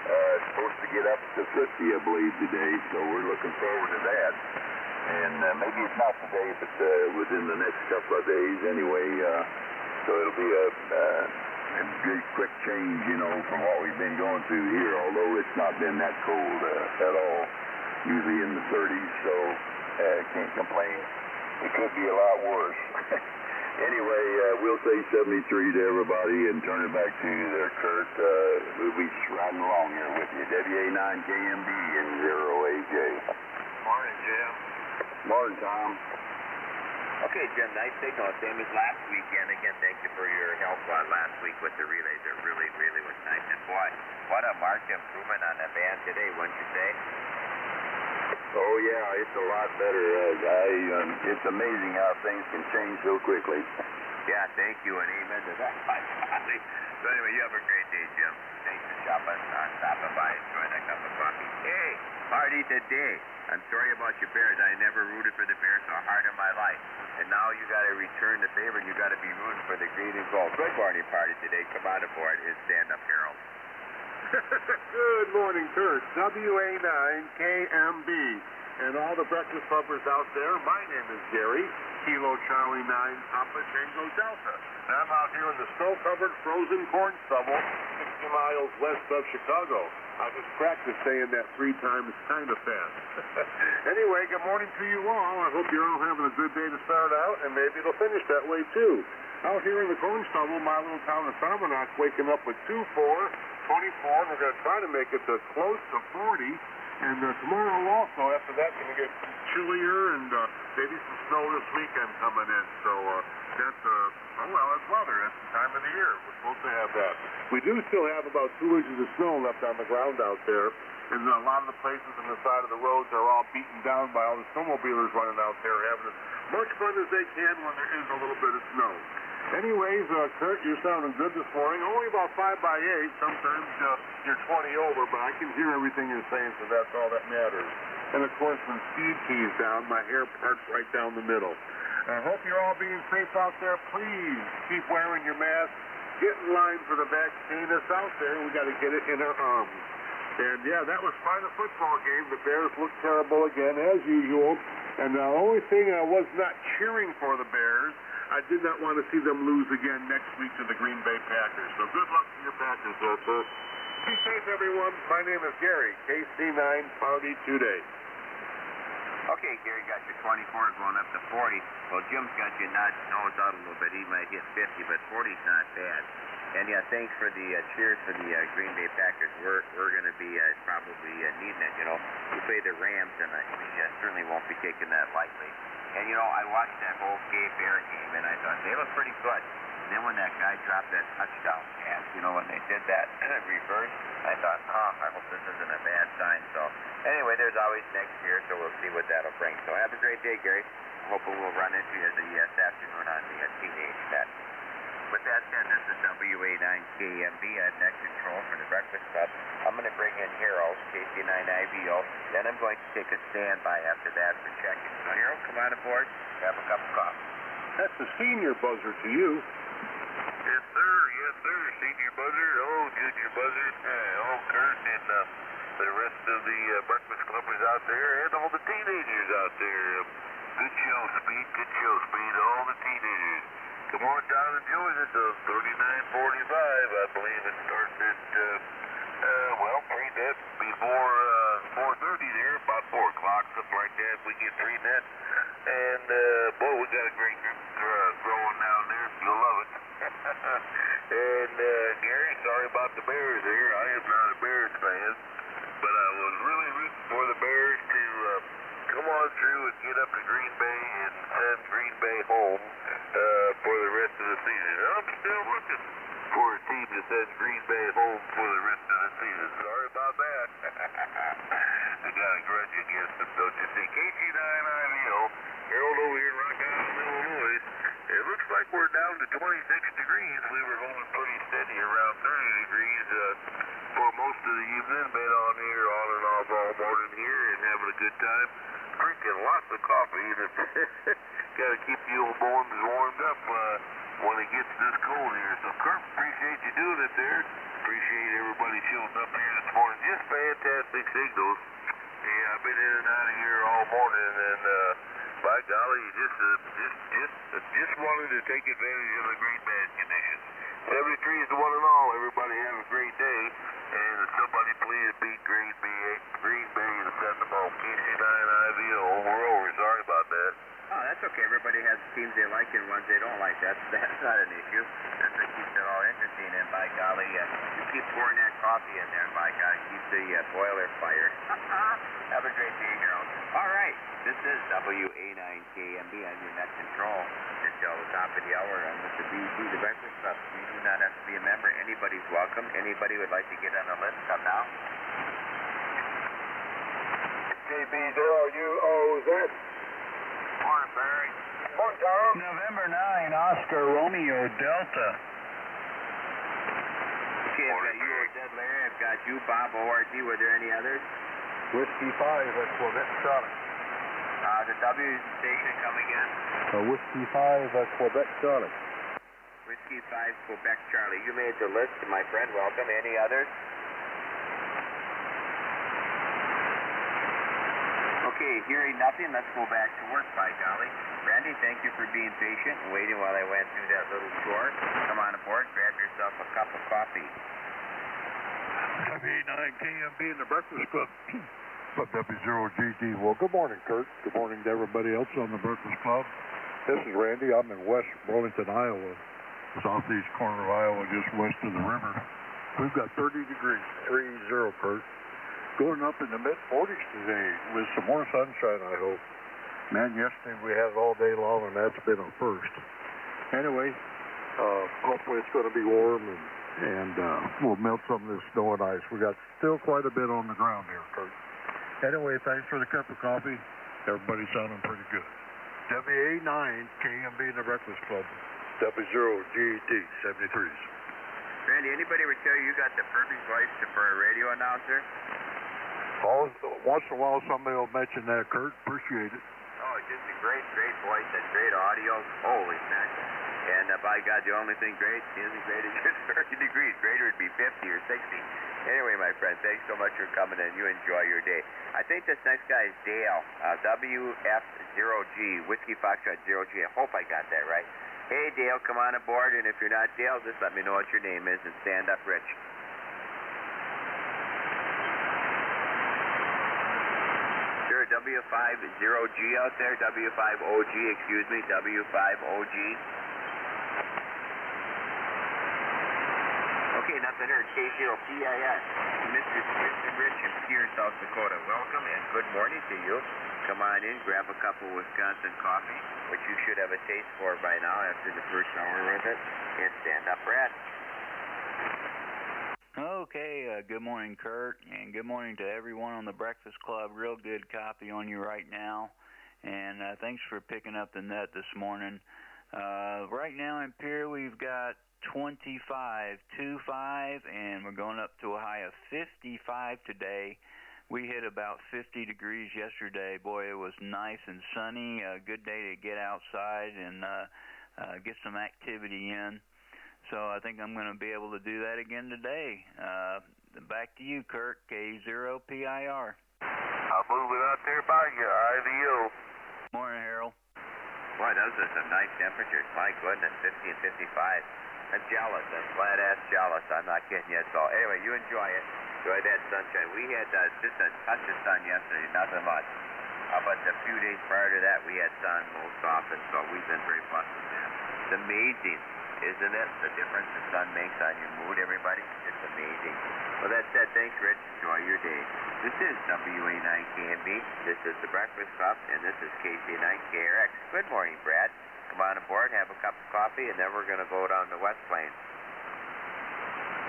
It's supposed to get up to 50, I believe, today, so we're looking forward to that. And maybe it's not today, but within the next couple of days anyway. So it'll be a good, quick change, from what we've been going through here, although it's not been that cold at all. Usually in the 30s, so can't complain. It could be a lot worse. Anyway, we'll say 73 to everybody and turn it back to you there, Kurt. We'll be riding along here with you. WA9KMB and 0AJ. Morning, Jim. Morning, Tom. Okay, Jim, nice signal, same as last weekend. Again, thank you for your help last week with the relays. It really, really was nice. And boy, what a marked improvement on the band today, wouldn't you say? Oh, yeah, it's a lot better. It's amazing how things can change so quickly. Yeah, thank you, and amen to that. So anyway, you have a great day, Jim. Thanks for stopping by, enjoying that cup of coffee. Hey, party today. I'm sorry about your Bears. I never rooted for the Bears so hard in my life. And now you got to return the favor, and you got to be rooting for the green and gold. Good morning party today. Come on aboard. It's Stand Up Harold. Good morning, Kurt. WA9KMB. And all the breakfast pumpers out there, my name is Gary, Kilo Charlie 9, Papa Tango Delta. And I'm out here in the snow-covered frozen corn stubble 60 miles west of Chicago. I just practiced saying that 3 times kind of fast. Anyway, good morning to you all. I hope you're all having a good day to start out, and maybe it'll finish that way, too. Out here in the corn stubble, my little town of Sarmanak's waking up with 24, and we're going to try to make it to close to 40. And tomorrow also, after that, going to get chillier and maybe some snow this weekend coming in. So that's, that's weather. That's the time of the year. We're supposed to have that. We do still have about 2 inches of snow left on the ground out there. And a lot of the places on the side of the roads are all beaten down by all the snowmobilers running out there, having as much fun as they can when there is a little bit of snow. Anyways, Kurt, you're sounding good this morning. Only about 5 by 8. Sometimes you're 20 over, but I can hear everything you're saying, so that's all that matters. And, of course, when speed keys down, my hair parts right down the middle. I hope you're all being safe out there. Please keep wearing your mask. Get in line for the vaccine that's out there. We got to get it in our arms. And, yeah, that was quite a football game. The Bears looked terrible again, as usual. And the only thing I was not cheering for the Bears, I did not want to see them lose again next week to the Green Bay Packers. So good luck to your Packers, sir. Be safe, everyone. My name is Gary, KC9 Party today. Okay, Gary got your 24 going up to 40. Well, Jim's got you nose out a little bit. He might hit 50, but 40's not bad. And, yeah, thanks for the cheers for the Green Bay Packers. We're going to be probably needing it, you know. We play the Rams, and we certainly won't be taking that lightly. And, you know, I watched that whole Bear game, and I thought they look pretty good. And then when that guy dropped that touchdown pass, you know, when they did that reverse, I thought, I hope this isn't a bad sign. So, anyway, there's always next year, so we'll see what that'll bring. So, have a great day, Gary. Hoping we'll run into you this afternoon on the teenage net. With that said, this is WA9KMB at Net Control for the Breakfast Club. I'm going to bring in Harold, KC9IVO. Then I'm going to take a standby after that for checking. So, Harold, come on aboard. Have a cup of coffee. That's the senior buzzer to you. Yes, sir. Yes, sir. Senior buzzer. Oh, junior buzzer. Kurt and the rest of the Breakfast Clubbers out there and all the teenagers out there. Good show, Speed. Good show, Speed. All the teenagers. Come on down and join us. 39:45. I believe it starts at, pre-net before 4:30 there, about 4 o'clock, something like that. We get pre-net. And, we got a great group growing down there. You'll love it. And, Gary, sorry about the Bears here. I am not a Bears fan, but I was really rooting for the Bears to come on through and get up to Green Bay and send Green Bay home for the rest of the season. I'm still looking for a team to send Green Bay home for the rest of the season. Sorry about that. I got a grudge against them, don't you see? KC9IVO, Harold over here in Rock Island, Illinois. It looks like we're down to 26 degrees. We were holding pretty steady around 30 degrees for most of the evening. Been on here on and off all morning here and having a good time. Drinking lots of coffee. Got to keep the old bones warmed up when it gets this cold here. So, Kurt, appreciate you doing it there. Appreciate everybody showing up here this morning. Just fantastic signals. Yeah, I've been in and out of here all morning, and by golly, just wanted to take advantage of the great bad conditions. 73 is the one and all. Everybody have a great day, and somebody please beat Green Bay and send them home. KC9IVO. We're over. Sorry about that. Oh, that's okay, everybody has teams they like and ones they don't like. That's not an issue. That's what keeps it all interesting. And by golly, you keep pouring that coffee in there. And by God, keep the boiler fired. Have a great day, Harold. All right, this is WA9KMB. I'm your net control until the top of the hour. I'm with the BC, the Breakfast Club. You do not have to be a member. Anybody's welcome. Anybody would like to get on the list, come now. KB0UOZ. Morning, Barry. Morning, Tom. November 9, Oscar Romeo Delta. Okay, I've got you, Dead Larry. I've got you, Bob ORT. Were there any others? Whiskey 5 at Quebec Charlie. The W station come again? Whiskey 5 at Quebec Charlie. Whiskey 5, Quebec Charlie. You made the list, my friend. Welcome. Any others? Okay, hearing nothing, let's go back to work, by golly. Randy, thank you for being patient and waiting while I went through that little chore. Come on aboard, grab yourself a cup of coffee. WA9KMB in the Breakfast Club. W0GD. Well, good morning, Kurt. Good morning to everybody else on the Breakfast Club. This is Randy. I'm in West Burlington, Iowa. Southeast corner of Iowa, just west of the river. We've got 30 degrees, 30, Kurt. Going up in the mid-40s today with some more sunshine, I hope. Man, yesterday we had it all day long, and that's been a first. Anyway, hopefully it's going to be warm, and we'll melt some of this snow and ice. We got still quite a bit on the ground here, Kurt. Anyway, thanks for the cup of coffee. Everybody's sounding pretty good. WA9KMB in the Breakfast Club. W0GT 73s. Randy, anybody would tell you got the perfect voice for a radio announcer? Once in a while, somebody will mention that, Kurt. Appreciate it. Oh, just a great voice and great audio. Holy heck. And by God, the only thing great isn't great is just 30 degrees. Greater would be 50 or 60. Anyway, my friend, thanks so much for coming in. You enjoy your day. I think this next guy is Dale, WF0G, Whiskey Foxtrot 0G. I hope I got that right. Hey, Dale, come on aboard. And if you're not Dale, just let me know what your name is and stand up, Rich. W50G out there, W5OG, excuse me, W5OG. Okay, nothing heard. K0PIS, Mr. Tristan Rich in Pierre, South Dakota. Welcome and good morning to you. Come on in, grab a cup of Wisconsin coffee, which you should have a taste for by now after the first hour with it, and stand up, Brad. Okay, good morning, Kurt, and good morning to everyone on the Breakfast Club. Real good copy on you right now, and thanks for picking up the net this morning. Right now in Pierre, we've got 25, and we're going up to a high of 55 today. We hit about 50 degrees yesterday. Boy, it was nice and sunny. A good day to get outside and get some activity in. So I think I'm going to be able to do that again today. Back to you, Kurt, K0PIR. I'll move it out there by you, IVO. Morning, Harold. Boy, those are some nice temperatures. My goodness, 50 and 55. I'm jealous. I'm flat-ass jealous. I'm not kidding you. So anyway, you enjoy it. Enjoy that sunshine. We had just a touch of sun yesterday, nothing much. But a few days prior to that, we had sun most often, so we've been very blessed with that. It's amazing, isn't it, the difference the sun makes on your mood, everybody? It's amazing. Well, that said, thanks, Rich. Enjoy your day. This is WA9KMB. This is the Breakfast Club, and this is KC9KRX. Good morning, Brad. Come on aboard, have a cup of coffee, and then we're going to go down to West Plains.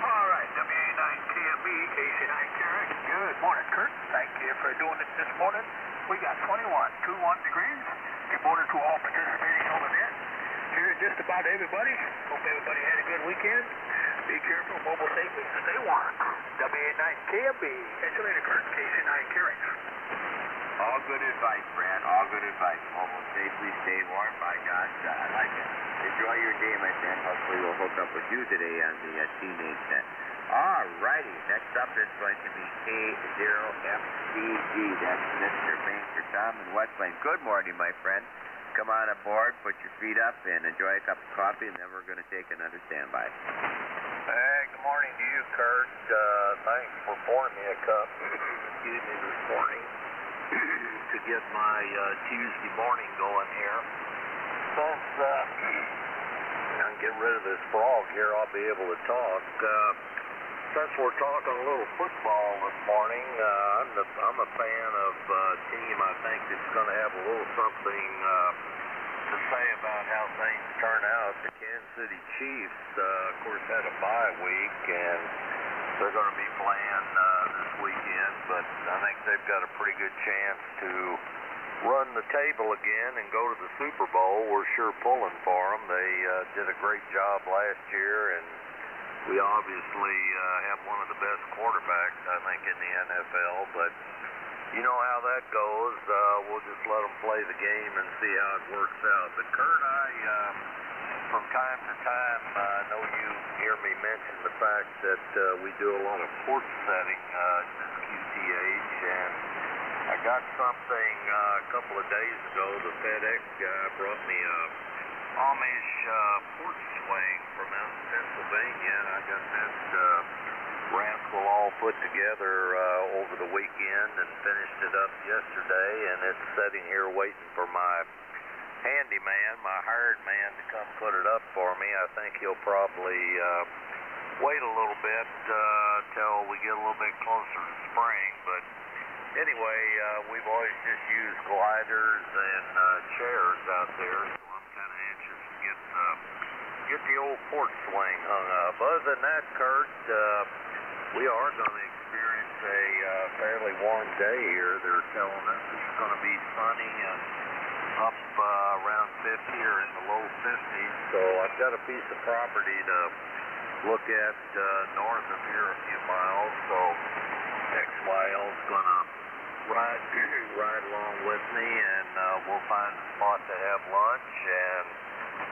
All right, WA9KMB, KC9KRX. Good morning, Kurt. Thank you for doing it this morning. We got 21 degrees. Good morning to all participating over there. Here just about everybody. Hope everybody had a good weekend. Be careful, mobile safely, stay warm. WA9KMB. Catch you later, Kurt. KC9KRX. All good advice, Brad. All good advice. Mobile safely, stay warm. By God, I like it. Enjoy your day, my friend. Hopefully we'll hook up with you today on the teenage set. All righty. Next up is going to be K0FCG. That's Mr. Banker Tom in West Plains. Good morning, my friend. Come on aboard, put your feet up, and enjoy a cup of coffee, and then we're going to take another standby. Hey, good morning to you, Kurt. Thanks for pouring me a cup. Excuse me, this morning. to get my Tuesday morning going here. Since I can get rid of this frog here, I'll be able to talk. Since we're talking a little football this morning, I'm a fan of a team I think that's going to have a little something to say about how things turn out. The Kansas City Chiefs, of course, had a bye week, and they're going to be playing this weekend, but I think they've got a pretty good chance to run the table again and go to the Super Bowl. We're sure pulling for them. They did a great job last year, and we obviously have one of the best quarterbacks, I think, in the NFL, but you know how that goes. We'll just let them play the game and see how it works out. But Kurt, from time to time, I know you hear me mention the fact that we do a lot of port setting at this QTH, and I got something a couple of days ago. The FedEx guy brought me a Amish port swing from out in Pennsylvania, and I got that rascal all put together over the weekend and finished it up yesterday, and it's sitting here waiting for my handyman, my hired man, to come put it up for me. I think he'll probably wait a little bit till we get a little bit closer to spring, but anyway, we've always just used gliders and chairs out there, so I'm kind of anxious to get the old port swing hung up. Other than that, Kurt, we are going to experience a fairly warm day here. They're telling us it's going to be sunny and up around 50 or in the low 50s. So I've got a piece of property to look at north of here a few miles. So XYL's going to ride along with me, and we'll find a spot to have lunch and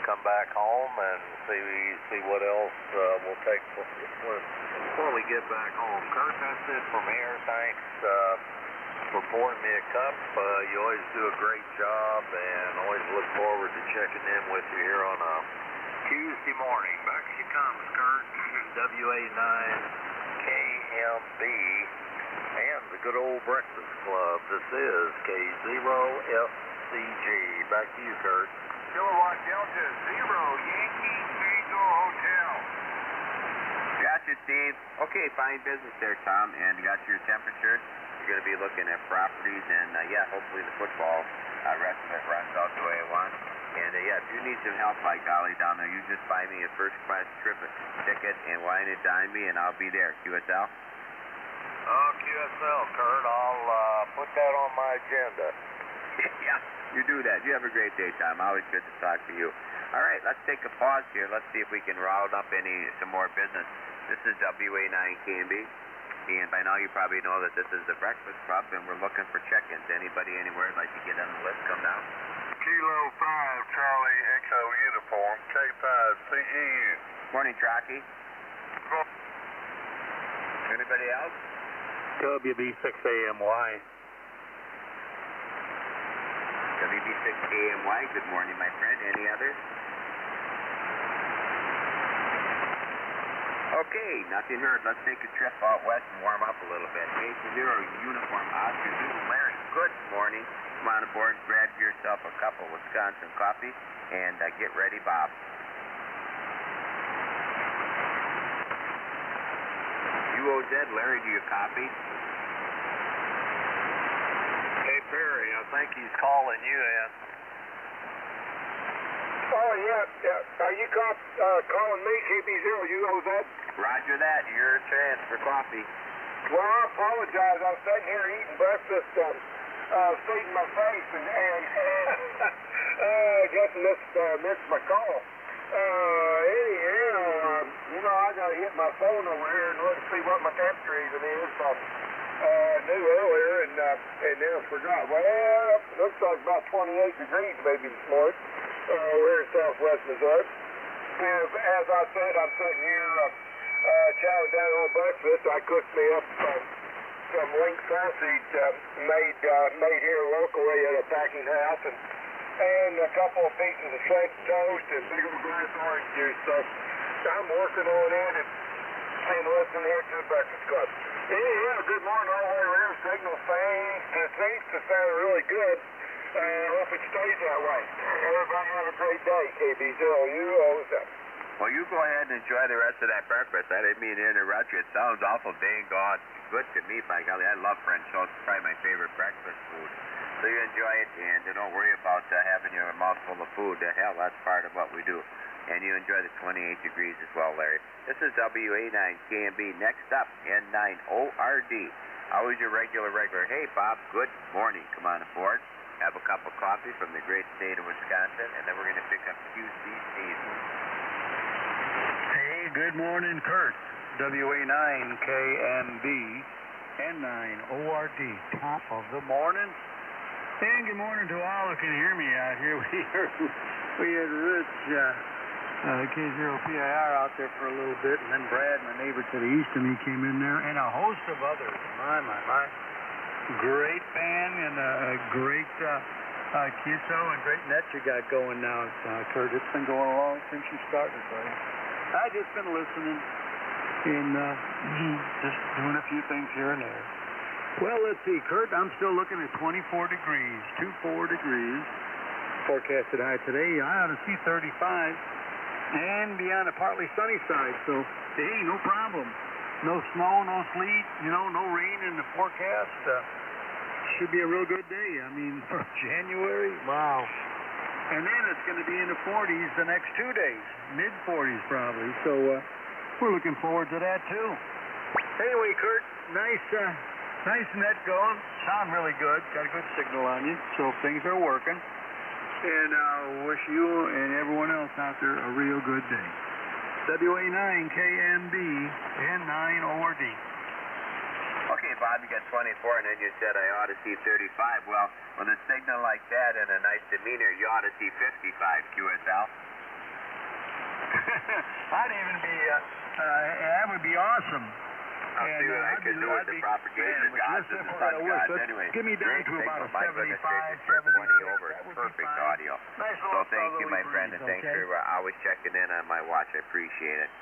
come back home and see what else we'll take before we get back home. Kurt, that's it from here. Thanks for pouring me a cup. You always do a great job, and always look forward to checking in with you here on a Tuesday morning. Back she comes, Kurt. WA9KMB and the good old Breakfast Club. This is K0FCG. Back to you, Kurt. Kilowatt Delta 0, Yankee Tango Hotel. Gotcha, Steve. Okay, fine business there, Tom. And you got your temperature. You're going to be looking at properties, and yeah, hopefully the football rest of it runs out the way I want. And yeah, if you need some help, by golly, down there, you just buy me a first-class trip ticket and wine and dine me, and I'll be there. QSL? Oh, QSL, Kurt. I'll put that on my agenda. Yeah, you do that. You have a great day, Tom. Always good to talk to you. All right, let's take a pause here. Let's see if we can round up some more business. This is WA9KMB, and by now you probably know that this is the Breakfast Club, and we're looking for check-ins. Anybody anywhere would like to get on the list? Come down. Kilo 5, Charlie Echo Uniform, K5 CEU. Morning, Trocky. Anybody else? WB6AMY. WB6AMY, good morning, my friend. Any others? Okay, nothing heard. Let's take a trip out west and warm up a little bit. K0 Uniform, Oscar Zulu, Larry. Good morning. Come on aboard, grab yourself a cup of Wisconsin coffee, and get ready, Bob. UOZ, Larry, do you copy? Hey, Perry, I think he's calling you in. Oh, yeah. Are you calling me, KB0? UOZ? Roger that. Your chance for coffee. Well, I apologize. I'm sitting here eating breakfast, feeding my face, and I guess missed my call. Anyhow, I gotta hit my phone over here and look to see what my temperature even is. I knew earlier and then I forgot. Well, looks like about 28 degrees maybe this morning. We're in southwest Missouri. As I said, I'm sitting here chowing down on breakfast. I cooked me up some link sausage made here locally at a packing house, and a couple of pieces of French toast and big old glass orange juice. So I'm working on it and listening here to the Breakfast Club. Yeah, good morning all the way around. Signal seems to sound really good. Hope it stays that way. Everybody have a great day, KBZO. You always up. Well, you go ahead and enjoy the rest of that breakfast. I didn't mean to interrupt you. It sounds awful dang gone. Good to me, by golly. I love French toast. It's probably my favorite breakfast food. So you enjoy it, and don't worry about having your mouthful of food. Hell, that's part of what we do. And you enjoy the 28 degrees as well, Larry. This is WA9KMB. Next up, N9ORD. Always your regular. Hey, Bob, good morning. Come on aboard. Have a cup of coffee from the great state of Wisconsin, and then we're going to pick up QCC. Hey, good morning, Kurt. WA9KMB, N9ORD. Top of the morning. And good morning to all who can hear me out here. We had Rich, K0PIR out there for a little bit, and then Brad, my neighbor to the east of me, came in there, and a host of others. My. Great band and a great QSO and great net you got going now, Kurt. It's been going along since you started, buddy. I've just been listening and just doing a few things here and there. Well, let's see, Kurt, I'm still looking at 24 degrees, 24 degrees. Forecasted high today. I ought to see 35 and be on a partly sunny side, so, hey, no problem. No snow, no sleet, no rain in the forecast. Should be a real good day. I mean, for January, wow. And then it's going to be in the 40s the next 2 days, mid-40s probably. So we're looking forward to that, too. Anyway, Kurt, nice net going. Sound really good. Got a good signal on you, so things are working. And I wish you and everyone else out there a real good day. WA9KMB, N9ORD. Okay, Bob, you got 24, and then you said I ought to see 35. Well, with a signal like that and a nice demeanor, you ought to see 55, QSL. That'd even be, that would be awesome. I'll see what I can do with the propagation of gods and the sun gods. Anyway, give me down to about a 75, 20 over. Perfect audio. Nice so thank you, my friend, and thanks for always checking in on my watch. I appreciate it.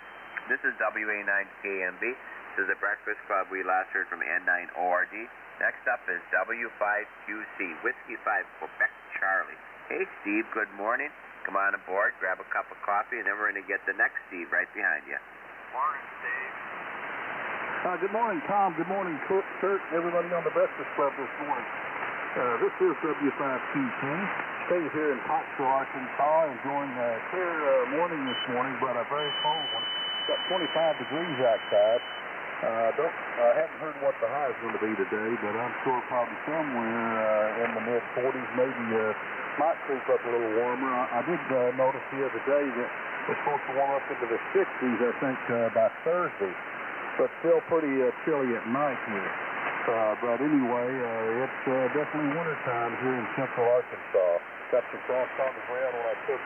This is WA9KMB. This is the Breakfast Club. We last heard from N9ORD. Next up is W5QC, Whiskey 5, Quebec Charlie. Hey, Steve, good morning. Come on aboard, grab a cup of coffee, and then we're going to get the next Steve right behind you. Morning, Steve. Good morning, Tom. Good morning, Kurt. Everybody on the Breakfast Club this morning. This is W5QC. Stay here in Pottsville, Arkansas, enjoying a clear morning this morning, but a very cold one. Got 25 degrees outside. I haven't heard what the high is going to be today, but I'm sure probably somewhere in the mid-40s, maybe might creep up a little warmer. I did notice the other day that it's supposed to warm up into the 60s, I think, by Thursday. But still pretty chilly at night here. But anyway, it's definitely wintertime here in central Arkansas. Got some frost on the ground when I took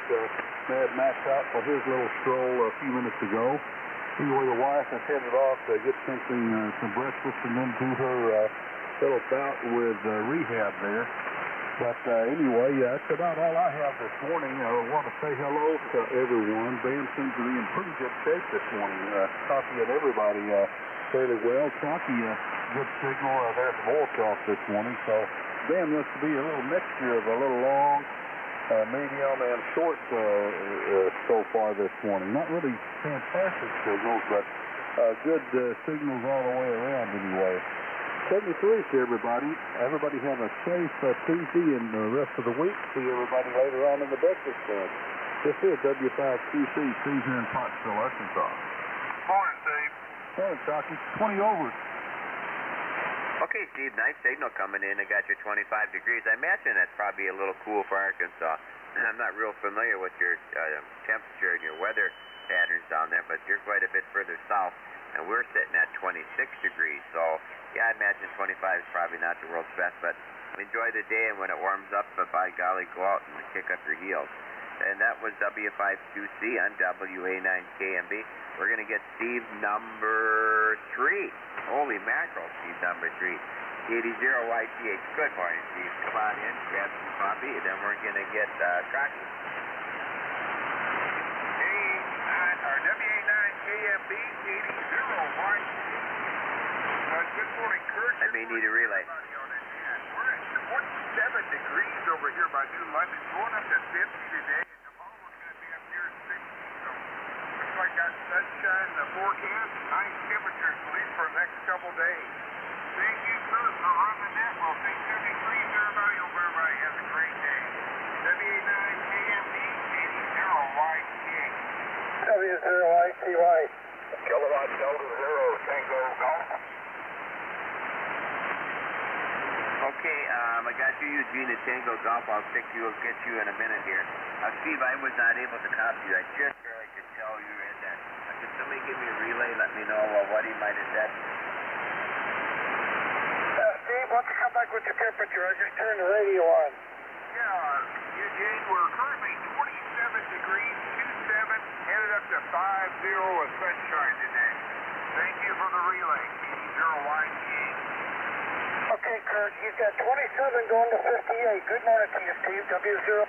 Mad Max out for his little stroll a few minutes ago. Anyway, the wife is headed off to get some breakfast and then do her little bout with rehab there. But anyway, that's about all I have this morning. I want to say hello to everyone. Bam seems to be in pretty good shape this morning. Copy of everybody fairly well. Copy good signal there from Oilcroft this morning. So Bam looks to be a little mixture of a little long, medium, and short so far this morning. Not really fantastic signals, but good signals all the way around anyway. 73 to everybody. Everybody have a safe Tuesday and the rest of the week. See everybody later on in the Breakfast Club. This is W5QC, Steve here in Pottsville, Arkansas. Morning, Steve. Morning, Chalky. 20 over. Okay, Steve, nice signal coming in. I got your 25 degrees. I imagine that's probably a little cool for Arkansas. I'm not real familiar with your temperature and your weather patterns down there, but you're quite a bit further south, and we're sitting at 26 degrees. So, yeah, I imagine 25 is probably not the world's best, but enjoy the day, and when it warms up, by golly, go out and kick up your heels. And that was W5QC on WA9KMB. We're going to get Steve number 3. Holy mackerel, Steve number 3. 80YTH. Good morning, Steve. Come on in, grab some coffee, and then we're going to get Crocky. WA9KMB 80YTH. Good morning, Kurt. I may need a relay. We're at 27 degrees over here by New London, going up to 50 today. And tomorrow we're going to be up near 60. So looks like got sunshine in the forecast. Nice temperatures, at least for the next couple days. Thank you, Kurt, for running that. We'll see 73s, everybody. Hope everybody has a great day. WA9KMB, 80YT. W0ITY. Kilowatt Delta 0 Tango Golf. Okay, I got you, Eugene, at Tango Golf. I'll get you in a minute here. Steve, I was not able to copy you. I just barely could tell you were in there. Could somebody give me a relay, let me know what he might have said? Steve, why don't you come back with your temperature? I just turned the radio on. Yeah, Eugene, we're currently 27 degrees, 27, headed up to 50 with sunshine today. Thank you for the relay, 80YT. Okay, Kurt, you've got 27 going to 58. Good morning to you, Steve. W0.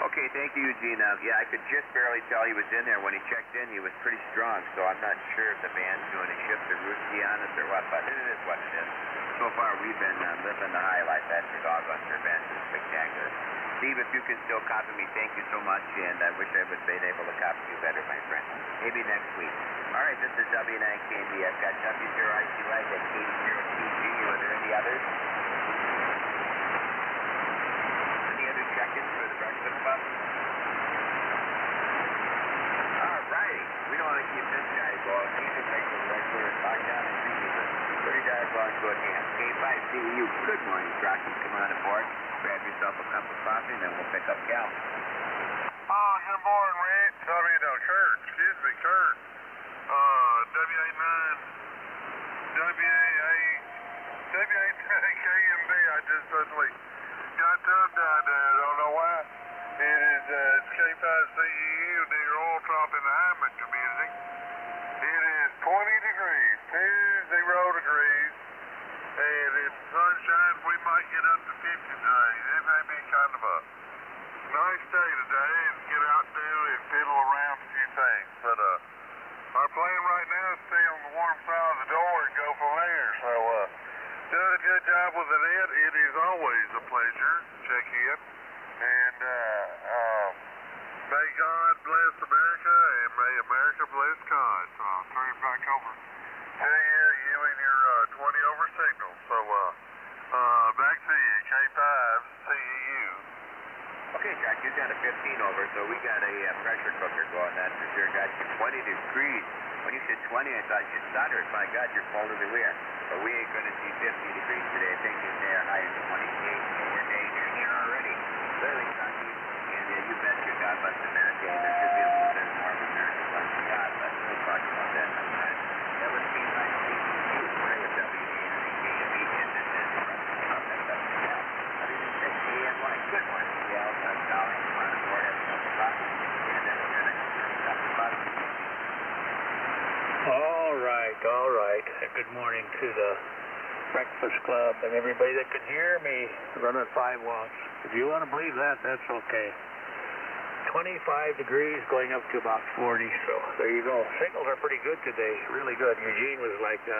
Okay, thank you, Eugene. Yeah, I could just barely tell he was in there. When he checked in, he was pretty strong, so I'm not sure if the band's doing a shift or routine on us or what, but it is what it is. So far, we've been living the highlight. That's the doggone event. It's spectacular. Steve, if you can still copy me, thank you so much, and I wish I would have been able to copy you better, my friend. Maybe next week. All right, this is W9KB. I've got W0ICY, I've got K0TG. Are there any others? Any other check-ins for the breakfast club? All righty. We don't want to keep this guy going. He's a regular regular. Back down and see you. Pretty doggone good hand. K5CU. Good morning, Rocky. Come on aboard. Grab yourself a cup of coffee, and then we'll pick up Cal. Good morning, Rich. Kurt. Excuse me, Kurt. WA9KMB. I just suddenly got tongue-tied there. I don't know why. It's K5CEU near Oil Top in the Hyman community. It is 20 degrees, 20 degrees, and in sunshine we might get up to 50 today. It may be kind of a nice day today and get out and do and fiddle around a few things. But our plan right now is stay on the warm side of the door and go from there. So doing a good job with the net. It is always a pleasure to check in. And may God bless America and may America bless God. So I'll turn it back over to you and your 20 over signal. So back to you, K5CEU. Okay, Jack, you got a 15 over, so we got a pressure cooker going. That's for sure. Got you 20 degrees. When you said 20, I thought you stuttered. My God, you're colder than we are. But we ain't going to see 50 degrees today. I think it's there high as 28, so we're danger here already. Clearly, Chucky. And you bet your God bless America. There should be a little bit more of America bless God, but we'll talk about that sometime. That was me, my CCU, right with WA9KMB, and this is KMY. Good morning, Cal. I'm calling. Come on aboard, have a cup of coffee, and then we're going to talk about it. All right. Good morning to the Breakfast Club and everybody that can hear me running 5 watts. If you want to believe that, that's okay. 25 degrees going up to about 40, so there you go. Signals are pretty good today, really good. Eugene was like 10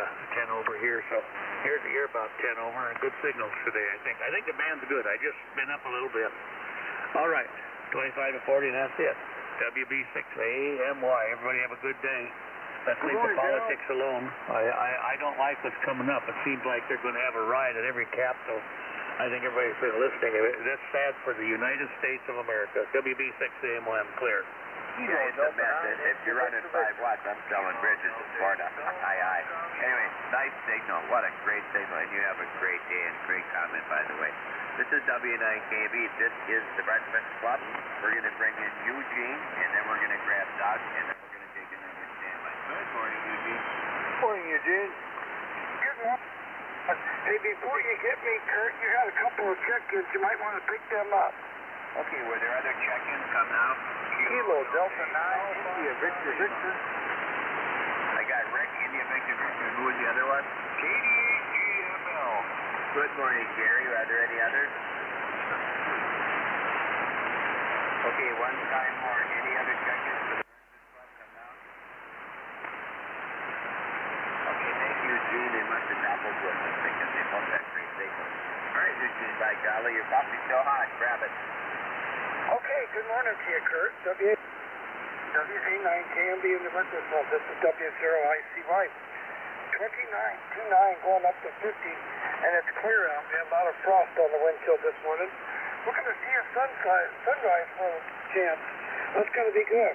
over here, so you're about 10 over, and good signals today, I think. I think the band's good. I just been up a little bit. All right, 25 to 40, and that's it. WB6AMY. Everybody have a good day. Let's leave the politics alone. I don't like what's coming up. It seems like they're going to have a riot at every capitol. I think everybody's been listening. That's sad for the United States of America. WB6AMY, I'm clear. You know, it's a mess. If you're running 5 watts, I'm selling bridges in Florida. Aye. Anyway, nice signal. What a great signal. And you have a great day and great comment, by the way. This is W9KB. This is the Breakfast Club. We're going to bring in Eugene, and then we're going to grab Doug, and then we're going to take another standby. Good morning, Eugene. Morning, Eugene. Good morning. Hey, before you get me, Kurt, you had a couple of check-ins. You might want to pick them up. Okay, were there other check-ins coming out? Kilo Delta 9, India Victor. I got Rick, India Victor. Who was the other one? KDGML. Good morning, Gary. Are there any others? Okay, one time more. Any other check-ins for the Breakfast Club coming out? Okay, thank you, Gene. fella. Your coffee's still hot. Grab it. Okay, good morning to you, Kurt. WZ9KMB in the breakfast club. This is W0ICY. 29 going up to 50, and it's clear out. We have a lot of frost on the windshield this morning. We're going to see a sunrise for a chance. That's going to be good.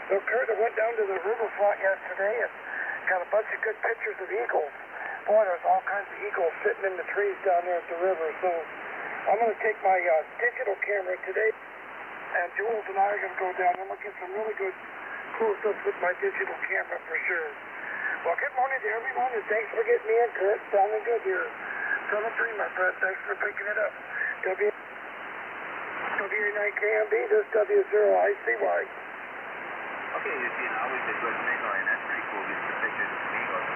So, Kurt, I went down to the riverfront yesterday and got a bunch of good pictures of eagles. Boy, there's all kinds of eagles sitting in the trees down there at the river. So I'm going to take my digital camera today, and Jules and I are going to go down and look at some really good close-ups with my digital camera for sure. Well, good morning to everyone, and thanks for getting me in, Kurt. Sounding good here. 7-3, my friend. Thanks for picking it up. WA9KMB, this W0ICY. Okay, Eugene, always a good signal, and that's pretty cool. Get some pictures of some eagles.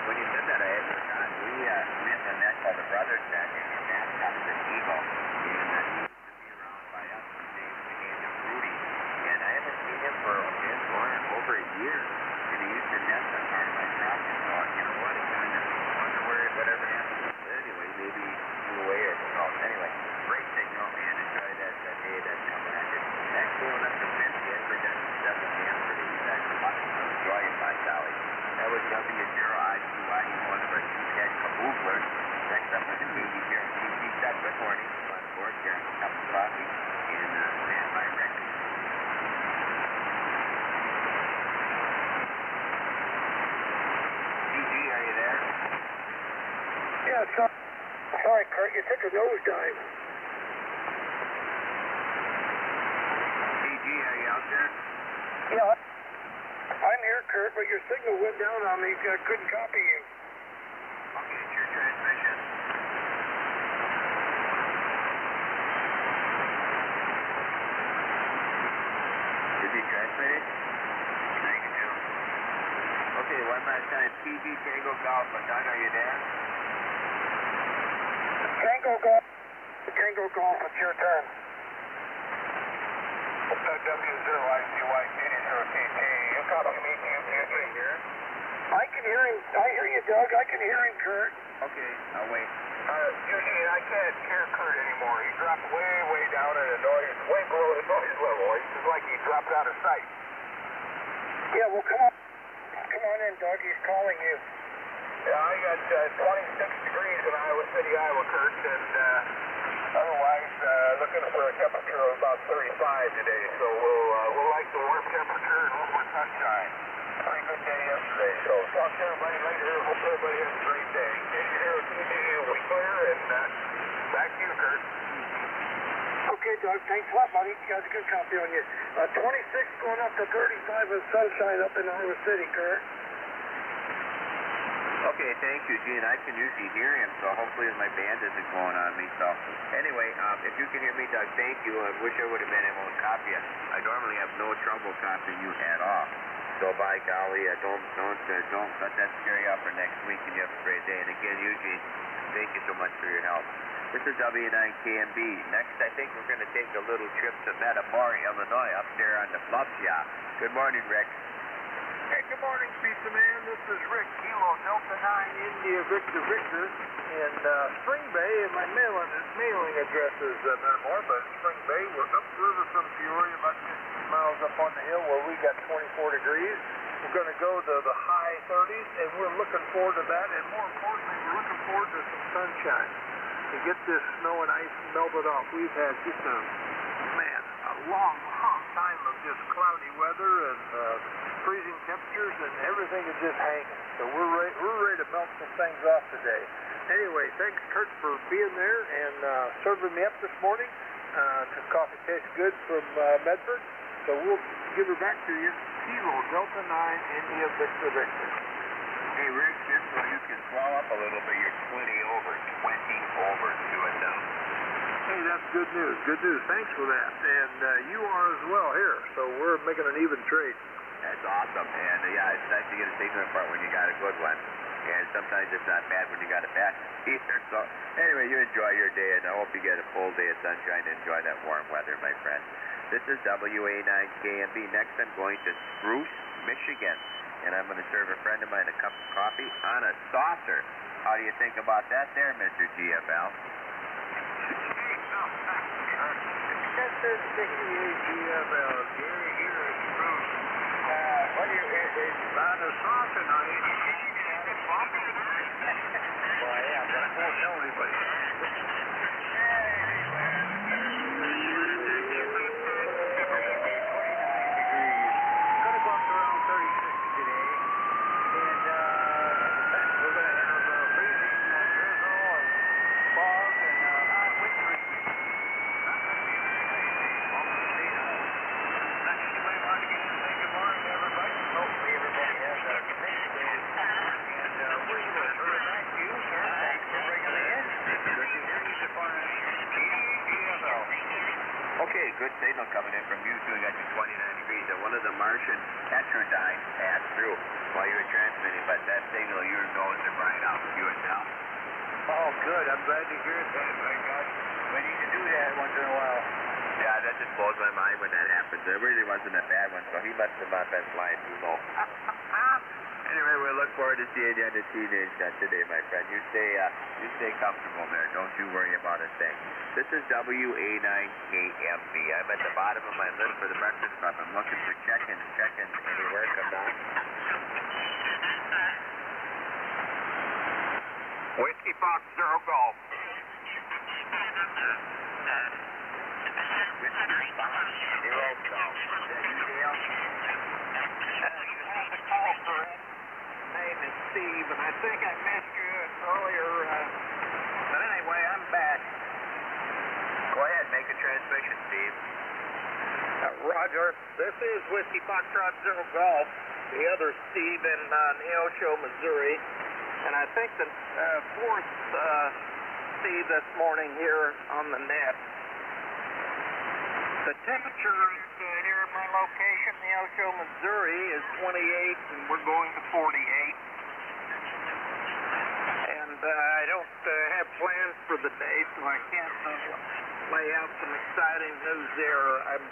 When you said that, I had forgot. We have a net called the Brothers Net, and your mascot is an eagle. And he used to be around by us. His name is Rudy. And I haven't seen him for over a year. And he used to nest on part of my property. So, you know what? It's kind of wonder whatever happened. But anyway, maybe he flew away or no. Anyway, great signal, and enjoy that day that's coming at you. That's going up to 50 and we're done at 7 a.m. for the exact spot. So enjoy it, my golly. That was W0ICY, one of our two-head caboodlers. Next up with the baby here on TV. Good morning. On board here, a cup of coffee, and standby record. DG, are you there? Yeah, sorry, Kurt, you took a nosedive. DG, are you out there? Yeah, I'm here, Kurt, but your signal went down on me. I couldn't copy you. Okay, it's your transmission. Did you transmit it? Thank you. Okay, one last time. PG Tango Golf. Doug, are you there? Tango Golf, it's your turn. W0ICY, KD0KT. You copy me, you here? I can hear him. I hear you, Doug. I can hear him, Kurt. Okay, I'll wait. Eugene, I can't hear Kurt anymore. He dropped way down in the noise, way below the noise level. It's just like he dropped out of sight. Yeah, well, come on. Come on in, Doug. He's calling you. Yeah, I got 26 degrees in Iowa City, Iowa, Kurt, and otherwise looking for a temperature of about 35 today. So we'll like the warm temperature and a little more sunshine. Pretty good day yesterday. So talk to everybody later. Hope everybody has a great day. KD0KT was clear, and back to you, Kurt. Okay, Doug. Thanks a lot, buddy. Got a good copy on you. 26 going up to 35 with sunshine up in Iowa City, Kurt. Okay, thank you, Gene. I can usually hear him, so hopefully my band isn't going on me. So anyway, if you can hear me, Doug, thank you. I wish I would have been able to copy you. I normally have no trouble copying you at all. So by golly, don't let that scare you off for next week, and you have a great day. And again, Eugene, thank you so much for your help. This is W9KMB. Next, I think we're going to take a little trip to Metamora, Illinois, up there on the bluffs. Good morning, Rick. Hey, good morning, Pizza Man. This is Rick, Kilo Delta 9 India Victor in Spring Bay, and my mailing address is Metamora, but Spring Bay. We're upriver from Peoria, about 15 miles up on the hill where we got 24 degrees. We're going to go to the high 30s, and we're looking forward to that, and more importantly, we're looking forward to some sunshine to get this snow and ice melted off. We've had just a long time of just cloudy weather and freezing temperatures, and everything is just hanging. So we're ready to melt some things off today. Anyway, thanks, Kurt, for being there and serving me up this morning. Some coffee tastes good from Medford. So we'll give her back to you. Kilo Delta 9 India Victor. Hey, Rick, just so you can swell up a little bit, you're 20 over to it now. Hey, that's good news. Good news. Thanks for that. And you are as well here. So we're making an even trade. That's awesome. And yeah, it's nice to get a statement apart when you got a good one. And sometimes it's not bad when you got a bad either. So anyway, you enjoy your day, and I hope you get a full day of sunshine and enjoy that warm weather, my friend. This is WA9KMB. Next, I'm going to Spruce, Michigan, and I'm going to serve a friend of mine a cup of coffee on a saucer. How do you think about that there, Mr. GFL? That says 68 GFL. Gary, here is Bruce. What do you, it's about a song tonight. It's bumping. Well, yeah, but I won't tell anybody. Okay, good signal coming in from you too. We got you 29 degrees. One of the Martian heterodynes passed through while you were transmitting, but that signal, your nose is right out. You and now. Oh, good. I'm glad to hear that. My God, we need to do that once in a while. Yeah, that just blows my mind when that happens. It really wasn't a bad one, so he must have not been flying too low. Anyway, we look forward to seeing you at the teenage today, my friend. You stay comfortable there. Don't you worry about a thing. This is WA9KMB. I'm at the bottom of my list for the Breakfast Club. I'm looking for check-ins anywhere. Come down. Whiskey Fox Zero Golf. Whiskey Fox Zero Golf. Is that you, Dale? You have to call for it. Name is Steve, and I think I missed you earlier. But anyway, I'm back. Go ahead, make a transmission, Steve. Roger. This is Whiskey Foxtrot Zero Golf. The other Steve in Neosho, Missouri. And I think the fourth Steve this morning here on the net. The temperature here at my location, Neosho, Missouri, is 28, and we're going to 48. And I don't have plans for the day, so I can't lay out some exciting news there. I'm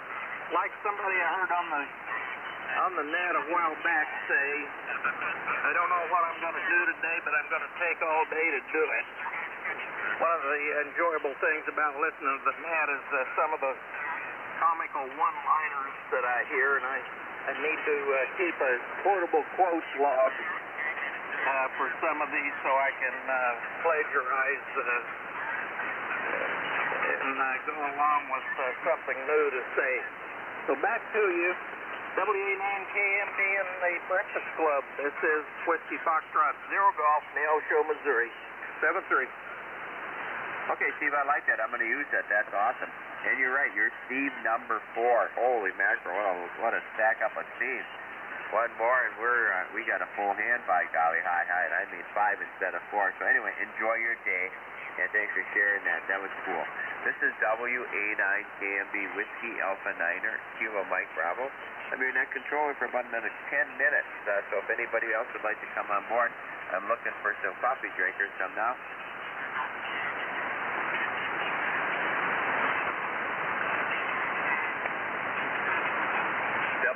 like somebody I heard on the net a while back say, I don't know what I'm going to do today, but I'm going to take all day to do it. One of the enjoyable things about listening to the net is some of the comical one-liners that I hear, and I need to keep a portable quotes log for some of these so I can plagiarize and go along with something new to say. So back to you. WA9KMB and the Breakfast Club. This is Whiskey Foxtrot Zero Golf, Neosho, Missouri. 7-3. Okay, Steve, I like that. I'm going to use that. That's awesome. And you're right. You're Steve number 4. Holy mackerel. What a stack up of Steves. One more, and we got a full hand, by golly, hi. And I mean 5 instead of 4. So anyway, enjoy your day, and thanks for sharing that. That was cool. This is WA9KMB Whiskey Alpha Niner, Kilo Mike Bravo. I'm your net controller for about another 10 minutes. So if anybody else would like to come on board, I'm looking for some coffee drinkers. Come now.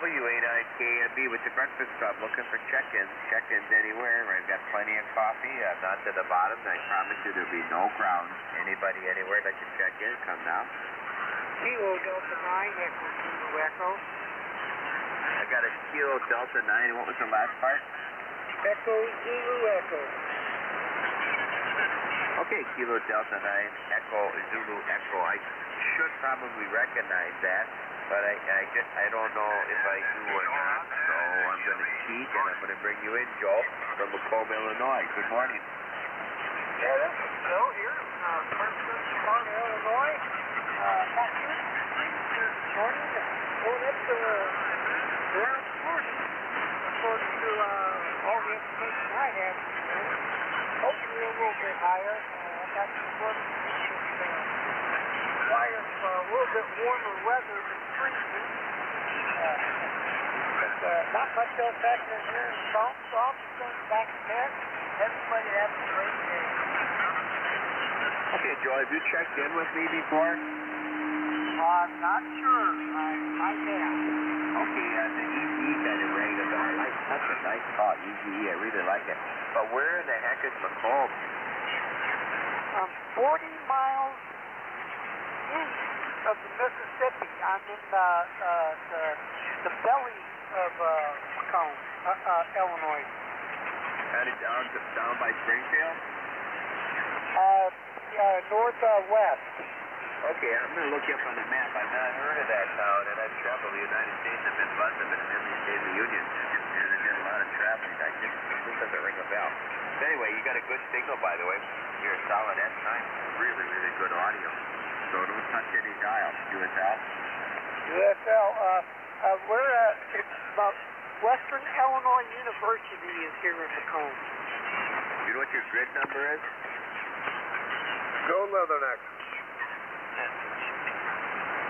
WA9KMB with the Breakfast Club, looking for check-ins. Check-ins anywhere. I've got plenty of coffee. Not to the bottom. I promise you there'll be no ground. Anybody anywhere that can check in, come now. Kilo Delta 9, Echo Zulu Echo. I got a Kilo Delta 9. What was the last part? Echo Zulu Echo. Okay, Kilo Delta 9, Echo Zulu Echo. I should probably recognize that, but I don't know if I do or not, so I'm going to cheat, and I'm going to bring you in, Joe, from Macomb, Illinois. Good morning. Yeah, this is Joe here, Princeton, Illinois. Got good this morning, going up to around 40, according to all the information I have. Hopefully a little bit higher. I got some work to do with quiet, a little bit warmer weather than freezing. But not much else happening here in Trump, so I'll be going back to bed. Everybody have a great day. Okay, Joe, have you checked in with me before? I'm not sure. I might have. Okay, the EZE kind of rang a bell. That's a nice call, EZE. I really like it. But where in the heck is Macomb? 40 miles east of the Mississippi. I'm in the belly of Macomb, Illinois. Kind of down by Springfield? Northwest. Okay, I'm going to look you up on the map. I've not heard of that town, and I've traveled the United States. I've been blessed. I've been in every state of the Union, and I did a lot of traveling. This doesn't ring a bell. But anyway, you got a good signal, by the way. You're a solid S9. Really, really good audio. So don't touch any dials. USL? USL. We're about Western Illinois University is here in Macomb. You know what your grid number is? Go Leatherneck.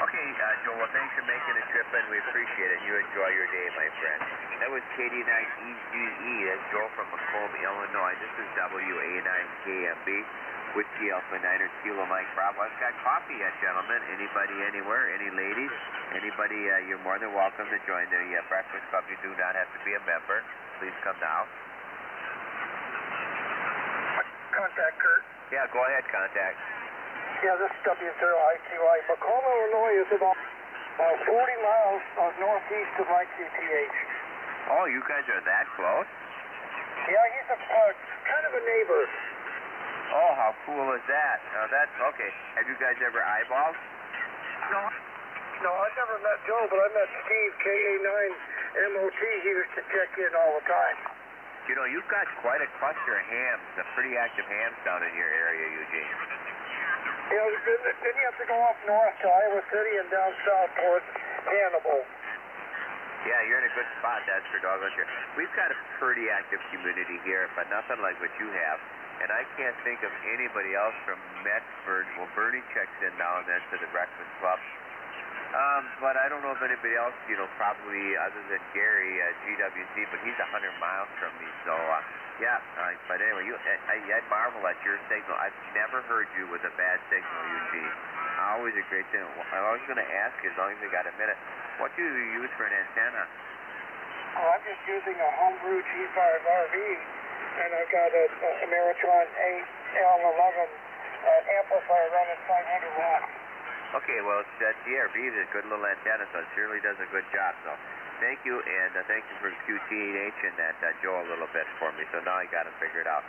Okay, Joe, well, thanks for making the trip, and we appreciate it. You enjoy your day, my friend. That was KD9EGE. That's Joe from Macomb, Illinois. This is WA9KMB, Whiskey Alpha 9er Kilo Mike Bravo. I've got coffee yet, gentlemen. Anybody, anywhere, any ladies? Anybody, you're more than welcome to join the Breakfast Club. You do not have to be a member. Please come now. Contact Kurt. Yeah, go ahead, contact. Yeah, this is W0IQI. Macomb, Illinois is about 40 miles northeast of my QTH. Oh, you guys are that close? Yeah, he's kind of a neighbor. Oh, how cool is that? That's okay. Have you guys ever eyeballed? No, I've never met Joe, but I met Steve, KA9MOT. He used to check in all the time. You know, you've got quite a cluster of hams, pretty active hams down in your area, Eugene. Yeah, then you have to go up north to Iowa City and down south towards Hannibal. Yeah, you're in a good spot, that's for doggone sure. We've got a pretty active community here, but nothing like what you have. And I can't think of anybody else from Medford. Well, Bernie checks in now and then to the Breakfast Club. But I don't know if anybody else, you know, probably other than Gary, GWC, but he's 100 miles from me. So, but anyway, I marvel at your signal. I've never heard you with a bad signal, Eugene. Always a great signal. I was going to ask you, as long as we got a minute, what do you use for an antenna? Oh, I'm just using a homebrew G5RV, and I've got an Ameritron 8L11 amplifier running 500 watts. Okay, well, that DRV is a good little antenna, so it certainly does a good job. So thank you, and thank you for QTH and that Joe a little bit for me. So now I got to figure it out.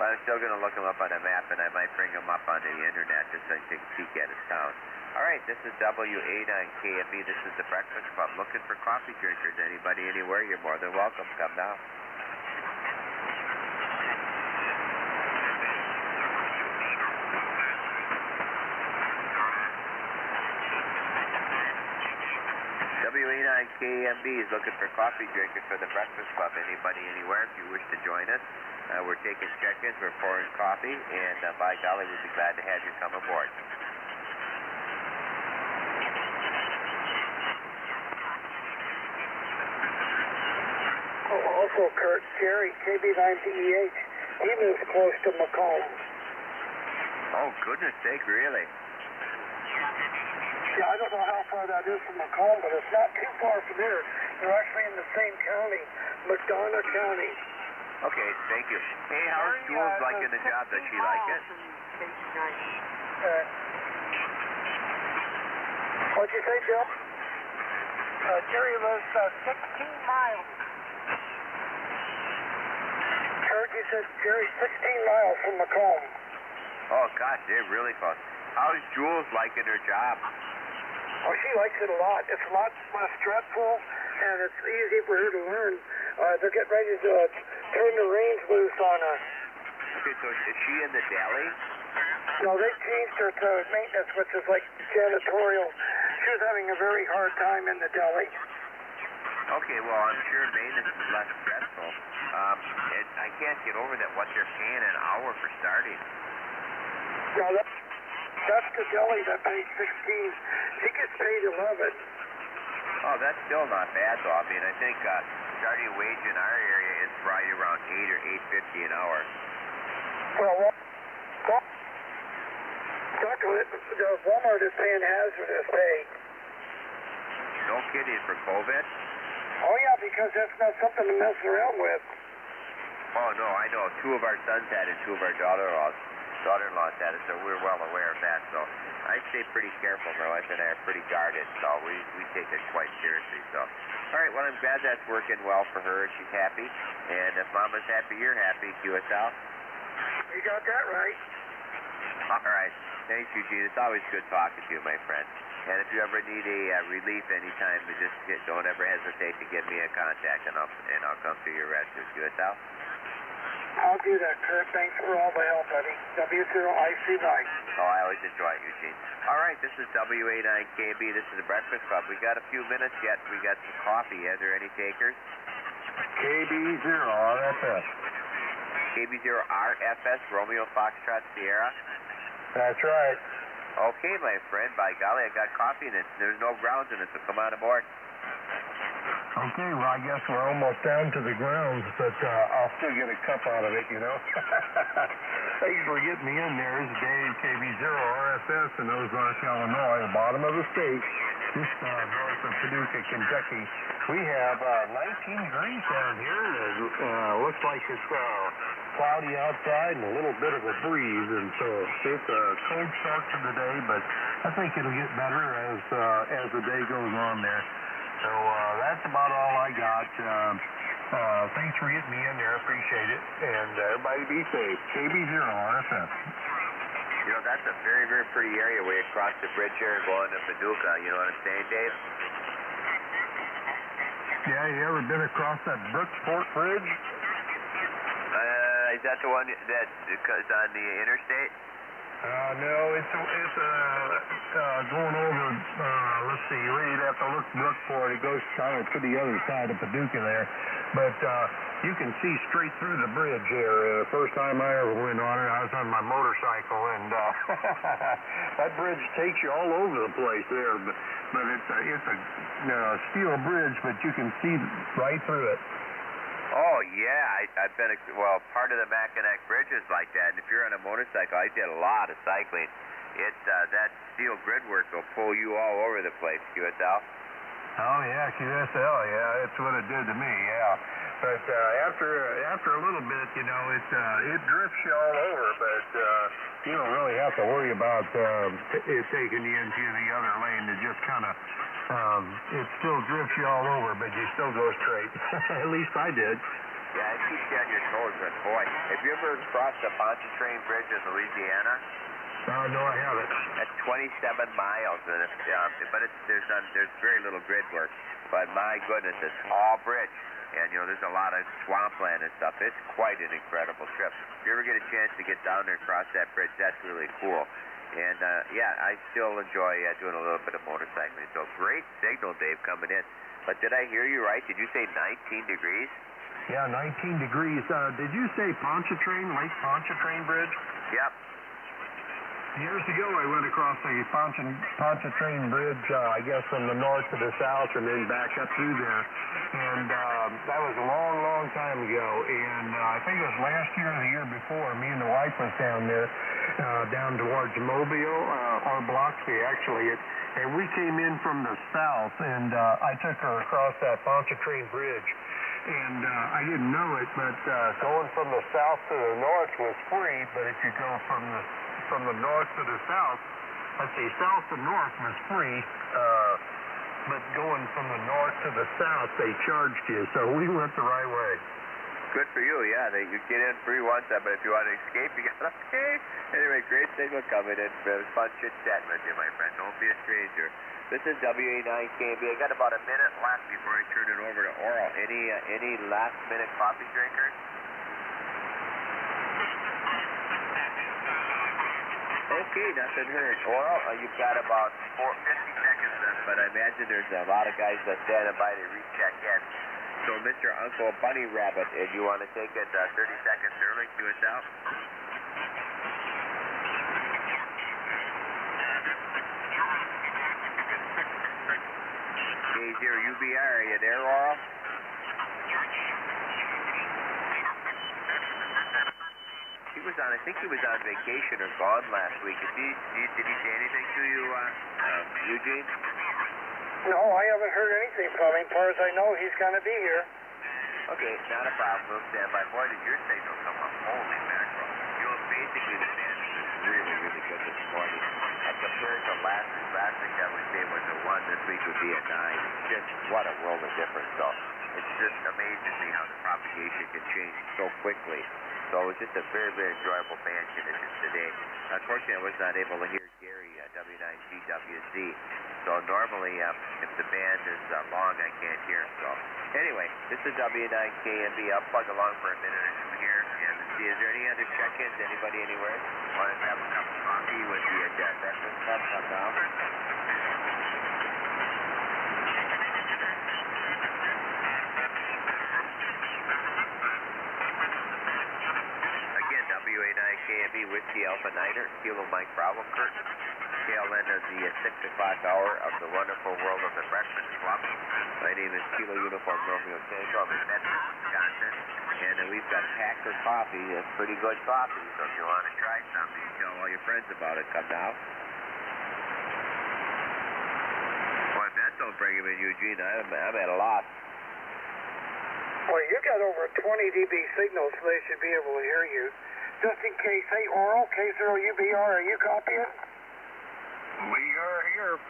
But I'm still going to look him up on a map, and I might bring him up on the internet just so I can take a peek at his town. All right, this is WA9KMB. This is the Breakfast Club. Looking for coffee drinkers. Anybody, anywhere, you're more than welcome. Come now. WA9KMB is looking for coffee drinkers for the Breakfast Club. Anybody, anywhere, if you wish to join us. We're taking check-ins, we're pouring coffee, and by golly, we'd be glad to have you come aboard. Also, Kurt, Jerry, KB9DEH, he lives close to Macomb. Oh, goodness sake, really? Yeah, I don't know how far that is from Macomb, but it's not too far from here. They're actually in the same county, McDonough County. Okay, thank you. Hey, how's Jules liking the job? Does she like it? What'd you say, Bill? Jerry lives 16 miles. Kurt, you said Jerry's 16 miles from Macomb. Oh, gosh, they're really close. How's Jules liking her job? Oh, she likes it a lot. It's a lot less stressful, and it's easy for her to learn. They're getting ready to turn the reins loose on her. Okay, so is she in the deli? No, they changed her to maintenance, which is like janitorial. She was having a very hard time in the deli. Okay, well, I'm sure maintenance is less stressful. And I can't get over that what they're paying an hour for starting. No, that's the deli that pays 16. She gets paid 11. Oh, that's still not bad, though. I mean, I think starting wage in our area is right around 8 or 8.50 an hour. Well, the Walmart is paying hazardous pay. No kidding, for COVID? Oh, yeah, because that's not something to mess around with. Oh, no, I know. 2 of our sons had it, 2 of our daughter-in-laws. daughter-in-law's had it, so we're well aware of that. So I stay pretty careful. My wife and I are pretty guarded, so we take it quite seriously. So, all right, well, I'm glad that's working well for her. She's happy, and if Mama's happy, you're happy, QSL. You got that right. All right. Thanks, Eugene. It's always good talking to you, my friend. And if you ever need a relief anytime, don't ever hesitate to give me a contact, and I'll come to your rescue. QSL? I'll do that, Kurt. Thanks for all the help, buddy. W0IC9. Oh, I always enjoy it, Eugene. All right, this is WA9KB. This is the Breakfast Club. We got a few minutes yet. We got some coffee. Are there any takers? KB0RFS. KB0RFS, Romeo Foxtrot Sierra. That's right. Okay, my friend. By golly, I got coffee in it. There's no grounds in it, so come on aboard. Okay, well, I guess we're almost down to the grounds, but I'll still get a cup out of it, you know. Thanks for getting me in there. This is Dave, KB0RFS in Ozark, Illinois, the bottom of the state, just north of Paducah, Kentucky. We have 19 degrees down here. Looks like it's cloudy outside and a little bit of a breeze, and so it's a cold start to the day, but I think it'll get better as the day goes on there. So that's about all I got. Thanks for getting me in there. I appreciate it. And everybody be safe. KB0RFS. You know, that's a very, very pretty area way across the bridge here going to Paducah. You know what I'm saying, Dave? Yeah, you ever been across that Brooksport Bridge? Is that the one that is on the interstate? No, it's going over, let's see, you'd have to look Brookport. It goes kind of to the other side of Paducah there. But you can see straight through the bridge here. First time I ever went on it, I was on my motorcycle, and that bridge takes you all over the place there. But it's a steel bridge, but you can see right through it. Oh, yeah. I've been, part of the Mackinac Bridge is like that. And if you're on a motorcycle, I did a lot of cycling. It's, that steel grid work will pull you all over the place, QSL. Oh, yeah, QSL, yeah, that's what it did to me, yeah. But after a little bit, you know, it drifts you all over, but you don't really have to worry about it taking you into the other lane. It just kind of, it still drifts you all over, but you still go straight. At least I did. Yeah, it keeps you on your toes, but boy, have you ever crossed the Pontchartrain Bridge in Louisiana? No, I haven't. That's 27 miles, and there's very little grid work. But my goodness, it's all bridge, and you know there's a lot of swampland and stuff. It's quite an incredible trip. If you ever get a chance to get down there and cross that bridge, that's really cool. And yeah, I still enjoy doing a little bit of motorcycling. So great signal, Dave, coming in. But did I hear you right? Did you say 19 degrees? Yeah, 19 degrees. Did you say Pontchartrain, Lake Pontchartrain Bridge? Yep. Years ago, I went across the Pontchartrain Bridge, I guess from the north to the south, and then back up through there. And that was a long, long time ago. And I think it was last year or the year before. Me and the wife was down there, down towards Mobile, or Biloxi, actually. And we came in from the south, and I took her across that Pontchartrain Bridge. And I didn't know it, but going from the south to the north was free. But if you go from the north to the south, let's see, south to north was free, but going from the north to the south, they charged you. So we went the right way. Good for you, yeah. You get in free once, but if you want to escape, you got to pay. Anyway, great signal coming in. It was fun chit-chatting with you, my friend. Don't be a stranger. This is WA9KB. I got about a minute left before I turn it over to Oral. Any last-minute coffee drinkers? Okay, nothing heard. Oral, you've got about 50 seconds left, but I imagine there's a lot of guys that standing by to recheck in. So, Mr. Uncle Bunny Rabbit, if you want to take it 30 seconds early, do it now. K0UBR, are you there, Oral? I think he was on vacation or gone last week. Did he say anything to you, Eugene? No, I haven't heard anything from him. As far as I know, he's going to be here. Okay, not a problem. We'll stand by. Boy, did your signal come up. Holy mackerel. You know, basically the man is compared to last week, I would say was a 1. This week would be a 9. It's just what a world of difference. So it's just amazing me how the propagation can change so quickly. So it was just a very, very enjoyable band condition today. Unfortunately, I was not able to hear Gary, W9GWZ. So normally, if the band is long, I can't hear him. So anyway, this is W9KMB. I'll plug along for a minute or two here and see, is there any other check-ins? Anybody anywhere? Want to have a cup of coffee with the breakfast club? Come down. Again, W9KMB, Whiskey Alpha Niner, Kilo Mike Bravo, Kurt. Tail end of the 6 o'clock hour of the wonderful world of the Breakfast Club. My name is Kilo Uniform Romeo Tango. I'm in Medford, Wisconsin. And we've got Packer coffee. It's pretty good coffee. So if you want to try something, tell all your friends about it. Come now. Boy, if that don't bring him in, Eugene, I'm at a loss. Well, you got over 20 dB signals, so they should be able to hear you. Just in case, hey, Oral, K0UBR, are you copying? We are here.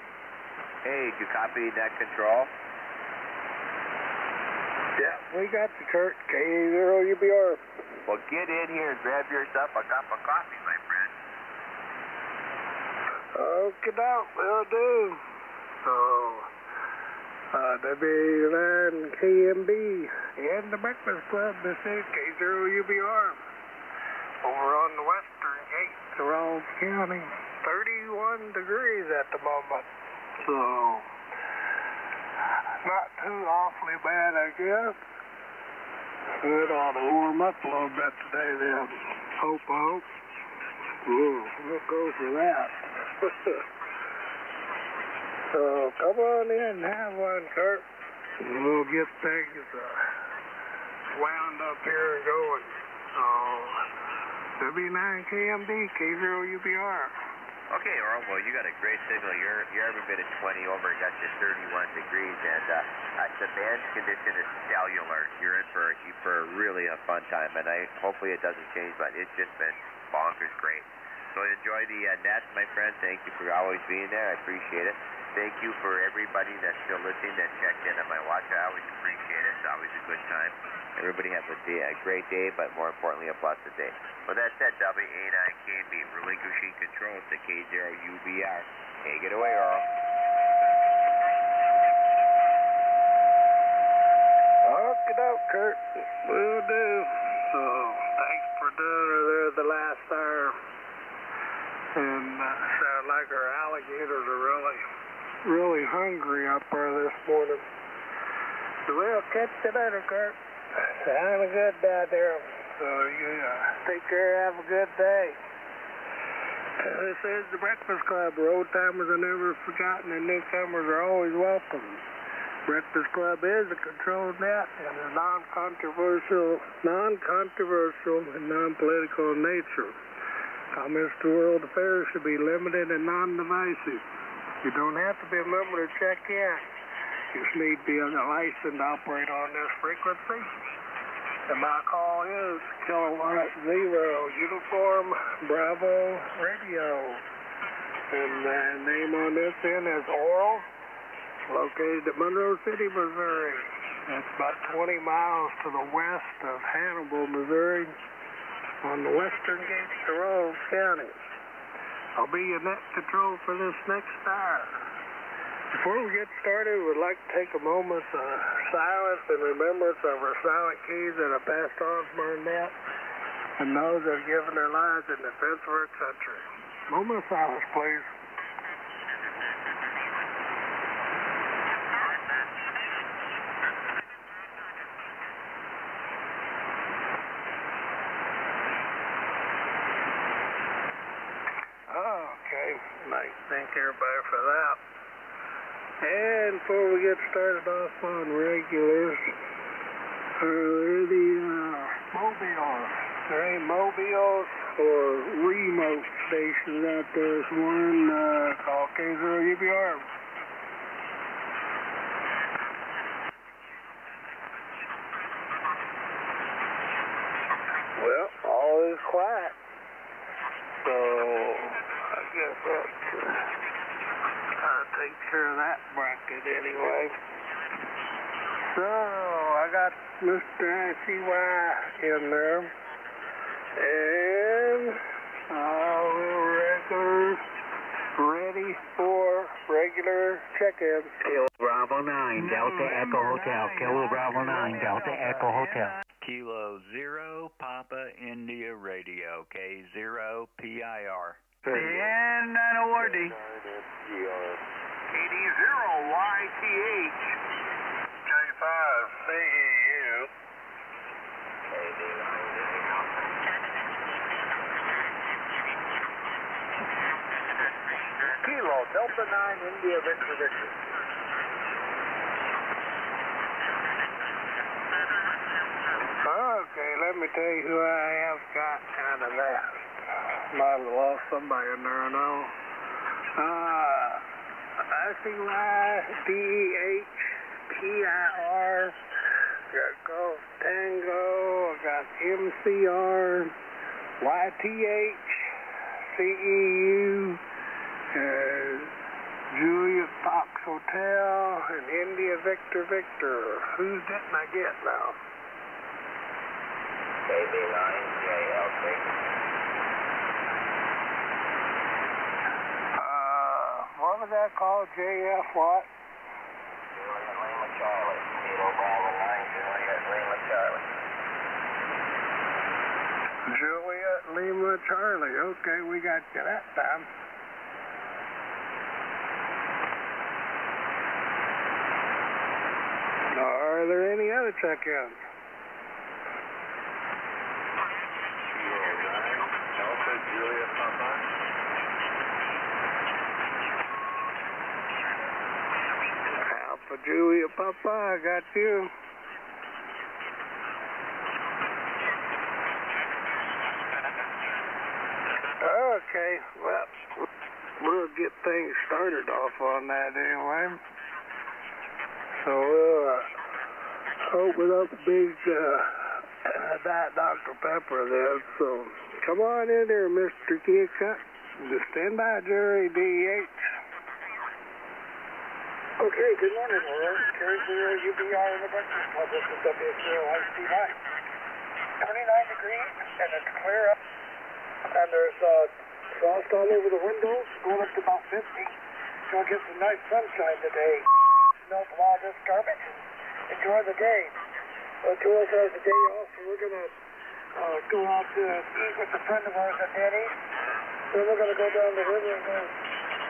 Hey, did you copy that control? Yeah, we got the Kurt, K0UBR. Well, get in here and grab yourself a cup of coffee, my friend. Okay, now, will do. So, W9KMB and the Breakfast Club, this is K0UBR. Over on the western gate, Rawls County, 31 degrees at the moment. So, not too awfully bad, I guess. It ought to warm up a little bit today then. Hope. We'll go for that. So, come on in and have one, Kurt. We'll get things wound up here and going. So, W9KMB, K0UBR. Okay, Earl, well, you got a great signal. You're every bit of 20 over. It got you 31 degrees, and the band condition is cellular. You're in for really a fun time, and hopefully it doesn't change, but it's just been bonkers great. So enjoy the nets, my friend. Thank you for always being there. I appreciate it. Thank you for everybody that's still listening, that checked in on my watch. I always appreciate it. It's always a good time. Everybody have a great day, but more importantly, a blessed day. With that said, WA9KB, relinquishing controls to K0UBR. Take it away, Earl. Okie doke, Kurt. Will do. So, thanks for doing it there the last hour. And sound like our alligators are really hungry up there this morning. So we'll catch you later, Kurt. Sound good down there. So you take care, have a good day. This is the Breakfast Club, where old timers are never forgotten and newcomers are always welcome. Breakfast Club is a controlled net and is non-controversial and non-political in nature. Comments to world affairs should be limited and non-divisive. You don't have to be a member to check in. You just need to be a license to operate on this frequency. And my call is Kilowatt 0 Uniform Bravo Radio. And the name on this end is Oral, located at Monroe City, Missouri. That's about 20 miles to the west of Hannibal, Missouri, on the western gates to Rawls County. I'll be your net control for this next hour. Before we get started, we'd like to take a moment of silence in remembrance of our silent keys that have passed on from our net and those that have given their lives in defense of our country. Moment of silence, please. Okay, nice. Thank everybody for that. And before we get started off on regulars, are the mobiles? There ain't mobiles or remote stations out there this morning called K0UBR. Well, all is quiet. So, I guess that's take care of that bracket anyway. So, I got Mr. ICY in there. And all the regulars ready for regular check-in. Kilo Bravo 9, Delta Echo Hotel. Kilo Bravo 9, Delta Echo Hotel. Kilo 0, Papa India Radio, K0 PIR. And 9ORD. KD0YTH. J5 CEU. Kilo Delta 9 India Victor Victor. Okay, let me tell you who I have got out of that. Might have lost somebody in there, I know. ICY, DEH, PIR, got Golf Tango, I got MCR, YTH, CEU, Julia Fox Hotel, and India Victor Victor. Who didn't I get now? KB9JLC. What was that called? JF what? Juliet Lima Charlie. Kilo Bravo 9, Juliet Lima Charlie. Juliet Lima Charlie. Okay, we got you that time. Are there any other check-ins? Delta Juliet Papa. Alpha Julia Papa, I got you. Okay, well, we'll get things started off on that anyway. So we'll open up a big Diet Dr. Pepper then. So come on in there, Mr. Keokuk. Just stand by, Jerry, DH. Okay, good morning, Laura. Carry zero UBR in the breakfast club. This is W0ICY. 29 degrees, and it's clear up. And there's frost all over the windows, going up to about 50. Gonna get some nice sunshine today. Melt a lot of this garbage. Enjoy the day. Jules has the day off, so we're gonna go out to eat with a friend of ours at Denny's. Then we're gonna go down the river and go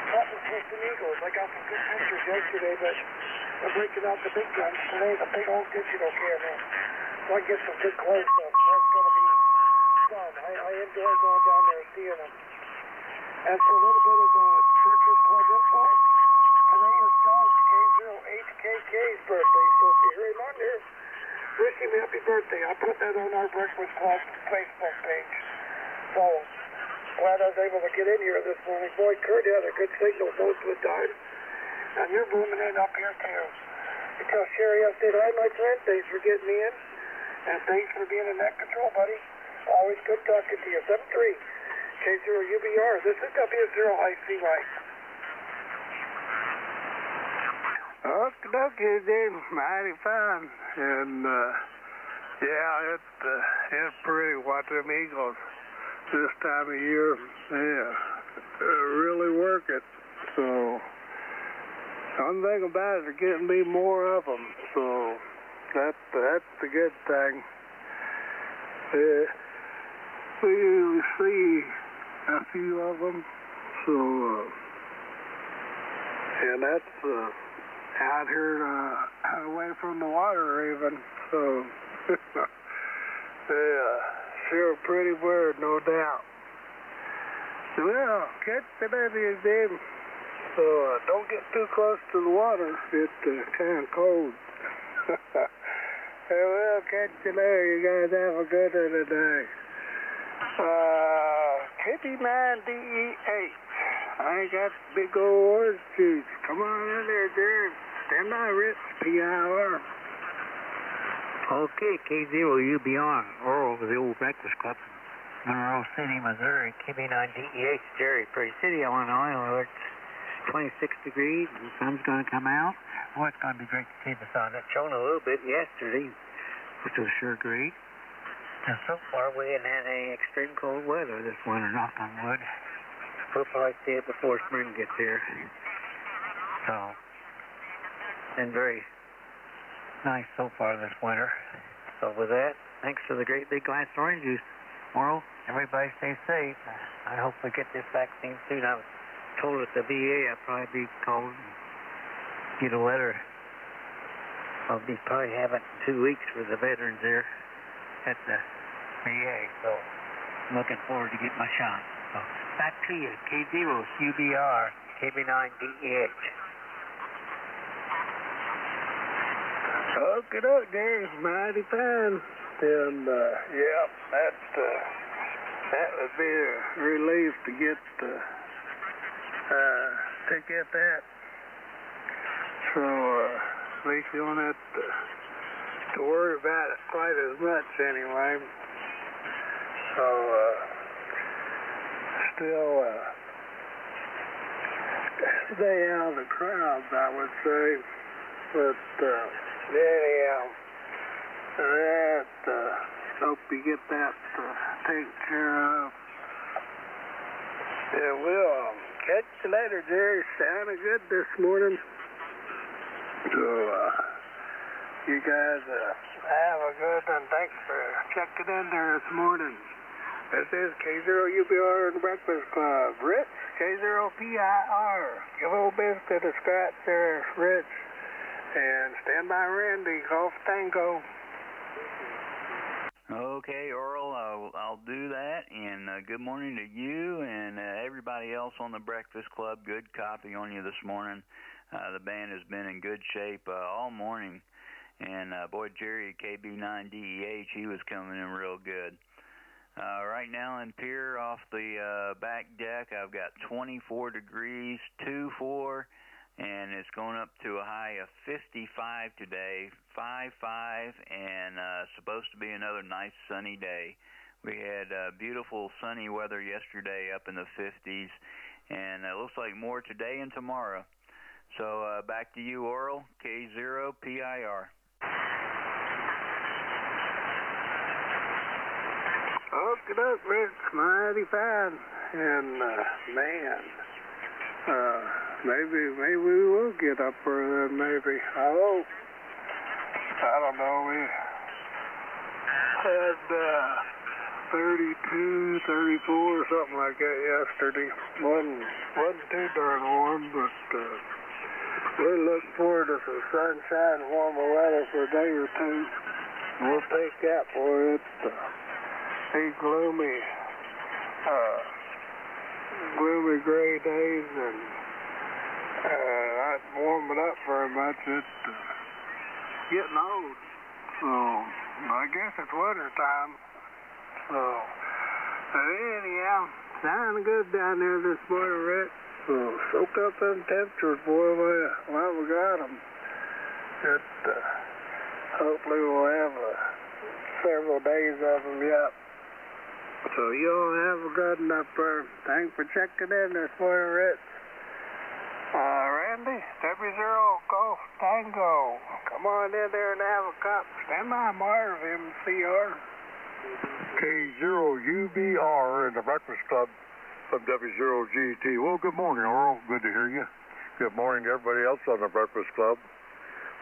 hunt and see some eagles. I got some good pictures yesterday, but I'm breaking out the big guns today, the big old digital camera. So I get some good close up. That's gonna be fun. I enjoy going down there and seeing them. And for a little bit of Breakfast Club info, today is Doug K0HKK's birthday, so if you hear him on there, wish him happy birthday. I put that on our Breakfast Club Facebook page. So, glad I was able to get in here this morning. Boy, Kurt had a good signal most of the time. And you're booming in up here, too. You tell Sherry I said hi, my friend. Thanks for getting me in. And thanks for being in that control, buddy. Always good talking to you. 73 K0UBR. This is W0ICY. Okay, then, mighty fine. And, yeah, it's pretty watching them eagles this time of year. Yeah, really work it. So, one thing about it, there getting be more of them. So, that's the good thing. We usually see a few of them. So, and that's, out here away from the water even, so yeah, sure pretty bird, no doubt. Well, catch the baby, baby. So don't get too close to the water. It's kind of cold. Hey, well, catch you later. You guys have a good one today. KP9DEH. I got big old orange juice. Come on in there, Jerry. Stand by, Rich. PIR. Okay, K0UBR, Oral with the Old Breakfast Club, Monroe City, Missouri. KB9DEH, Jerry, Prairie City, Illinois. It's 26 degrees. The sun's going to come out. Well, it's going to be great to see the sun. It shone a little bit yesterday, which was sure great. And so far, we haven't had any extreme cold weather this winter, knock on wood. Hope I see it before spring gets here. So, been very nice so far this winter. So with that, thanks for the great big glass of orange juice. Morrow, everybody stay safe. I hope we get this vaccine soon. I was told at the VA I'd probably be called and get a letter. I'll be probably have it in 2 weeks for the veterans there at the VA. So I'm looking forward to getting my shot. So back to you, K0 UBR, KB9DEH. Okay, Gary, mighty fine. And, yeah, that would be a relief to get that. So, at least you don't have to worry about it quite as much anyway. So, still, stay out of the crowds, I would say. But, anyhow, hope you get that taken care of. Yeah, we'll catch you later, Jerry. Sounded good this morning. So, you guys have a good one. Thanks for checking in there this morning. This is K0UBR and the Breakfast Club. Rich, K0PIR. Give a little biscuit a scratch there, Rich. And stand by Randy, Golf Tango. Okay, Earl, I'll do that. And good morning to you and everybody else on the Breakfast Club. Good copy on you this morning. The band has been in good shape all morning. And boy, Jerry, KB9DEH, he was coming in real good. Right now in Pier off the back deck, I've got 24 degrees, 2-4. And it's going up to a high of 55 today, 5-5, and supposed to be another nice sunny day. We had beautiful sunny weather yesterday up in the 50s, and it looks like more today and tomorrow. So back to you, Oral, K0PIR. Okey-doke, Rick, mighty fine. And, man... maybe we will get up further, maybe. I hope. I don't know. We had 32, 34, something like that yesterday. Wasn't too darn warm, but we're looking forward to some sunshine and warmer weather for a day or two. We'll take that for it. These gloomy gray days and not warming up very much. It's getting old. So I guess it's winter time. So anyhow, sounding good down there this morning, Rick. So soak up them temperatures, boy, while we got them. Hopefully we'll have several days of them yet. So you'll have a good one up there. Thanks for checking in this morning, Rich. Randy, W0 Golf Tango. Come on in there and have a cup. Stand by Marv, MCR. K0UBR in the Breakfast Club from W0GT. Well, good morning, Earl. Good to hear you. Good morning to everybody else on the Breakfast Club.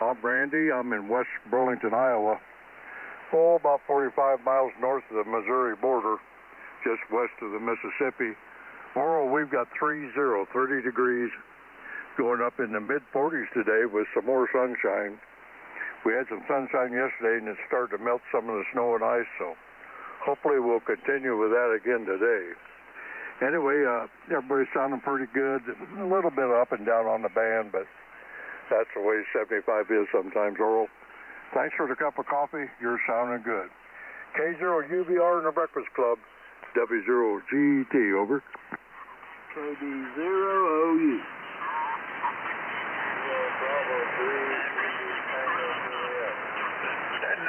I'm Randy. I'm in West Burlington, Iowa. Oh, about 45 miles north of the Missouri border, just west of the Mississippi. Oral, we've got 30 degrees, going up in the mid-40s today with some more sunshine. We had some sunshine yesterday, and it started to melt some of the snow and ice, so hopefully we'll continue with that again today. Anyway, everybody's sounding pretty good. A little bit up and down on the band, but that's the way 75 is sometimes, Oral. Thanks for the cup of coffee. You're sounding good. K0UBR in the Breakfast Club. W0GT, over. KB0OU.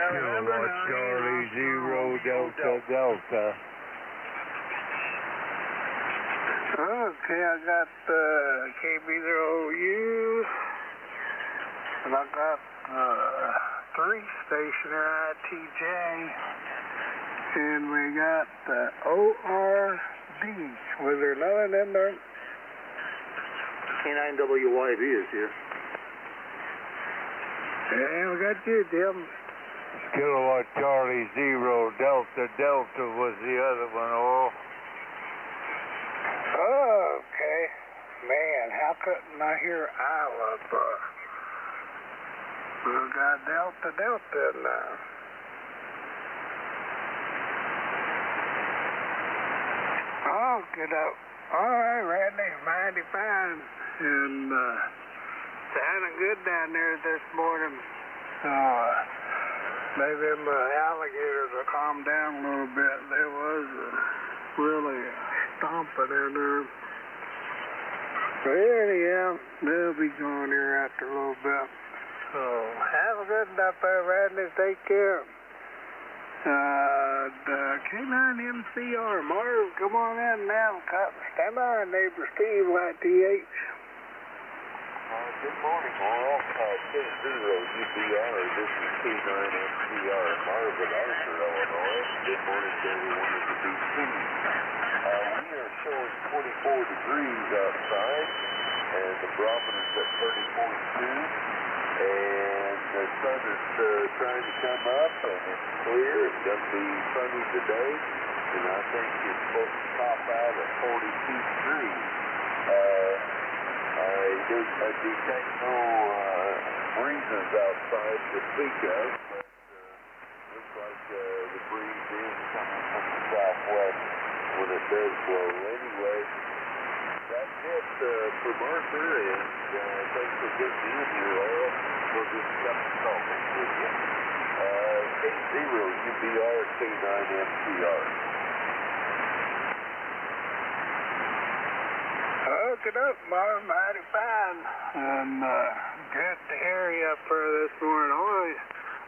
Kilo Charlie 0 Delta Delta. Okay, I got KB0U, and I got 3 stationer ITJ, and we got ORD. Was there nothing in there? K9WYB is here. Yeah, we got you, Jim. Kilowatt Charlie 0 Delta Delta was the other one, Oral. Okay. Man, how couldn't I hear Iowa? We got Delta now. Oh, get up. All right, Randy, mighty fine. And sounding good down there this morning. Maybe them alligators will calm down a little bit. There was really stomping in there. But anyhow, they'll be going here after a little bit. So have a good night there, Randy. Take care. The K9MCR, Marv, come on in now. Stand by, neighbor Steve, YTH. Good morning, all. K0UBR, this is K9MCR, Marvin, Arthur, Illinois. Good morning to everyone at the BC. We are showing 24 degrees outside, and the barometer's at 30.2, and the sun is trying to come up, and it's clear. It's going to be sunny today, and I think it's supposed to top out at 42 degrees. I detect no breezes outside to speak of, but looks like the breeze is coming from the southwest when it does blow. Anyway, that's it from Arthur, and thanks for getting in here, all. We'll just come and talk with you. K0UBR, K9MCR. Hook it up, Marv, mighty fine. And good to hear you up there this morning.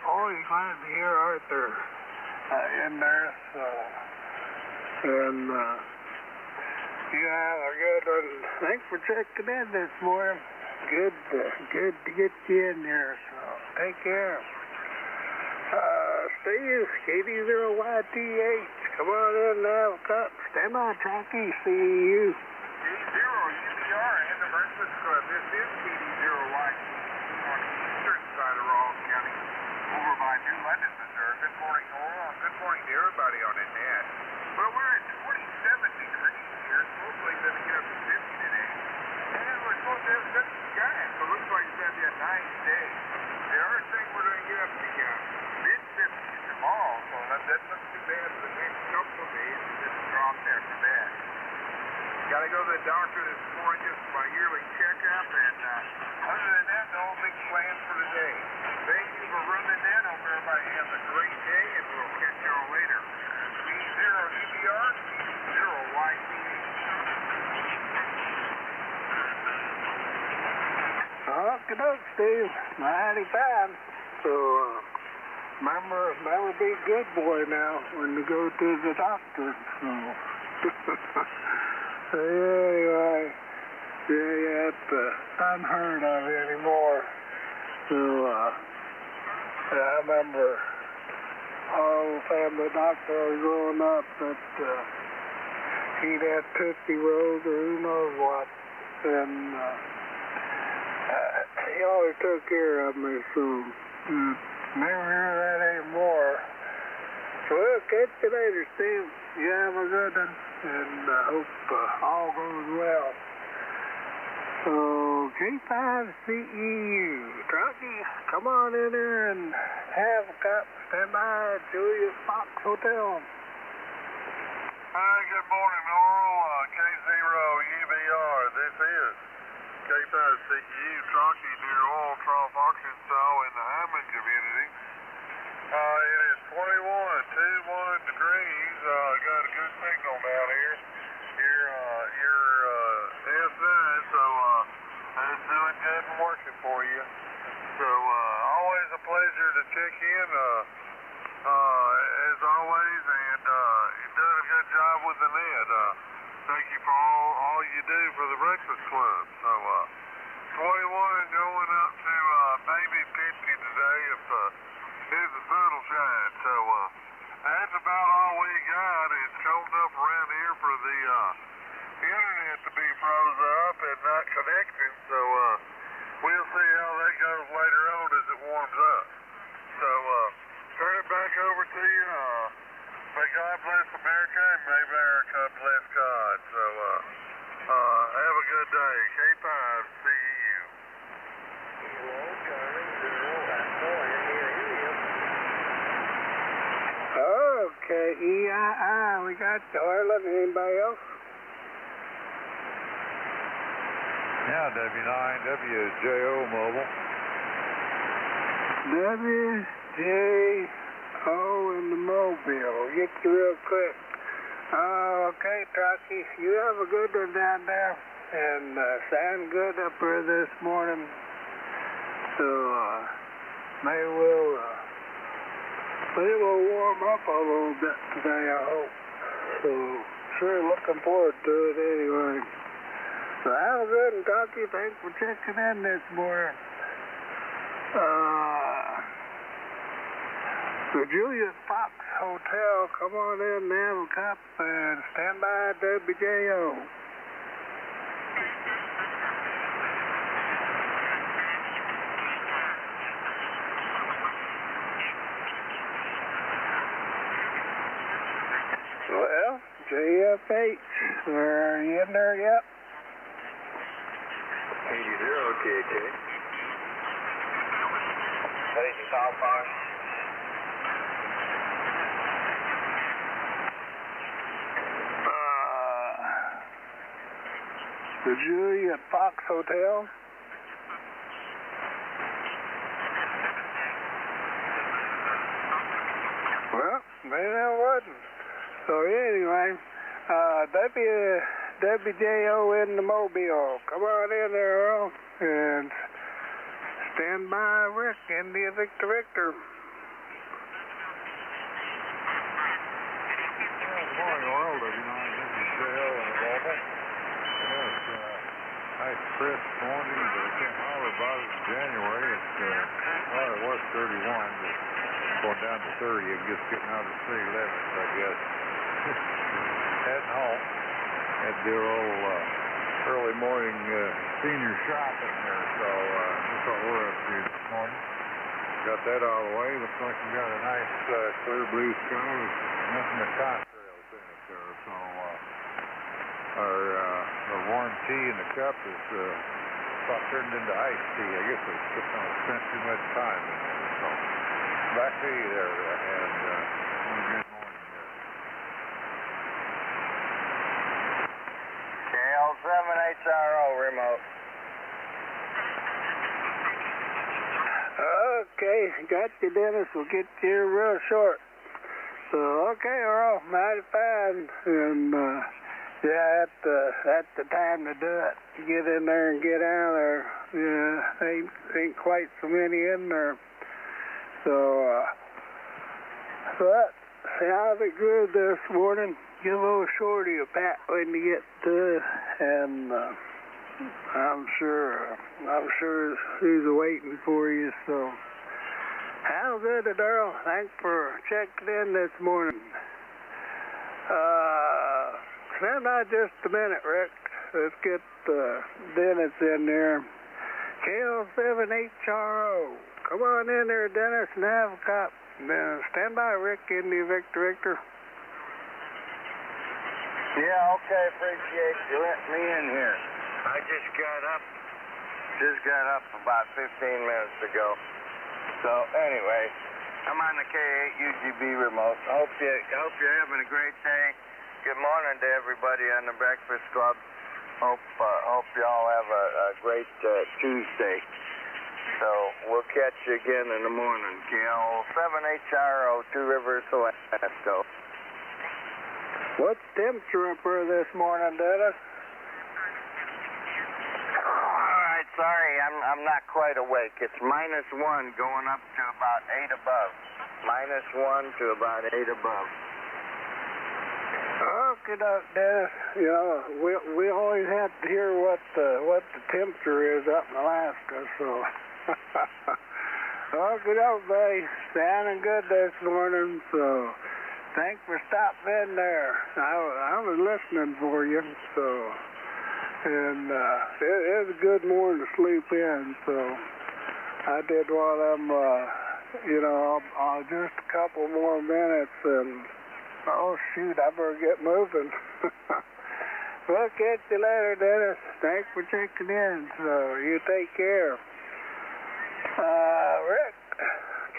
Always glad to hear Arthur in there. So, and you have a good one. Thanks for checking in this morning. Good to get you in there. So take care. Steve, KD0YTH, come on in now. Stand by, Tracky, CEU. K0UBR and the Breakfast Club. This is KD0YT on the eastern side of Rawls County, over by New London, Missouri. Good morning, all. Good morning to everybody on the net. Well, we're at 27 degrees here. It's mostly going to get up to 50 today. And we're supposed to have some sky, so it looks like it's going to be a nice day. The other thing, we're going to get up to mid-50s tomorrow, so that doesn't look too bad for the next couple of days. It just dropped after that. Got to go to the doctor this morning just for my yearly checkup, and other than that, no big plans for today. Thank you for running in. Hope everybody has a great day, and we'll catch y'all later. K0UBR, K0YT. Good up, Steve. Mighty fine. So, remember, be a good boy now when you go to the doctor. So. Anyway, yeah, it's unheard of anymore. So, I remember our old family doctor was growing up that he'd had Tootsie Rolls or who knows what, and he always took care of me, so never hear that anymore. So we'll catch you later, Steve. You have a good one, and I hope all goes well. So, K5CEU, Truckee, come on in there and have a cup. Stand by at Julius Fox Hotel. Hi, good morning, Oral. K0UBR. This is K5CEU, Truckee, near Oil Trough, Arkansas, in the Hammond community. It is 21 degrees. Got a good signal down here. You're S9, so it's doing good and working for you. So always a pleasure to check in, as always, and you've done a good job with the net. thank you for all you do for the Breakfast Club. So, 21 going up to maybe 50 today if the sun will shine. So, that's about all we got. It's cold enough around here for the internet to be froze up and not connecting. So, we'll see how that goes later on as it warms up. So, turn it back over to you. May God bless America, and may America bless God. So, have a good day. K5, CEU. Okay, EII, we got Darla. Anybody else? Yeah, W9WJO Mobile. WJO in the Mobile. Get you real quick. Okay, Truckee, you have a good one down there, and sound good up here this morning. So, maybe we'll warm up a little bit today, I hope. So, sure looking forward to it anyway. So, have a good one, Truckee. Thanks for checking in this morning. The Julius Fox Hotel, come on in, have a cup, and stand by WJO. Well, JFH, are you in there yet? 80 KK. Ready to call for? The Julius Fox Hotel. Well, maybe that wasn't. So anyway, WJO in the Mobile. Come on in there, Earl, and stand by Rick, India Victor Victor. Good morning, Oil, W9WJO in the Mobile. Yes, nice crisp morning, but I can't holler about it in January. Well, it was 31, but going down to 30, and just getting out of the city limits, I guess. Heading home. Had to do a little early morning senior shopping there, so that's what we're up to this morning. Got that out of the way. Looks like we got a nice clear blue sky with nothing but contrails in it there, so our warm tea in the cup is about turned into iced tea. I guess it's just spent too much time in there, so back to you there, and good morning there. KL7HRO remote. Okay, got you, Dennis. We'll get you here real short. So, okay, Earl, mighty fine. And, yeah, that's the time to do it. Get in there and get out of there. Yeah, ain't quite so many in there. So, but how's it good this morning? Give old Shorty a pat when you get to it, and I'm sure he's waiting for you. So, how's it, Earl? Thanks for checking in this morning. Stand by just a minute, Rick. Let's get Dennis in there. KL7HRO. Come on in there, Dennis, and have a cup. Stand by, Rick, India Victor Victor. Yeah, okay, appreciate you letting me in here. I just got up about 15 minutes ago. So anyway, I'm on the K8 UGB remote. Hope you're having a great day. Good morning to everybody on the Breakfast Club. Hope y'all have a great Tuesday. So we'll catch you again in the morning. KL7HRO, Two Rivers, Alaska. What's the temperature up here this morning, Dennis? All right, sorry, I'm not quite awake. It's -1 going up to about 8 above. -1 to about 8 above. Okay, Dennis. You know, we always have to hear what the temperature is up in Alaska, so. Okay, buddy. Sounding good this morning, so thanks for stopping in there. I was listening for you, so. And it was a good morning to sleep in, so I did one of them, you know, just a couple more minutes, and oh, shoot, I better get moving. We'll catch you later, Dennis. Thanks for checking in, so you take care. Rick,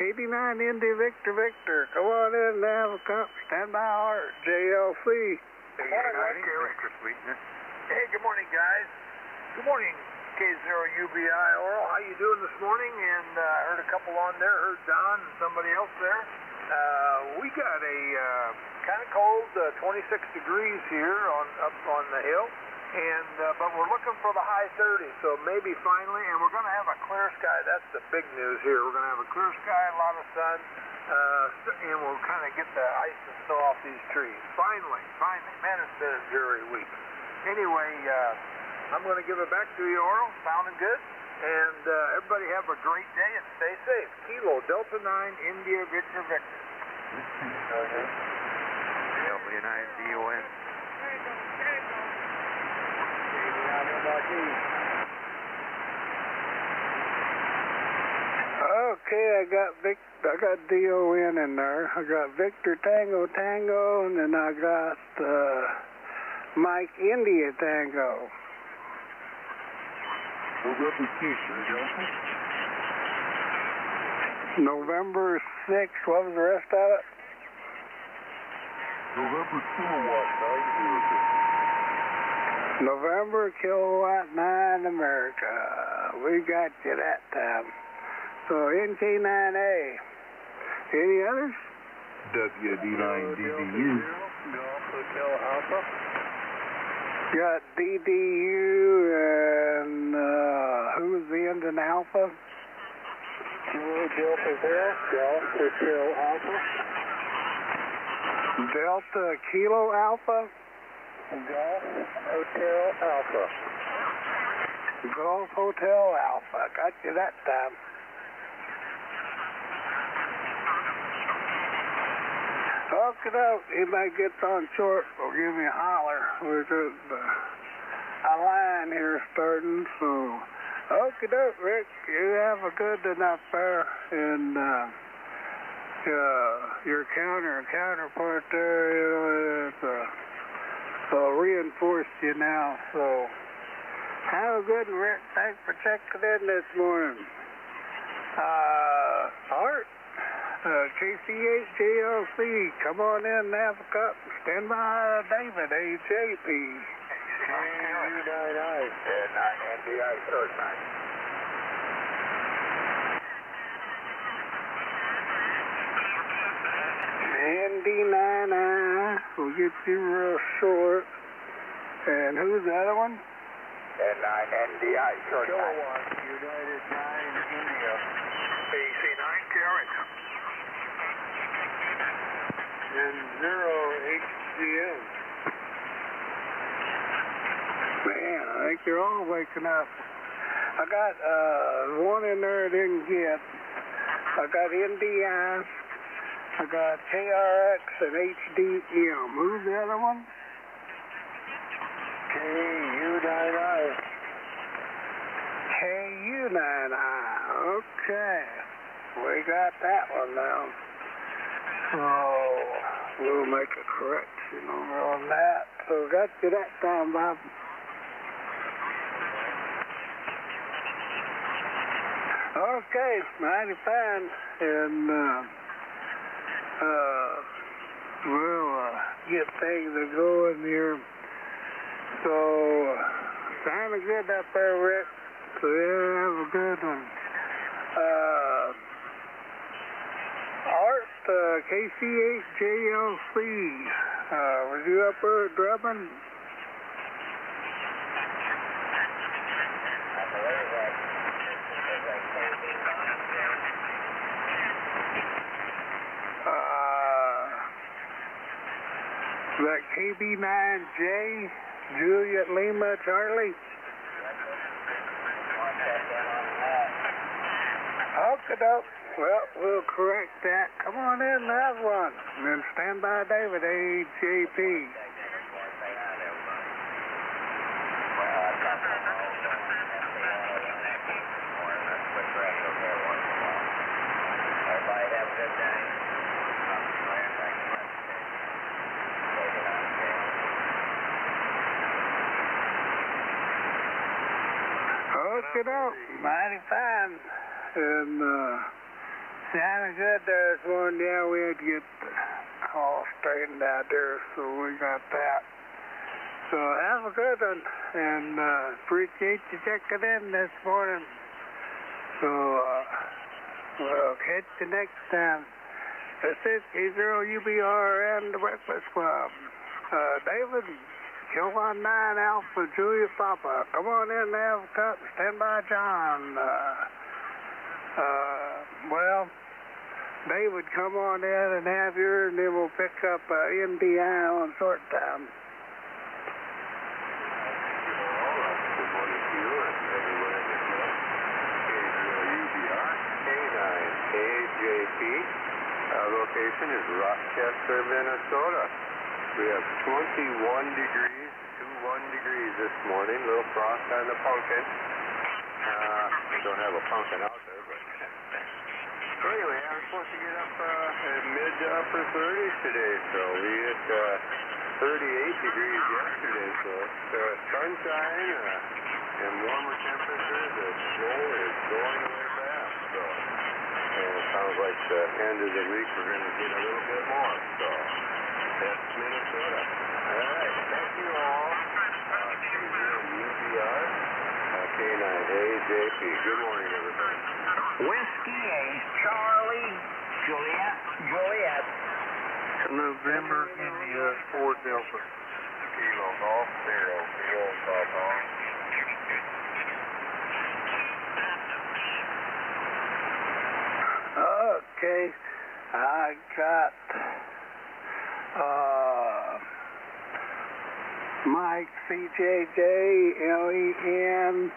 KD9 Indy Victor, come on in and have a cup. Stand by Art, JLC. Good morning, Hey, good morning, guys. Good morning, K0UBI Oral. How you doing this morning? And I heard a couple on there. Heard Don and somebody else there. We got a kind of cold, 26 degrees here up on the hill, and but we're looking for the high 30s. So maybe finally, and we're going to have a clear sky. That's the big news here. We're going to have a clear sky, a lot of sun, and we'll kind of get the ice and snow off these trees. Finally, man, it's been a dreary week. Anyway, I'm going to give it back to you, Oral. Sounding good. And everybody have a great day and stay safe. Kilo Delta 9 India Victor. W9DON. Okay, I got DON in there. I got Victor Tango, and then I got Mike India Tango. November 6th, what was the rest of it? November Kilowatt 9 America. We got you that time. So NK9A. Any others? WD9DDU. Golf Hotel Alpha. Got DDU and who was the end in Alpha? Delta there. Golf Hotel Alpha. Delta Kilo Alpha. Golf Hotel Alpha. Golf Hotel Alpha. Got you that time. Okay, anybody gets on short, well, give me a holler. We're just a line here starting, so. Okay, Rick, you have a good enough there, and your counterpart there, you know, it's reinforced you now, so. Have a good one, Rick. Thanks for checking in this morning. Art. KCHJLC, come on in and have a cup. Stand by David, AJP. ND9I, we'll get you real short. And who's the other one? N9NDI, short Kilowatt, United 9 India. AC9 Carrot. And 0HCN. Man, I think they're all waking up. I got one in there I didn't get. I got NDI. I got KRX and HDM. Who's the other one? KU9I. KU9I. Okay. We got that one now. So we'll make a correction on that. So got you that time, Bob. Okay, mighty fine. And we'll get things going here. So sounding good up there, Rick. So yeah, have a good one. Art, KCHJLC, was you up there at Drummond? that KB9J, Juliet Lima, Charlie? Okey-doke. Well, we'll correct that. Come on in and have one. And then stand by David, AJP. Okey-doke. Mighty fine. And, sounding good there this morning. Yeah, we had to get the call straightened out there, so we got that. So have a good one, and appreciate you checking in this morning. So we'll catch you next time. This is K0UBR and the Breakfast Club. David, Kill 19 Alpha Julia Papa. Come on in and have a cup. Stand by John. Well, David, come on in and have yours, and then we'll pick up NDI on short time. Good morning to you and everyone in the club. K0UBR, K9AJP. Our location is Rochester, Minnesota. We have 21 degrees, 21 degrees this morning. A little frost on the pumpkin. We don't have a pumpkin out there, but anyway, I was supposed to get up mid to upper 30s today, so we hit 38 degrees yesterday, so it's sunshine and warmer temperatures. The snow is going away fast, so and it sounds like the end of the week we're going to get a little bit more, so that's Minnesota. All right, thank you all. UBR, K9AJP. Good morning, everybody. Whiskey Ace, Charlie, Juliet. November, India, 4 Delta. Kilo Golf, 0, Kilo Papa. Okay, I got Mike, CJJ, LEN,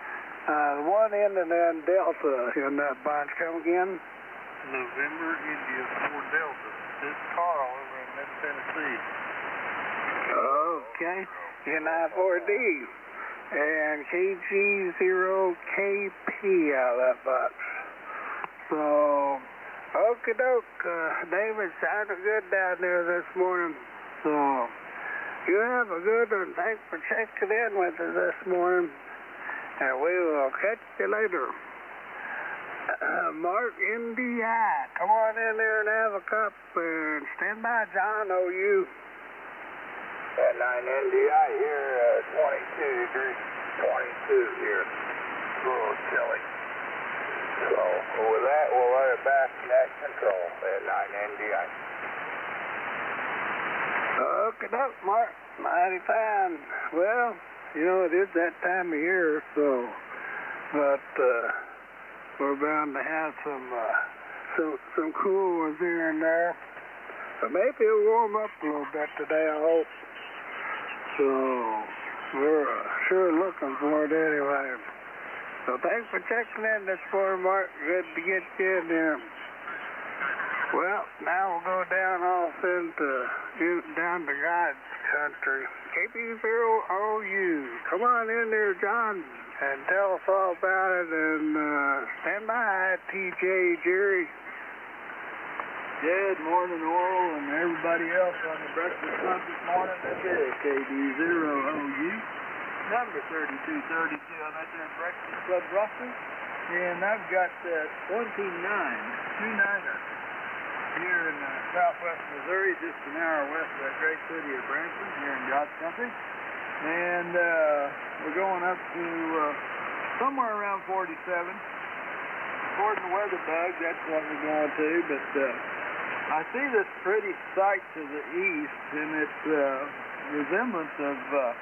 one ending in Delta in that bunch. Come again? November, India, 4 Delta. This is Carl over in Middle Tennessee. Okay, NI4D and KG0KP out of that box. So, okey-doke, David, sounded good down there this morning. So, you have a good one. Thanks for checking in with us this morning. And we will catch you later. Mark NDI, come on in there and have a cup and stand by John OU. At 9 NDI here, 22 degrees, 22 here. A little chilly. So with that, we'll let it back to that control at 9 NDI. Okey-doke, Mark. Mighty fine. Well, you know, it is that time of year, so, but we're bound to have some cool ones here and there. But maybe it'll warm up a little bit today, I hope. So, we're sure looking for it anyway. So thanks for checking in this morning, Mark. Good to get you in there. Well, now we'll go down off down to God's country. KP0OU. Come on in there, John, and tell us all about it, and stand by, TJ Jerry. Good morning, Oral, and everybody else on the Breakfast Club this morning. This is KD0OU, number 3232 on that there Breakfast Club Russell. And I've got 29er here in southwest Missouri, just an hour west of that great city of Branson, here in God's country. And we're going up to somewhere around 47. According to weather bugs, that's what we're going to, but I see this pretty sight to the east, and it's resemblance of a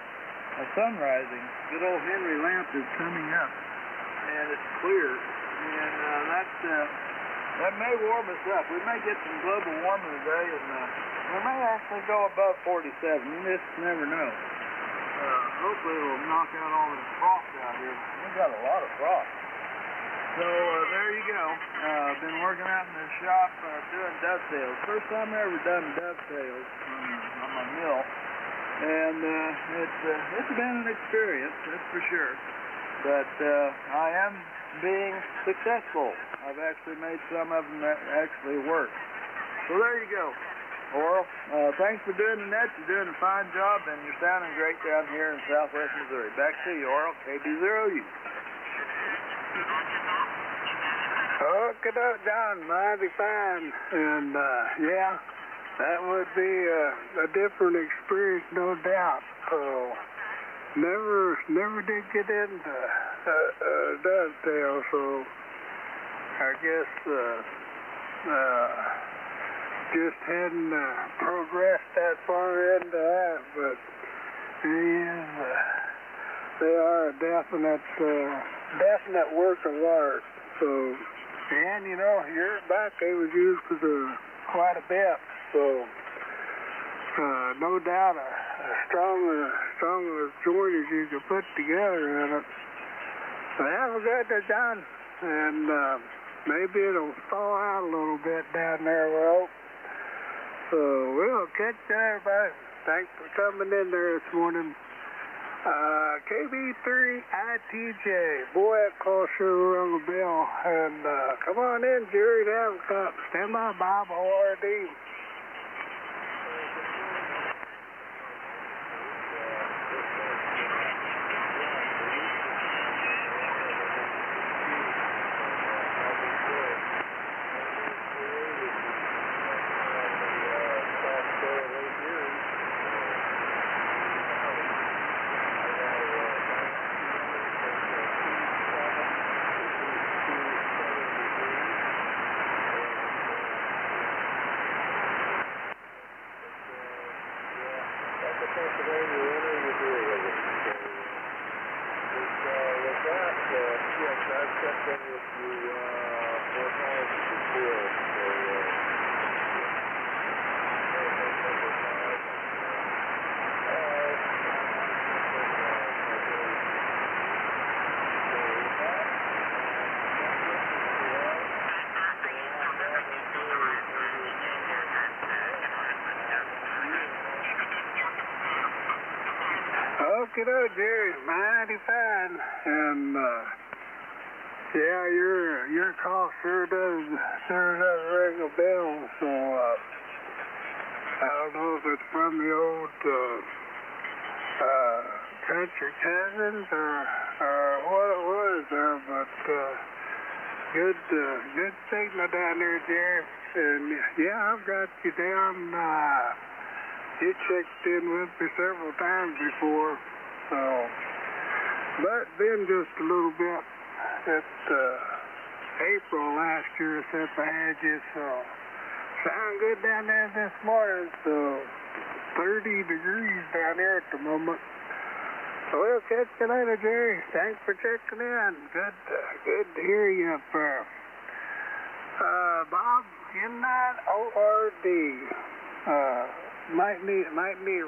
sun rising. Good old Henry Lamp is coming up, and it's clear, and that may warm us up. We may get some global warming today, and We may actually go above 47. You just never know. Hopefully it'll knock out all this frost out here. We've got a lot of frost. So there you go. I've been working out in the shop doing dovetails. First time I ever done dovetails on my mill. And it's been an experience, that's for sure. But I am being successful. I've actually made some of them that actually work. So there you go. Oral, thanks for doing the net. You're doing a fine job, and you're sounding great down here in southwest Missouri. Back to you, Oral. KB0U. Okay, John, mighty fine. And, yeah, that would be a different experience, no doubt. Never did get into dovetail, so I guess just hadn't progressed that far into that, but they are a definite work of art. So, and you know, your back they was used quite a bit, so no doubt a stronger joint as you could put together in it. So have a good day, John, and maybe it'll thaw out a little bit down there, well. So we'll catch you, everybody. Thanks for coming in there this morning. KB3ITJ. Boy, that call sure rung a bell. And come on in, Jerry, to have a cup. Stand by, Bob, ORD. Okay, Jerry, mighty fine, and yeah, your call sure does ring a bell. So I don't know if it's from the old country cousins or what it was there, but good signal down there, Jerry. And yeah, I've got you down. You checked in with me several times before. So, but then just a little bit at April last year since I had you, so sound good down there this morning. So 30 degrees down here at the moment. So we'll catch you later, Jerry. Thanks for checking in. Good to hear you up there. Bob, N9ORD. Might need a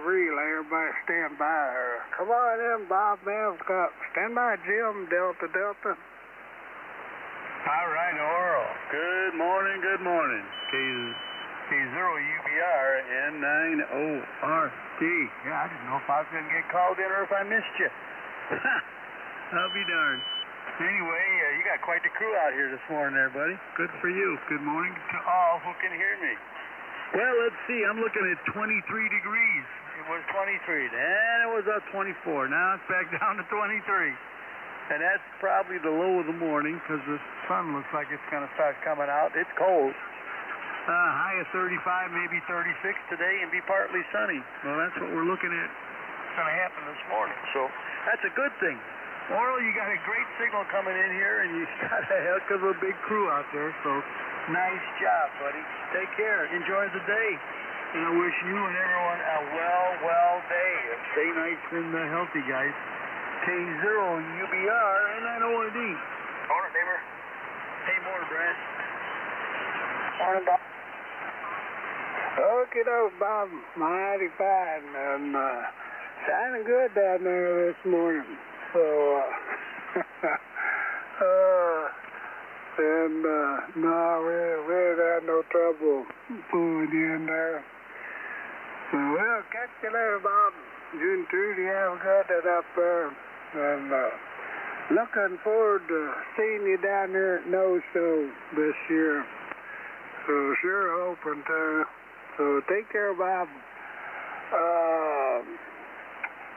relay. Everybody stand by her. Come on in, Bob Mamscott. Stand by, Jim, Delta. All right, Oral. Good morning. K0UBR N9ORD. Yeah, I didn't know if I was going to get called in or if I missed you. I'll be darned. Anyway, you got quite the crew out here this morning there, buddy. Good for you. Good morning to all who can hear me. Well, let's see. I'm looking at 23 degrees. It was 23. Then it was up 24. Now it's back down to 23. And that's probably the low of the morning because the sun looks like it's going to start coming out. It's cold. High of 35, maybe 36 today, and be partly sunny. Well, that's what we're looking at. It's going to happen this morning. So that's a good thing. Oral, you got a great signal coming in here, and you got a heck of a big crew out there. So nice job, buddy. Take care. Enjoy the day. And I wish you and everyone a well day. And stay nice and healthy, guys. K0UBR N9ORD. Morning, neighbor. Hey, morning, Brad. Morning, Bob. Okay, doke, Bob. Mighty fine. And shining good down there this morning. So, no, we ain't had no trouble pulling you in there. So, we'll catch you later, Bob. You and Trudy have got that up there. And looking forward to seeing you down there at No Show this year. So, sure hoping to. So, take care, Bob.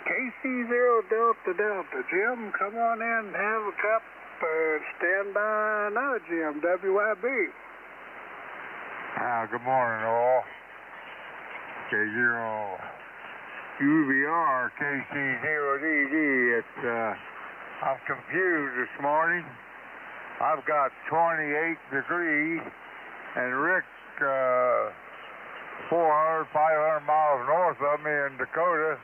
KC0 Delta Delta. Jim, come on in and have a cup. Stand by now, Jim. WYB. Good morning, all. K0 UVR KC0DD. I'm confused this morning. I've got 28 degrees, and Rick, 400, 500 miles north of me in Dakota,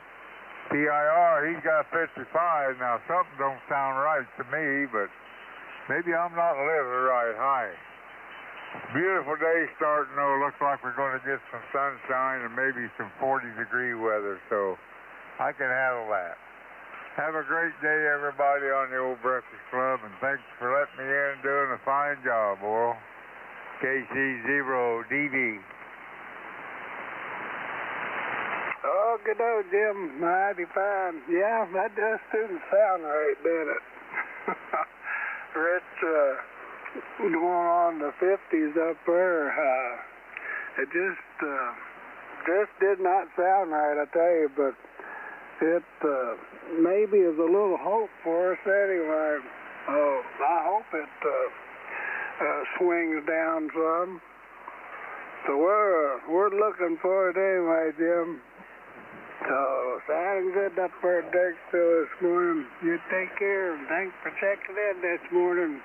PIR, he's got 55. Now, something don't sound right to me, but maybe I'm not living right. Hi. Beautiful day starting, though. Looks like we're going to get some sunshine and maybe some 40-degree weather, so I can handle that. Have a great day, everybody, on the Old Breakfast Club, and thanks for letting me in and doing a fine job, Oral. KC0DD. Oh, good old Jim. Mighty fine. Yeah, that just didn't sound right, did it? Rich, going on the 50s up there, it just did not sound right, I tell you, but it maybe is a little hope for us anyway. Oh, I hope it swings down some. So we're looking for it anyway, Jim. So, sounding good up there at Dirksville this morning. You take care, and thanks for checking in this morning.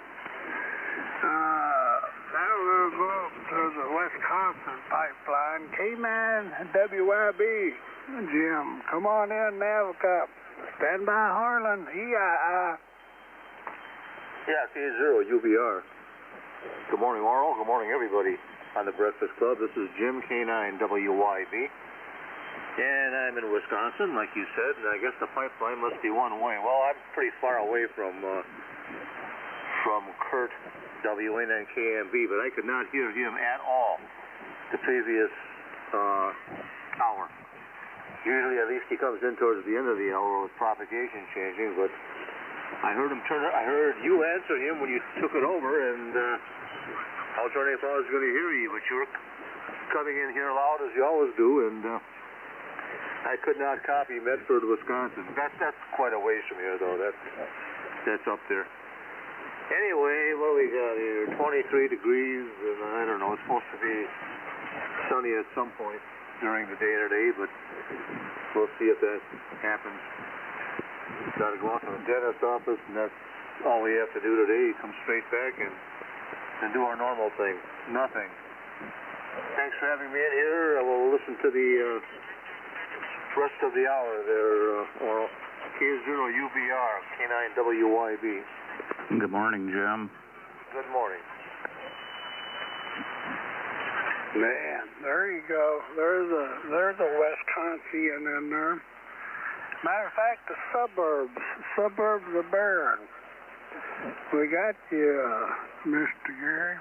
Now we'll go up to the Wisconsin pipeline. K9 WYB. Jim, come on in and have a cup. Stand by Harlan. EII. Yeah, K0 UBR. Good morning, Oral. Good morning, everybody on the Breakfast Club. This is Jim K9 WYB. And I'm in Wisconsin, like you said, and I guess the pipeline must be one way. Well, I'm pretty far away from Kurt, WN9KMB, but I could not hear him at all the previous hour. Usually, at least he comes in towards the end of the hour with propagation changing, but I heard him I heard you answer him when you took it over, and I was wondering if I was going to hear you, but you were coming in here loud as you always do, and I could not copy Medford, Wisconsin. That's quite a ways from here, though. That's up there. Anyway, what do we got here? 23 degrees, and I don't know. It's supposed to be sunny at some point during the day today, but we'll see if that happens. Got to go out to the dentist's office, and that's all we have to do today. Come straight back and do our normal thing. Nothing. Thanks for having me in here. I will listen to the rest of the hour there, or K0UBR, K9WYB. Good morning, Jim. Good morning. Man, there you go. There's a Wisconsin in there. Matter of fact, the suburbs are barren. We got you, Mr. Gary.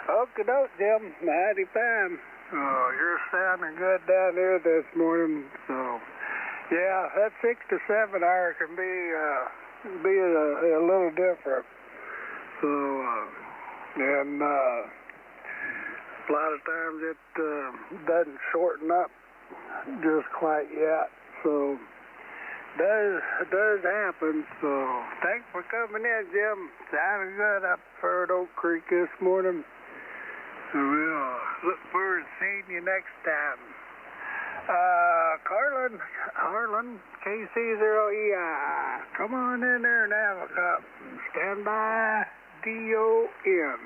Okie doke, Jim. Mighty fine. Oh, you're sounding good down here this morning. So, yeah, that 6 to 7 hour can be a little different. So, and a lot of times it doesn't shorten up just quite yet. So, does happen. So, thanks for coming in, Jim. Sounding good up there at Oak Creek this morning. We'll look forward to seeing you next time. Harlan, KC0EI. Come on in there and have a cup. Stand by, DON.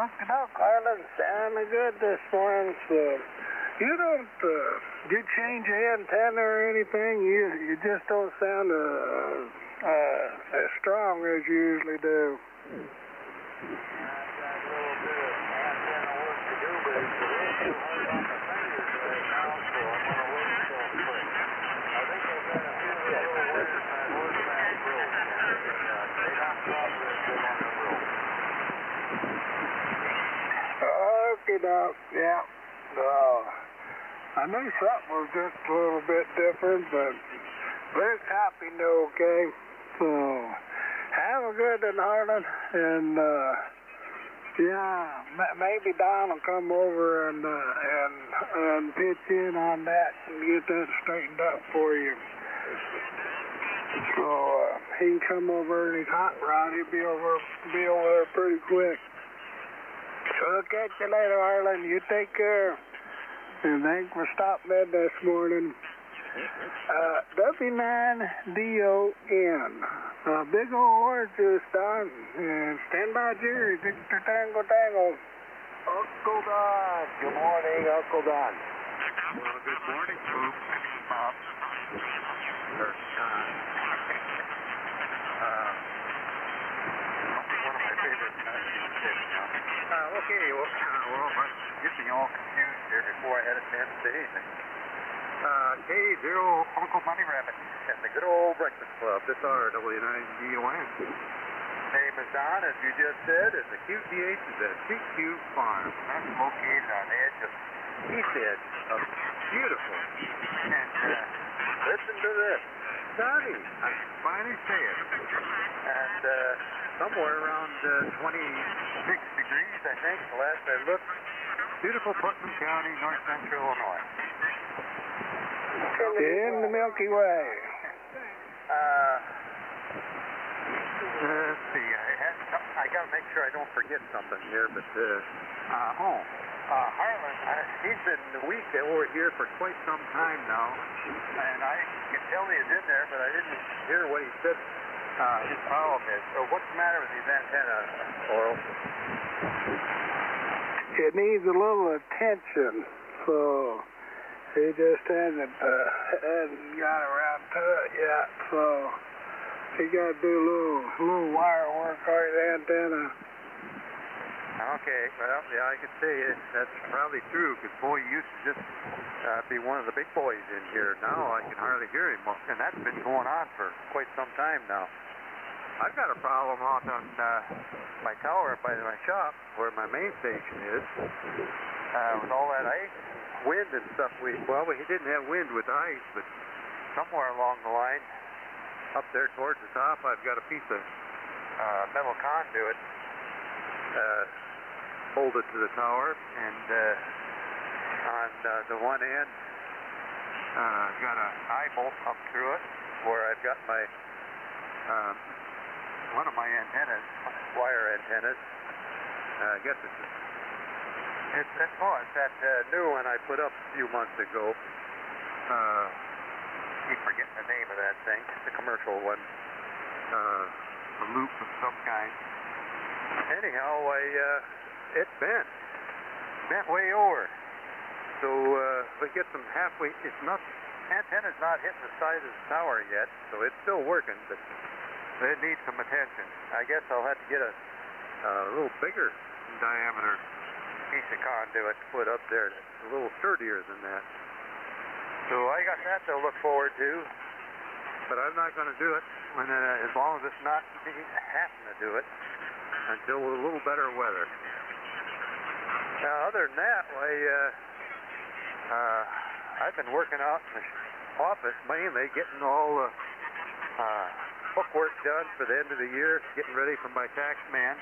Okay, no, Carlin, sounding good this morning. So you don't you change the antenna or anything? You just don't sound as strong as you usually do. I've got a little bit of antenna work to do, but it's a little too hard on the fingers right now, so I'm going to wait until spring. I think I've got a few little ways my horseback broke, and they don't drop very good on the rope. Okay, now, yeah. I knew something was just a little bit different, but they're copying okay. So have a good one, Harlan, and maybe Don will come over and pitch in on that and get that straightened up for you. So he can come over and he's hot rod. He'll be over there pretty quick. So we'll catch you later, Harlan. You take care. And thanks for stopping in this morning. W9DON. Big old orange juice, Don. And stand by Jerry. Victor Tango Tango. Uncle Don. Good morning, Uncle Don. Well, good morning, folks. Bob. One of my favorite okay, well, get me all confused here before I had a chance to say anything. K0 Uncle Money Rabbit and the good old Breakfast Club. This are W9DON. Name is Don, as you just said, and the QTH is at CQ Farm. That's located on the edge of east edge of beautiful. And listen to this. Sunny. I can finally say it. And somewhere around 26 degrees, I think, the last I looked. Beautiful Putnam County, north central Illinois. In the Milky Way. Let's see. I got to make sure I don't forget something here, but Harlan, he's been weak over here for quite some time now, and I can tell he's in there, but I didn't hear what he said his problem is. So what's the matter with these antennas, Oral? It needs a little attention, so he just hasn't got around to it yet, so he got to do a little wire work on his antenna. Okay, well, yeah, I can say that's probably true, because boy, he used to just be one of the big boys in here. Now I can hardly hear him, and that's been going on for quite some time now. I've got a problem out on my tower by my shop, where my main station is, with all that ice, wind and stuff. We didn't have wind with ice, but somewhere along the line, up there towards the top, I've got a piece of metal conduit folded to the tower, and on the one end, got an eye bolt up through it, where I've got my one of my antennas, wire antennas. I guess it's that new one I put up a few months ago. Keep forgetting the name of that thing. It's a commercial one. A loop of some kind. Anyhow, it bent way over. So we get some halfway. Antenna's not hitting the side of the tower yet, so it's still working, but it needs some attention. I guess I'll have to get a little bigger diameter piece of conduit to put up there that's a little sturdier than that. So I got that to look forward to, but I'm not going to do it as long as it's not having to do it until a little better weather. Now, other than that, I've been working out in the office mainly, getting all the bookwork done for the end of the year, getting ready for my tax man,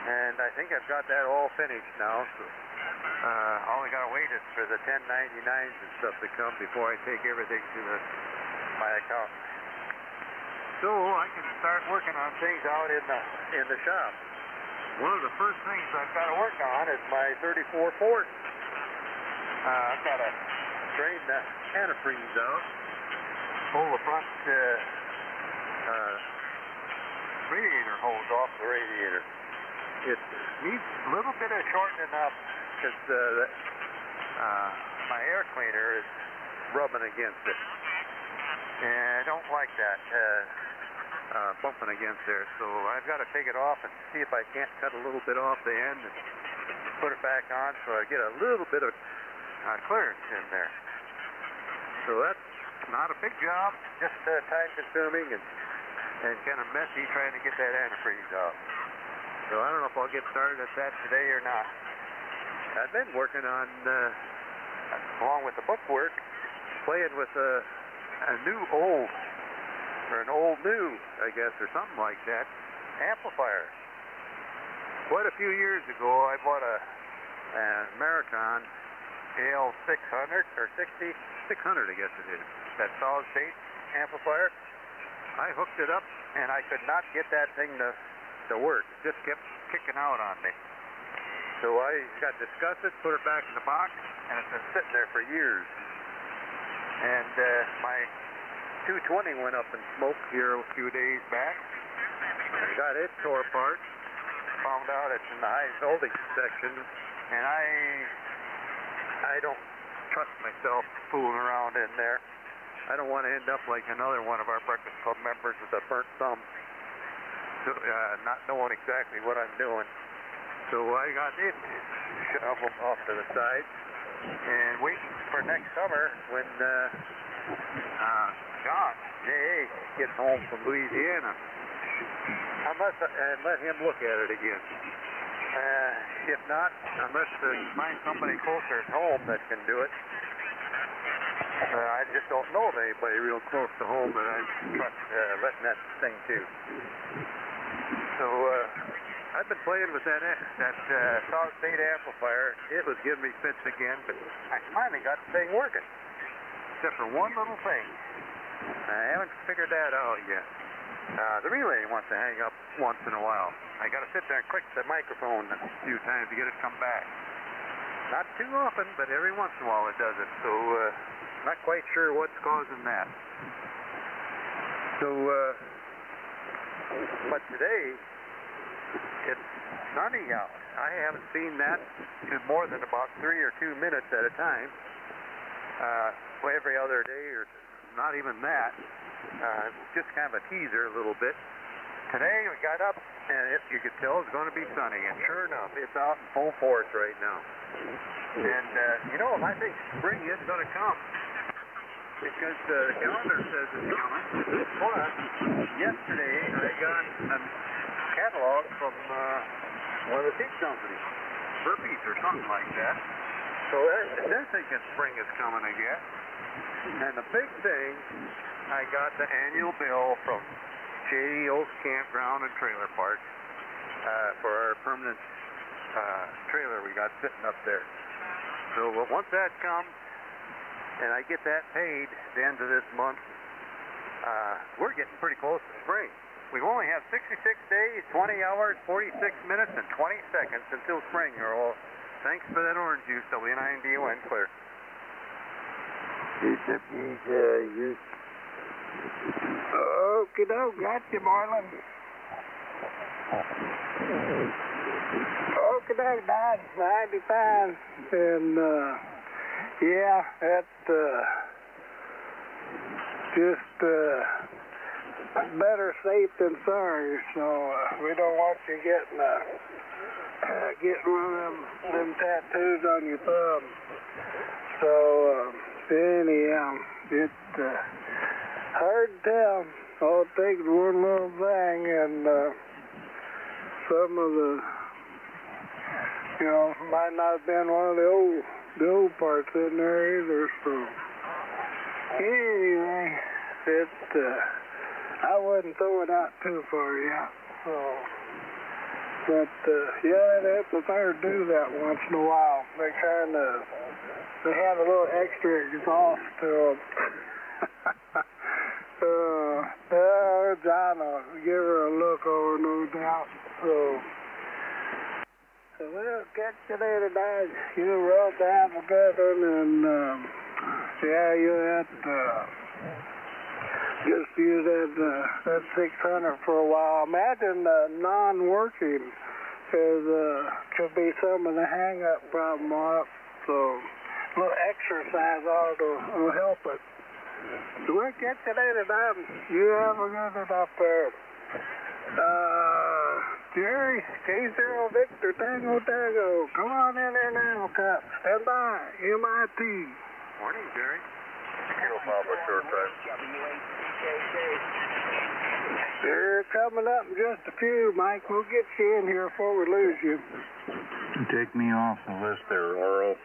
and I think I've got that all finished now. So all I got to wait is for the 1099s and stuff to come before I take everything to my accountant. So I can start working on things out in the shop. One of the first things I've got to work on is my 34 Ford. I've got to drain the antifreeze out, pull the front radiator hose off the radiator. it needs a little bit of shortening up because my air cleaner is rubbing against it. And I don't like that bumping against there. So I've got to take it off and see if I can't cut a little bit off the end and put it back on so I get a little bit of clearance in there. So that's not a big job, just time consuming and kind of messy trying to get that antifreeze off. So I don't know if I'll get started at that today or not. I've been working on, along with the book work, playing with a new old, or an old new, I guess, or something like that, amplifier. Quite a few years ago, I bought an Americon AL600, or 600, I guess it is, that solid state amplifier. I hooked it up, and I could not get that thing to work. It just kept kicking out on me. So I got disgusted, put it back in the box, and it's been sitting there for years. And my 220 went up in smoke here a few days back. I got it tore apart. Found out it's in the high voltage section, and I don't trust myself fooling around in there. I don't want to end up like another one of our Breakfast Club members with a burnt thumb, not knowing exactly what I'm doing. So I got it shoveled off to the side and waiting for next summer when John J.A. gets home from Louisiana. I must let him look at it again. If not, unless you find somebody closer at home that can do it. I just don't know of anybody real close to home that I trust letting that thing to. So I've been playing with that solid state amplifier. It was giving me fits again, but I finally got the thing working. Except for one little thing. I haven't figured that out yet. The relay wants to hang up once in a while. I got to sit there and click the microphone a few times to get it to come back. Not too often, but every once in a while it does it. So not quite sure what's causing that. So, but today it's sunny out. I haven't seen that in more than about 3 or 2 minutes at a time. Every other day, or not even that. Just kind of a teaser a little bit. Today we got up, and you could tell it's going to be sunny, and sure enough, it's out in full force right now. And, I think spring is going to come, because the calendar says it's coming. Plus, yesterday I got a catalog from one of the seed companies, Burpees or something like that. So they're thinking spring is coming again. And the big thing, I got the annual bill from Shady Oaks Campground and Trailer Park for our permanent trailer we got sitting up there. So once that comes, and I get that paid at the end of this month, we're getting pretty close to spring. We only have 66 days, 20 hours, 46 minutes, and 20 seconds until spring, Earl. Thanks for that orange juice, W9DON clear. Okie doke, got you, Marlin. Okie doke, Dad, 95. And, yeah, that's just better safe than sorry. So we don't want you getting one of them tattoos on your thumb. So anyhow, it's hard to tell. All it takes is one little thing, and some of the, might not have been one of the old parts in there either. So anyway, I wouldn't throw it out too far yet. So, but that's the thing to do that once in a while. They have a little extra exhaust to them. John will give her a look over, no doubt. So we'll catch you later, Dad. You roll to have a good one, and you have to just use that 600 for a while. Imagine non-working could be some of the hang-up problem on it. So a little exercise will help it. So we'll get you later, Don. You have a good one up there. Jerry, K0 Victor, Tango Tango. Come on in there now, Cup. Stand by. MIT. Morning, Jerry. Kilo Papa, short time. They're coming up in just a few, Mike. We'll get you in here before we lose you. Take me off the list there, Oro.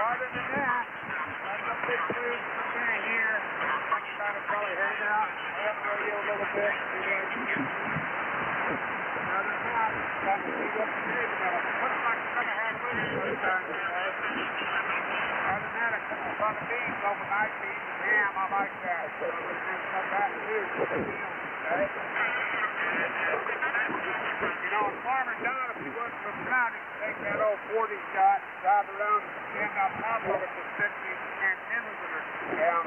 Other than that, that's a big move for me here. I'm trying to probably hang out, Hamradio a little bit. Other than that, got to see what the news is. Looks like it's going to have a little bit of time today. Other than that, a lot of beans overnight, beans and ham. I like that. So we're going to have some back to do for the meal today. You know, a farmer Don, if he wasn't from County, take that old 40 shot, drive around and end up top of it with 50 antennas that are down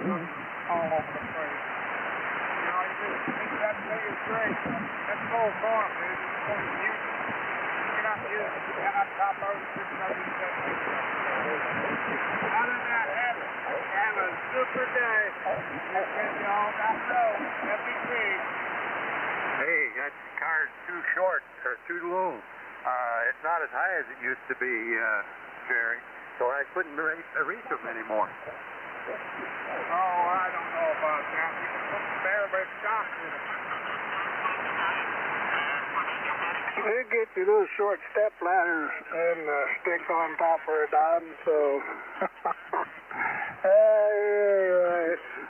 all over the place. You know, you just think that thing is great. That's the whole farm, dude. It's going to use it. Get up here and on top of it, just let me say. Other than that, have a super day. Let's get you all down the road. FBC. Hey, that car's too short or too low. It's not as high as it used to be, Jerry. So I couldn't reach them anymore. Oh, I don't know about that. You can put some bare stocks in it. They get you those short step ladders and stick on top of it, Don, so...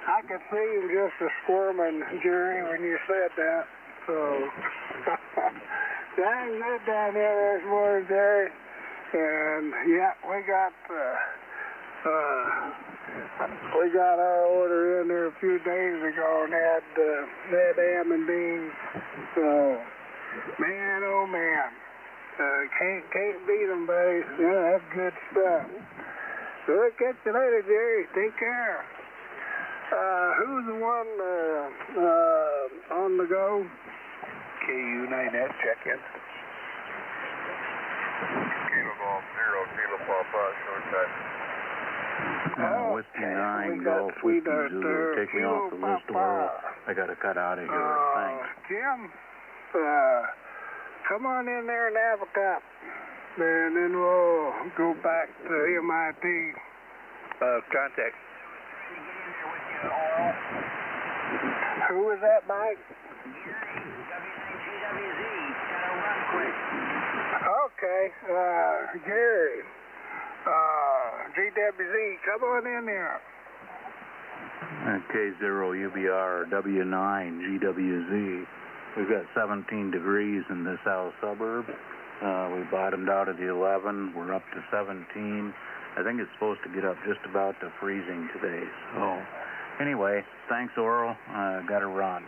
I could see him just a squirming, Jerry, when you said that. So, dang good down here this morning, Jerry. And yeah, we got our order in there a few days ago and had ham and beans. So, man, oh man, can't beat them, buddy. Yeah, that's good stuff. So we'll catch you later, Jerry. Take care. Who's the one on the go? KU9S check-in. Kilo Golf 0, Kilo Papa, short time. Whiskey 9, Golf, Whiskey Zulu. Take me off the list, Oro. I got to cut out of here. Thanks. Jim, come on in there and have a cup. And then we'll go back to MIT. Contact. Who was that, Mike? Okay, Gary. GWZ, come on in there. K0 UBR W9 GWZ. We've got 17 degrees in the south suburb. We bottomed out at the 11. We're up to 17. I think it's supposed to get up just about to freezing today. So, anyway, thanks, Oral. Got to run.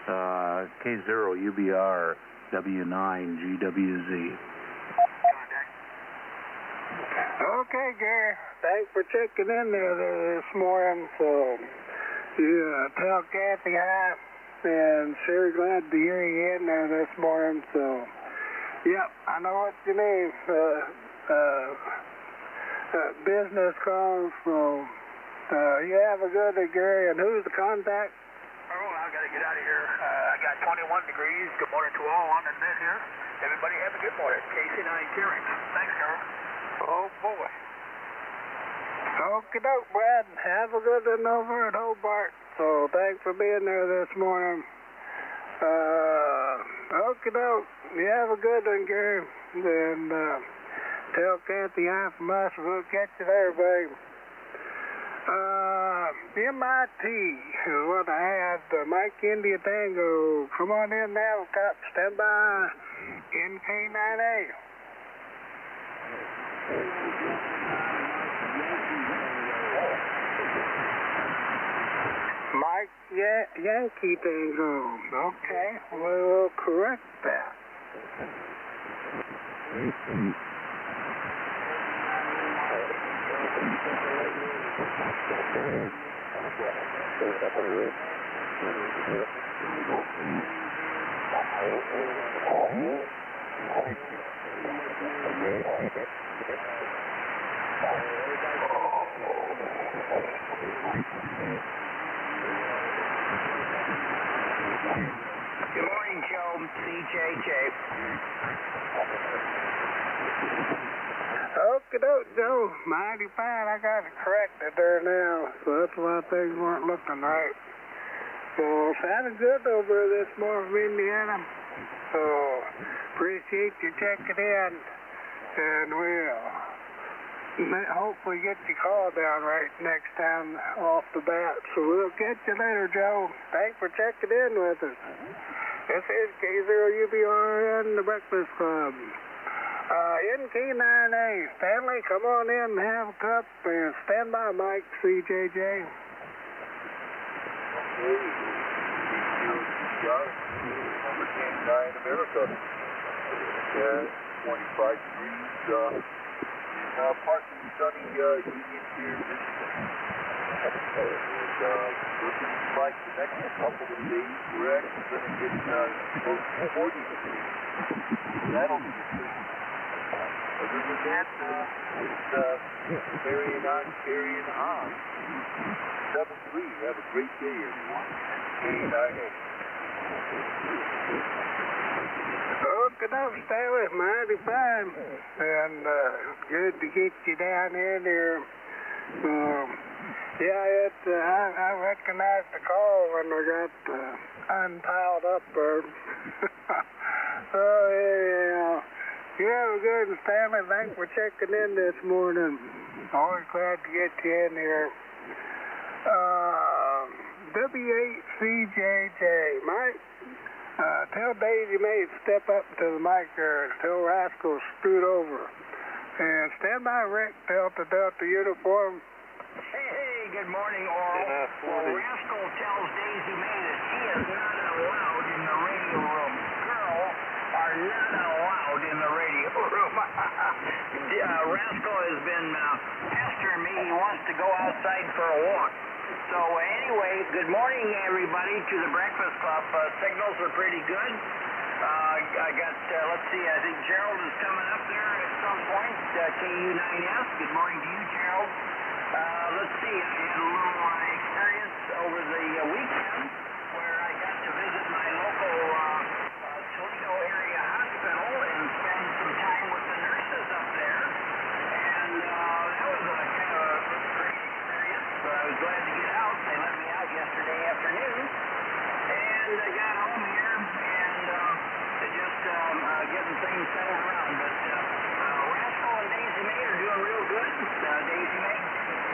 K0 UBR W9 GWZ. Okay, Gary. Thanks for checking in there this morning. So, yeah, tell Kathy hi. And sure glad to hear you in there this morning. So, yep, I know what you mean. Business calls. So, you have a good day, Gary. And who's the contact? Oh, I got to get out of here. I got 21 degrees. Good morning to all on the net here. Everybody have a good morning. KC9 Carey. Thanks, Carol. Oh, boy. Okie doke, Brad. Have a good one over at Hobart. So, thanks for being there this morning. Okie doke. You have a good one, Gary. And tell Kathy hi from us. We'll catch you there, babe. MIT is what I had. Mike India Tango. Come on in now, Cop. Stand by. NK9A. Mike like Yankee things on. Okay, we'll correct that. Good morning, Joe. CJJ. Okie doke, Joe. Mighty fine. I got it corrected there now. So that's why things weren't looking right. So sounding good over this morning, Indiana. So appreciate you checking in. And we'll hopefully get your call down right next time off the bat. So we'll catch you later, Joe. Thanks for checking in with us. This is K0UBRN, the Breakfast Club. NK9A, Stanley, come on in and have a cup and stand by, Mike, CJJ. America. 25 degrees, partly sunny Union here, Michigan. And looking like the next couple of days, we're actually going to get close to 40 degrees. That'll be a thing. Other than that, it's carrying on. 7-3. Have a great day, everyone. K9A. Okay, Stanley, mighty fine. And good to get you down in here. I recognized the call when we got unpiled up there. You have a good one, Stanley. Thanks for checking in this morning. Always glad to get you in here. W8CJJ, Mike. Tell Daisy May to step up to the mic there. Tell Rascal scoot over. And stand by, Rick, Delta uniform. Hey, good morning, Oral. Well, Rascal tells Daisy May that she is not allowed in the radio room. Girls are not allowed in the radio room. Rascal has been pestering me. He wants to go outside for a walk. So anyway, good morning, everybody, to the Breakfast Club. Signals are pretty good. I got, let's see, I think Gerald is coming up there at some point, KU9S. Good morning to you, Gerald. Let's see, I had a little experience over the weekend where I got to visit my local Toledo area hospital and spend some time with the nurses up there. And that was a kind of a great experience. I was glad to get out. They let me out yesterday afternoon. And I got home here and just getting things settled around. But Rascal and Daisy May are doing real good. Daisy May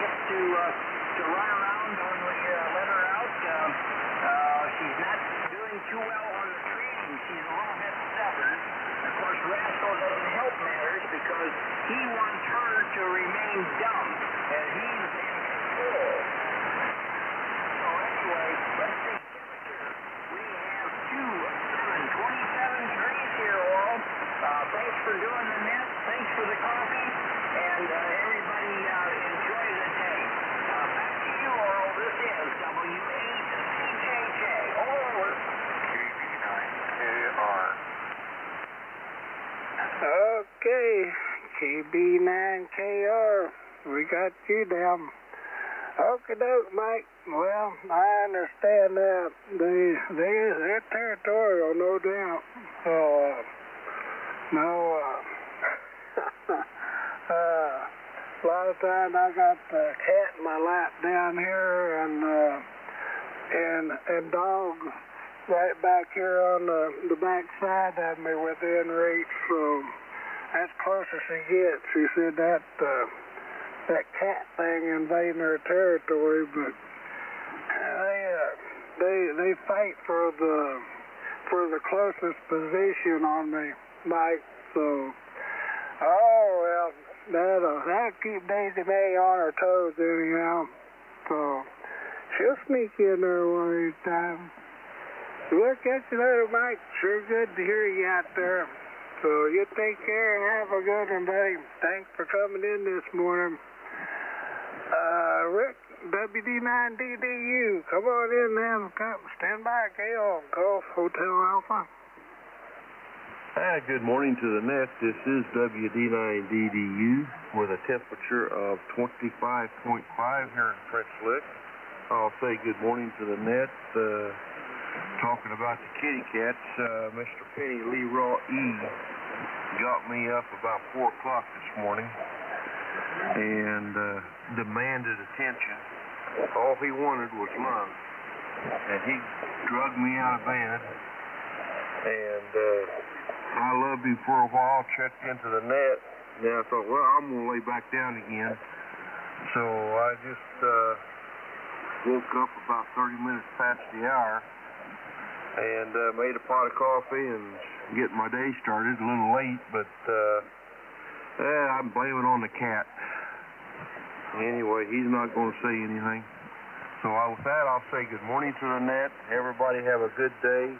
gets to run around when we let her out. She's not doing too well on the training. She's a little bit stubborn. Of course, Rascal doesn't help matters because he wants her to remain dumb, and he's in control. So anyway, let's see temperature. We have 27 degrees here, Oral. Thanks for doing the net. Thanks for the coffee. And everybody enjoy the day. Back to you, Oral. This is W8CJJ. Over. KB9KR. Okay, KB9KR. We got you down. Okie doke, Mike. Well, I understand that. They're territorial, no doubt. So, a lot of times I got the cat in my lap down here and dogs right back here on the back side of me within reach. So that's close as she gets. She said that cat thing invading her territory, but they fight for the closest position on me, Mike. So, that'll keep Daisy May on her toes anyhow. So She'll sneak in there one time. We'll catch you later, Mike. Sure good to hear you out there. So you take care and have a good one, buddy. Thanks for coming in this morning. Rick, WD9DDU, come on in and have a cup. Stand by, Gale, Golf Hotel Alpha. Hi, good morning to the net. This is WD9DDU with a temperature of 25.5 here in French Lick. I'll say good morning to the net. Talking about the kitty cats, Mr. Penny Leroy E. got me up about 4 o'clock this morning and demanded attention. All he wanted was love. And he drugged me out of bed. And I loved him for a while, checked into the net. Then I thought, well, I'm going to lay back down again. So I just woke up about 30 minutes past the hour and made a pot of coffee and getting my day started. A little late, but I'm blaming on the cat. Anyway, he's not going to say anything. So with that, I'll say good morning to the net. Everybody have a good day.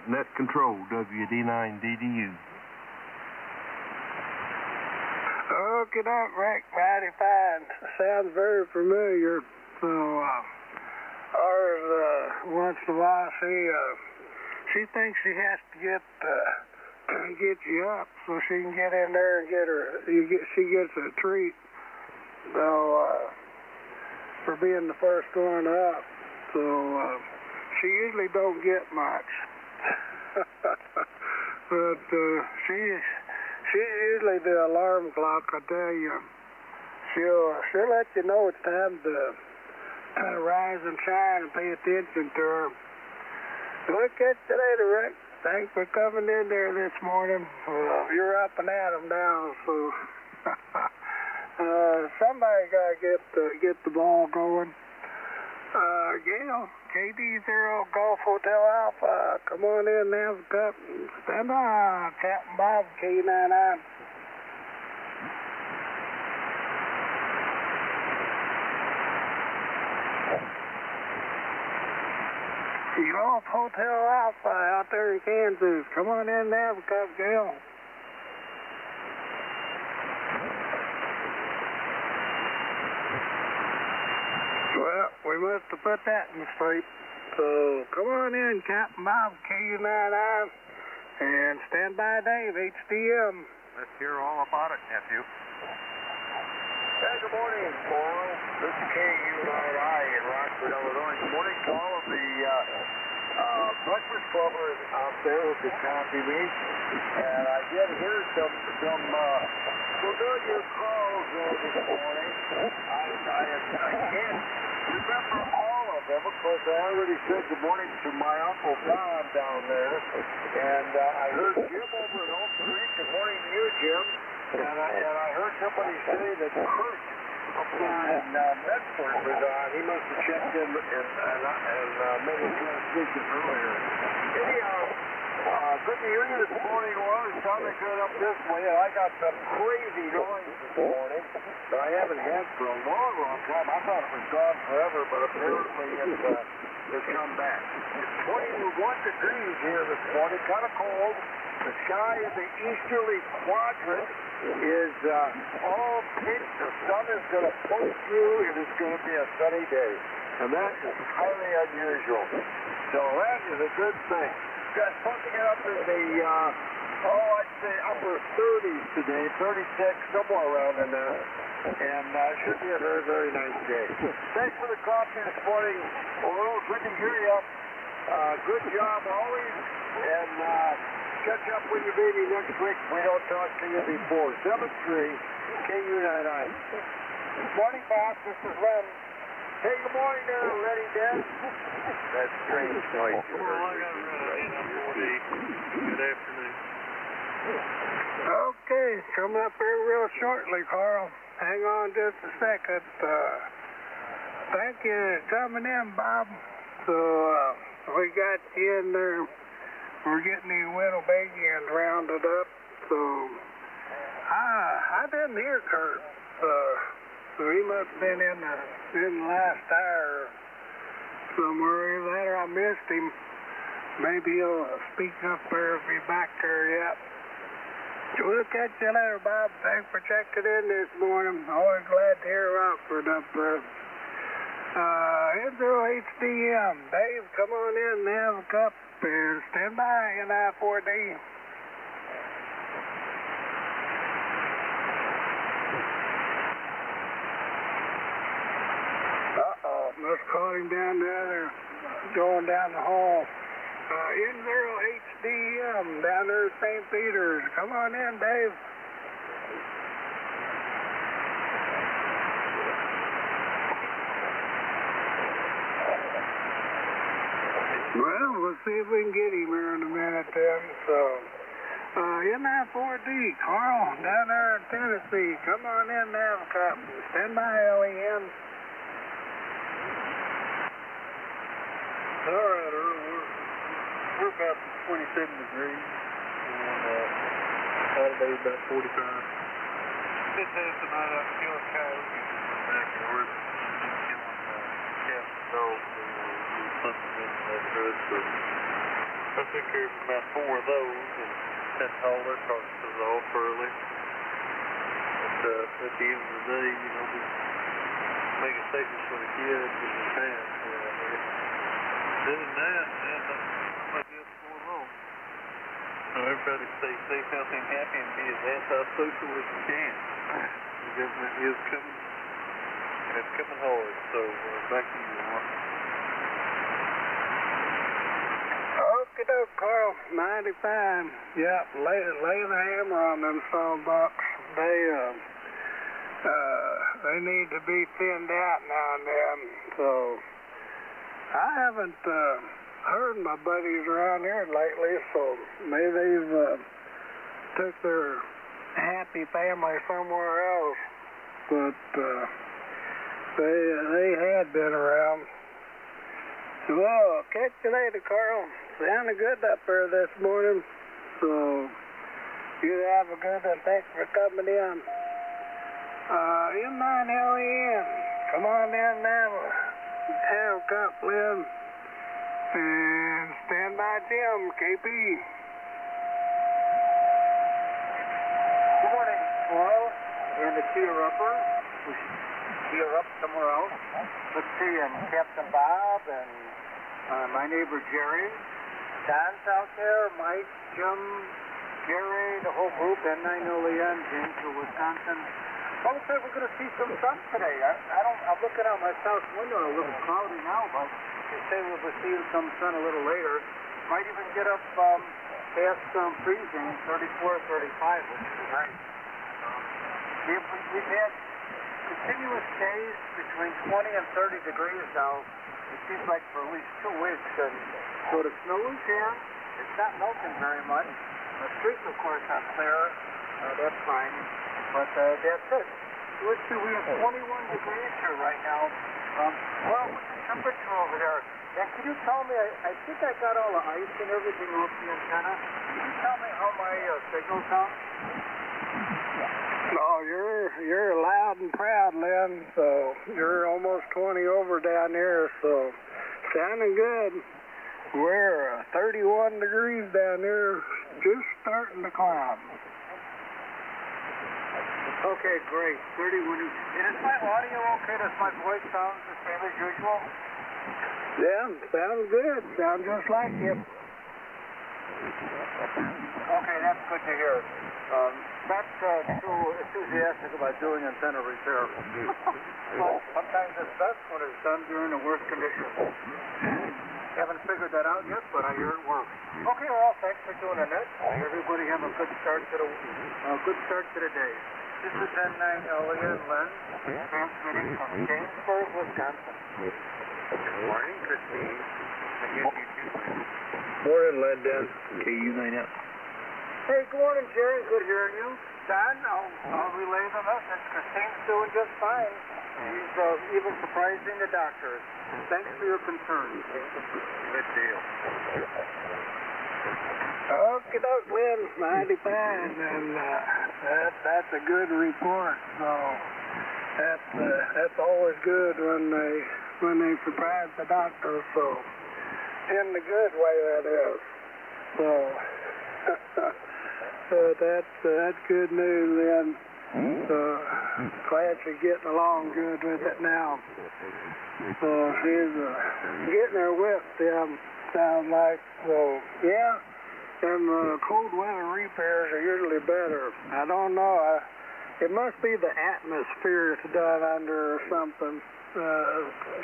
Net Control, WD9DDU. Okay, Rick, mighty fine. Sounds very familiar. So, ours, once in a while, she thinks she has to get you up so she can get in there and she gets a treat. So, for being the first one up. So, she usually don't get much. But she's usually the alarm clock, I tell you. She'll let you know it's time to rise and shine and pay attention to her. We'll catch you later, Rick. Thanks for coming in there this morning. You're up and at 'em now, so somebody got to get the ball going. Gail, KD0 Golf Hotel Alpha, come on in and have a cup. Stand by, Captain Bob, K99. Golf Hotel Alpha out there in Kansas. Come on in and have a cup, Gail. Well, we must have put that in straight. So come on in, Captain Bob, KU99, and stand by Dave, HDM. Let's hear all about it, nephew. Hey, good morning, Paul. This is KU9I in Rockford, Illinois. Good morning to all of the breakfast clubbers out there who could copy me. And I did hear some familiar calls this morning. I can't remember all of them. Of course, I already said good morning to my Uncle Don down there. And I heard Jim over at Oak Creek. Good morning to you, Jim. And I heard somebody say that Kurt up there in Medford was on. He must have checked in and maybe transmission earlier. Anyhow, good to hear you this morning. Well, it sounded good up this way. And I got some crazy noise this morning that I haven't had for a long, long time. I thought it was gone forever, but apparently it's come back. It's 21 degrees here this morning, kind of cold. The sky in the easterly quadrant is all pink. The sun is going to poke through. It is going to be a sunny day. And that is highly unusual. So that is a good thing. Got something up in the, I'd say upper 30s today, 36, somewhere around in there. And it should be a very, very nice day. Thanks for the coffee this morning. Well, good to hear you. Good job always. And catch up with you maybe next week if we don't talk to you before. 7-3, KU99. Good morning, Bob. This is Len. Hey, good morning there, Lenny Dan. That's strange noise. Good afternoon. Okay, coming up here real shortly, Carl. Hang on just a second. Thank you for coming in, Bob. So, we got you in there. We're getting the Winnebagians rounded up. So, I didn't hear Kurt so he must have been in the last tire somewhere. Either that or I missed him. Maybe he'll speak up there if he's back there yet. We'll catch you later, Bob. Thanks for checking in this morning. Always glad to hear Rockford up there. N0HDM. Dave, come on in and have a cup and stand by in I-4D. Must caught him down there, going down the hall. N0HDM down there at St. Peter's. Come on in, Dave. Well, we'll see if we can get him here in a minute then. So, NI4D, Carl, down there in Tennessee. Come on in and have a cup. Stand by, LEN. All right, Earl, we're about 27 degrees, and Saturday about 45. Just had tonight out killing coyotes in the backyard, killing cats and dogs, something in the neighborhood, so I took care of about 4 of those and had to haul their carcasses off early. But at the end of the day, you know, we make it safer for the kids and the parents around here. Other than that, not much else going on. So everybody stay safe, healthy, and happy, and be as antisocial as you can. The government is coming, and it's coming hard. So back to you, Warren. Okie doke, Carl. 95. Yep, lay the hammer on them sawbucks. They need to be thinned out now and then. So I haven't heard my buddies around here lately, so maybe they've took their happy family somewhere else. But they had been around. Well, catch you later, Carl. Sounded good up there this morning. So you have a good one. Thanks for coming in. M9LEN. Come on in now. Have a cup, Lynn. And stand by Jim, KP. Good morning, Carl. And the cheer upper. We should cheer up somewhere else. Let's see, and Captain Bob and my neighbor Jerry. Don's out there, Mike, Jim, Gary, the whole group, and I know Leon, James from Wisconsin. Looks like we're going to see some sun today. I'm looking out my south window, a little cloudy now, but they say we'll see some sun a little later. Might even get up past freezing, 34, 35, which is nice. We've had continuous days between 20 and 30 degrees now. It seems like for at least 2 weeks. And so the snow is here. It's not melting very much. The streets, of course, are clear. That's fine. But that's it. Let's see, we have 21 degrees here right now. Well, what's the temperature over there? And can you tell me, I think I got all the ice and everything off the antenna. Can you tell me how my signal sounds? No, you're loud and proud, Lynn. So you're almost 20 over down here, so sounding good. We're 31 degrees down here, just starting to climb. Okay, great. 31. And is my audio okay? Does my voice sound the same as usual? Yeah, sounds good. Sounds just like you. Okay, that's good to hear. Not too enthusiastic about doing antenna repair. Well, sometimes it's best when it's done during the worst conditions. Haven't figured that out yet, but I hear it works. Okay, well, thanks for doing it. Everybody have a good start to the day. This is N9LEN Len, transmitting from Jamesburg, Wisconsin. Good morning, Christine. Morning, London. KU9F. Hey, good morning, Jerry. Good hearing you. Don, I'll relay the message. Christine's doing just fine. She's even surprising the doctors. Thanks for your concern. Good deal. Okie doke, Lynn, 95, and that's a good report. So That's always good when they surprise the doctor, so in the good way, that is. So that's good news then. Glad you're getting along good with it now. So she's getting her with them, sounds like. So yeah, and cold weather repairs are usually better. I don't know. It must be the atmosphere it's done under or something.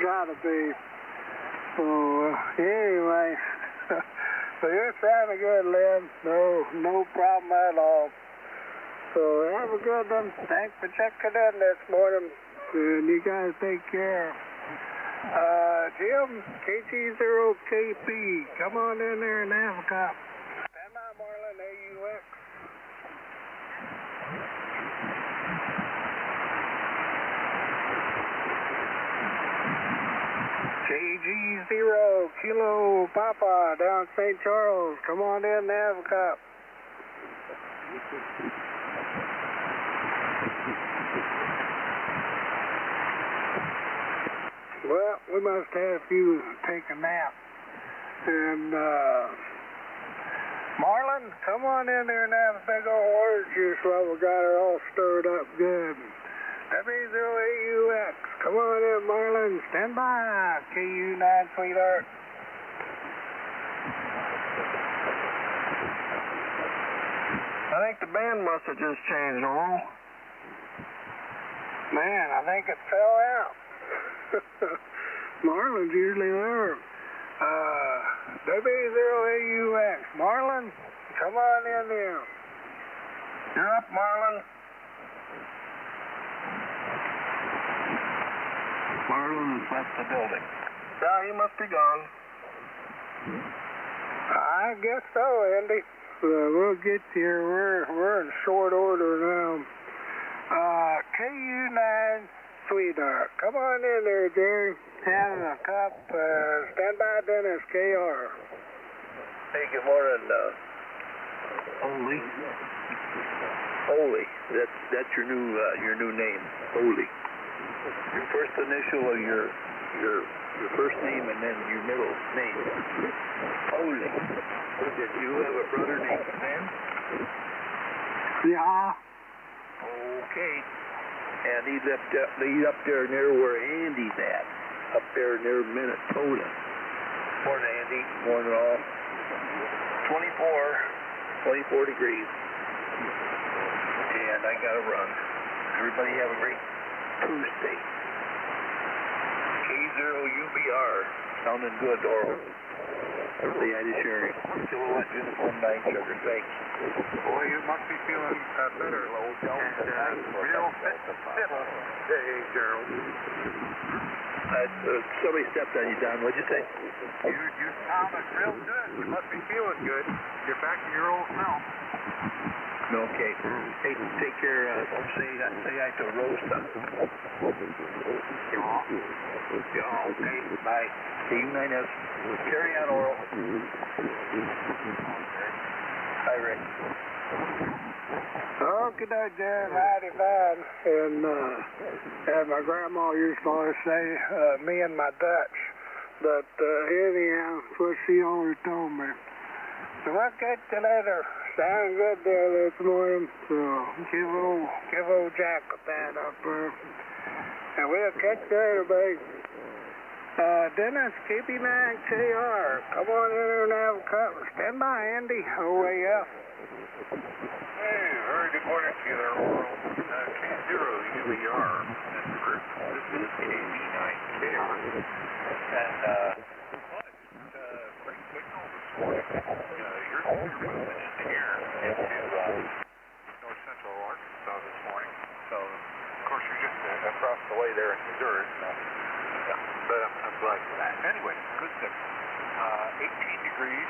Gotta be. So anyway, so you're sounding good, Lynn. No problem at all. So have a good one. Thanks for checking in this morning. And you guys take care. Jim, KG0KP, come on in there and have a cup. Stand by, Marlin, AUX. KG0 Kilo Papa down St. Charles, come on in and have a cup. Well, we must have you take a nap. And, Marlon, come on in there and have a big old orange juice while we got her all stirred up good. W0AUX, come on in, Marlon. Stand by, KU9, sweetheart. I think the band must have just changed, Earl. Man, I think it fell out. Marlon's usually there. W0AUX. Marlon, come on in there. You're up, Marlon. Marlon has left the building. Yeah, he must be gone. I guess so, Andy. We'll get here. We're in short order now. KU9 sweetheart. Come on in there, Jerry. Having a cup. Stand by, Dennis, KR. Hey, good morning, Oli. That's your new name, Oli. Your first initial of your first name and then your middle name. Oli. Did you have a brother named Ben? Yeah. Okay. And he's up there near where Andy's at. Up there near Minnesota. Morning, Andy. Morning, all. 24 degrees. And I gotta run. Everybody have a great Tuesday. K0UBR. Sounding good, Oral. Say hi to Sherry. Silhouette Uniform 9 Sugar. Thanks. Boy, you must be feeling better, Low. And real civil. Hey, Gerald. Somebody stepped on you, Don. What'd you say? You sounded real good. You must be feeling good. You're back to your old self. Okay. Hey, take care. Say hi to Rosa. Yeah, okay. Bye. K9S. Carry on, Oral. Hi, Rick. Okay, Jerry, mighty fine. And my grandma used to always say, me and my Dutch. But anyhow, that's what she always told me. So we'll catch you later. Sound good there this morning. So give old Jack a pat up there. And we'll catch you later, babe. Dennis, KP9KR. Come on in there and have a cup. Stand by, Andy. OAF. Hey, very good morning to you there, Oral. K0UBR. This is KP9KR. And, great signal this morning. You're moving in here into north central Arkansas this morning. So, of course, you're just across the way there in Missouri. But I'm glad for that. Anyway, good signal. 18 degrees,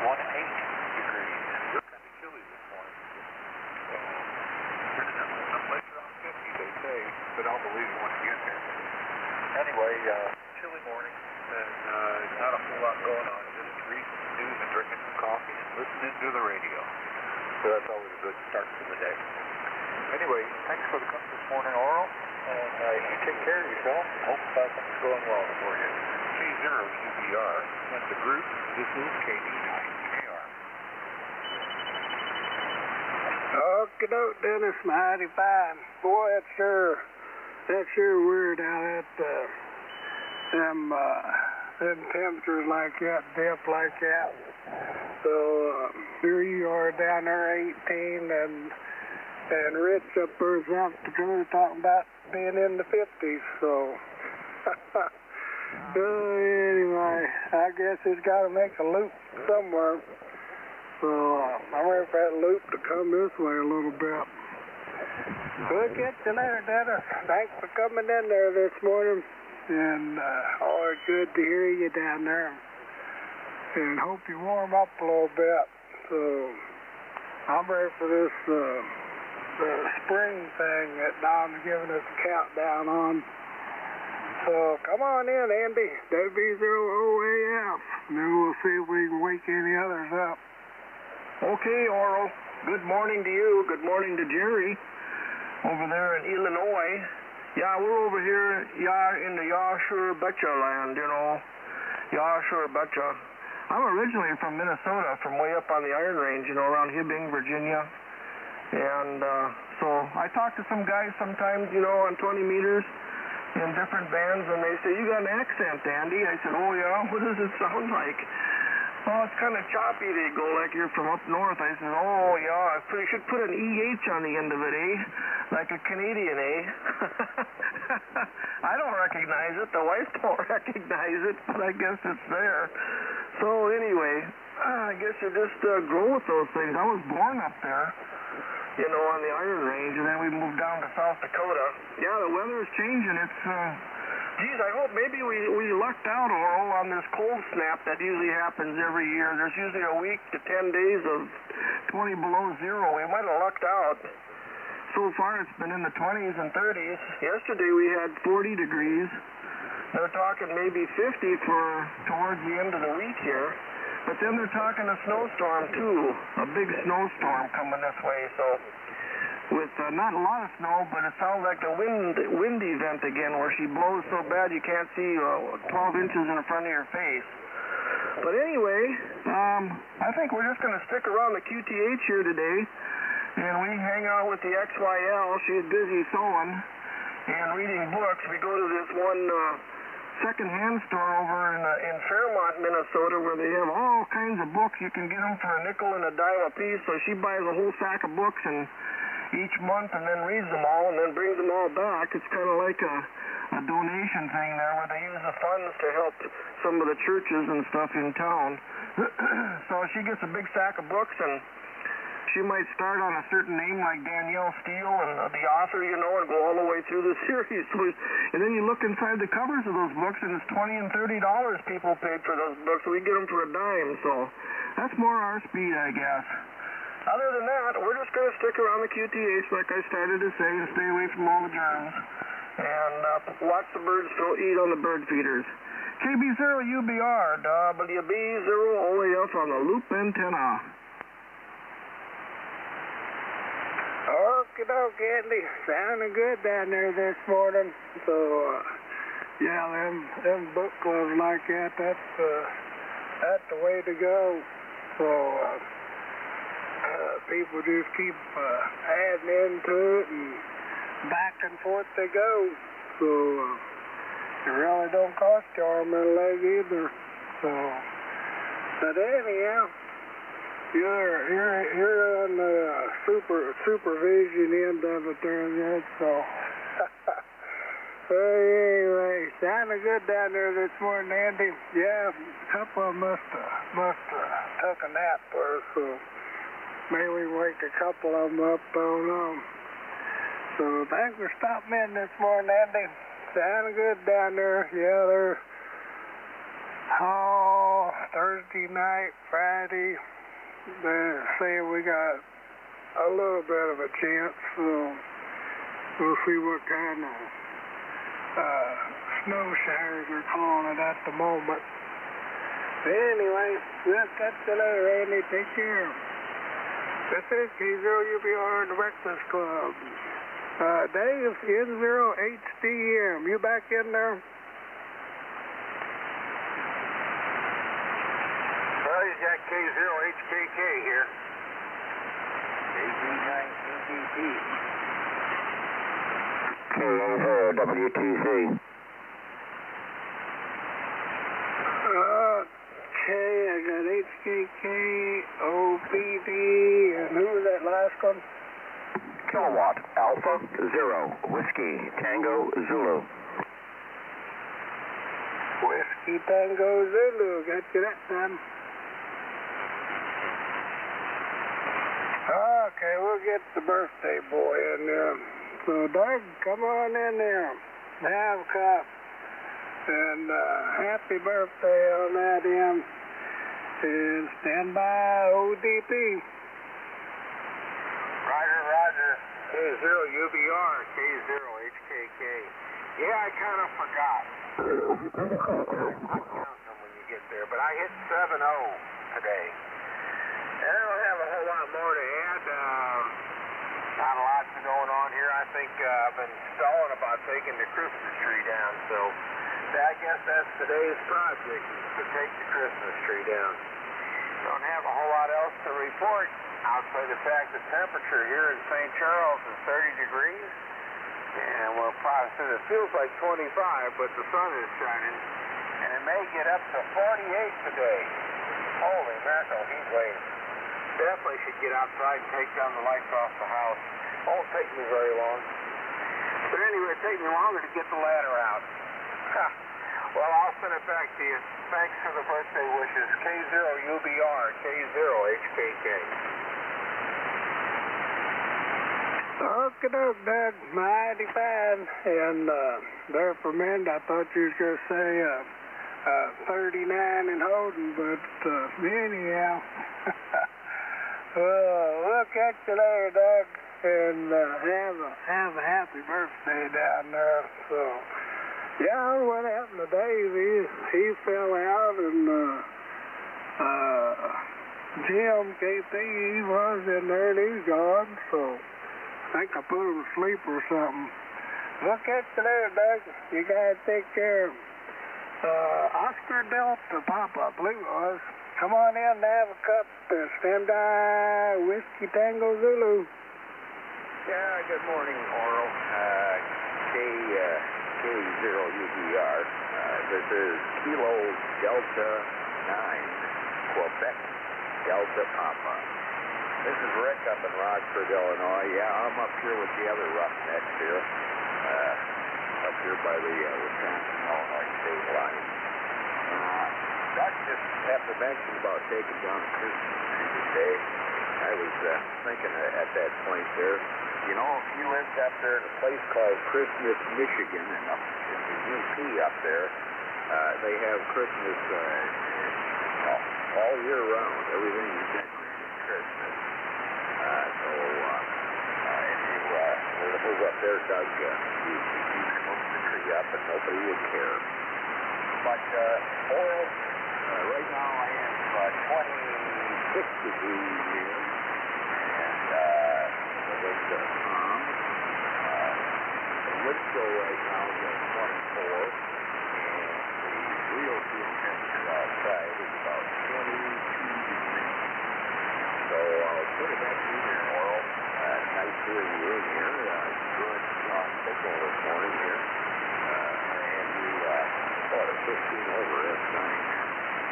18 degrees. It's kind of chilly this morning. So, someplace around 50, they say, but I'll believe it when I get there. Anyway, chilly morning, and not a whole lot going on. Just reading some news and drinking some coffee and listening to the radio. So that's always a good start to the day. Anyway, thanks for the cup this morning, Oral. and you take care of yourself. Hope something's going well for you. K0UBR. And the group, this is KD9KR. Okie doke, Dennis, mighty fine. Boy, that's sure weird out at them temperatures like that, depth like that. So here you are down there 18 and Rich up there in South Dakota talking about being in the 50s. So anyway, I guess it's got to make a loop somewhere. So I'm ready for that loop to come this way a little bit. We'll get you later, Dennis. Thanks for coming in there this morning. And always good to hear you down there. And hope you warm up a little bit. So I'm ready for this the spring thing that Don's giving us a countdown on. So come on in, Andy. W0OAF. And then we'll see if we can wake any others up. Okay, Oral. Good morning to you. Good morning to Jerry over there in Illinois. Yeah, we're over here in the Yasur Betcha land, you know. Yasur Betcha. I'm originally from Minnesota, from way up on the Iron Range, you know, around Hibbing, Virginia. And so I talk to some guys sometimes, you know, on 20 meters in different bands, and they say, you got an accent, Andy. I said, oh, yeah? What does it sound like? Oh, it's kind of choppy. They go like you're from up north. I said, oh, yeah, I should put an EH on the end of it, eh? Like a Canadian, eh? I don't recognize it. The wife don't recognize it, but I guess it's there. So anyway, I guess you just grow with those things. I was born up there, you know, on the Iron Range, and then we moved down to South Dakota. Yeah, the weather is changing. It's, geez, I hope maybe we lucked out, Oral, on this cold snap that usually happens every year. There's usually a week to 10 days of 20 below zero. We might have lucked out. So far, it's been in the 20s and 30s. Yesterday, we had 40 degrees. They're talking maybe 50 for towards the end of the week here. But then they're talking a snowstorm, too. A big snowstorm coming this way. So with not a lot of snow, but it sounds like a wind event again, where she blows so bad you can't see 12 inches in front of your face. But anyway, I think we're just going to stick around the QTH here today, and we hang out with the XYL. She's busy sewing and reading books. We go to this one second-hand store over in Fairmont, Minnesota, where they have all kinds of books. You can get them for a nickel and a dime a piece. So she buys a whole sack of books and each month, and then reads them all, and then brings them all back. It's kind of like a donation thing there, where they use the funds to help some of the churches and stuff in town. So she gets a big sack of books, and she might start on a certain name like Danielle Steele and the author, you know, and go all the way through the series. And then you look inside the covers of those books, and it's $20 and $30 people paid for those books. We get them for a dime, so that's more our speed, I guess. Other than that, we're just going to stick around the QTH, like I started to say, and stay away from all the germs, and watch the birds eat on the bird feeders. KB0UBR, WB0OAF on the loop antenna. Okie doke, Andy. Sounding good down there this morning. So, yeah, them book clubs like that, that's the way to go. So, people just keep adding into it, and back and forth they go. So, it really don't cost you arm and a leg either. So, but anyhow, you're on the supervision end of it there, so. Anyway, sounding good down there this morning, Andy. Yeah, a couple of them must have took a nap first, so maybe we wake a couple of them up, I don't know. So thanks for stopping in this morning, Andy. Sounding good down there. Yeah, they're Thursday night, Friday. They're saying we got a little bit of a chance, so we'll see what kind of snow showers they're calling it at the moment. Anyway, we'll catch you later, Andy. Take care. This is K0UBR, the Breakfast Club. Dave, N0HDM, you back in there? Well, he's got K0HKK here. KG9CGT. K0WTC. Okay, I got HKK, OBD, and who was that last one? Kilowatt Alpha Zero Whiskey Tango Zulu. Whiskey Tango Zulu, got you that time. Okay, we'll get the birthday boy in there. So, Doug, come on in there. Have a cup. And happy birthday on that end. And stand by ODP. Roger. K0UBR, K0HKK. Yeah, I kind of forgot. I'll count them when you get there, but I hit 7-0 today. And I don't have a whole lot more to add. Not a lot going on here. I think I've been stalling about taking the Christmas tree down, so I guess that's today's project, to take the Christmas tree down. Don't have a whole lot else to report outside the fact the temperature here in St. Charles is 30 degrees, and we're probably, it feels like 25, but the sun is shining, and it may get up to 48 today. Holy mackerel, heat wave. Definitely should get outside and take down the lights off the house. Won't take me very long. But anyway, it'll take me longer to get the ladder out. Well, I'll send it back to you. Thanks for the birthday wishes. K0UBR, K0HKK. Okie doke, Doug. Mighty fine. And there for a minute, I thought you was going to say 39 and holding, but anyhow. We'll catch you later, Doug. And have a happy birthday down there. So, yeah, I don't know what happened to Dave. He fell out, and Jim, KP, he was in there, and he's gone. So, I think I put him to sleep or something. We'll catch you later, Doug. You guys take care. Oscar Delta Papa Blue was. Come on in and have a cup. Stand by Whiskey Tango Zulu. Yeah, good morning, Oral. K0UBR. This is Kilo Delta 9, Quebec Delta Papa. This is Rick up in Rockford, Illinois. Yeah, I'm up here with the other roughnecks here. Up here by the Wisconsin-Illinois state line. Doug just have to mention about taking down the Christmas tree today. I was thinking at that point there, you know, he lives up there in a place called Christmas, Michigan, and in UP up there, they have Christmas all year round. Everything is decorated at Christmas. So if you were to move up there, Doug, you could move the tree up and nobody would care. But Oral, right now I am 26 degrees here, and the wind chill right now is at 24, and the real field temperature outside is about 22 degrees. So I'll put it back to you there, Oral. Nice hearing you in here. Good strong football this morning here. And you caught a 15 over S9.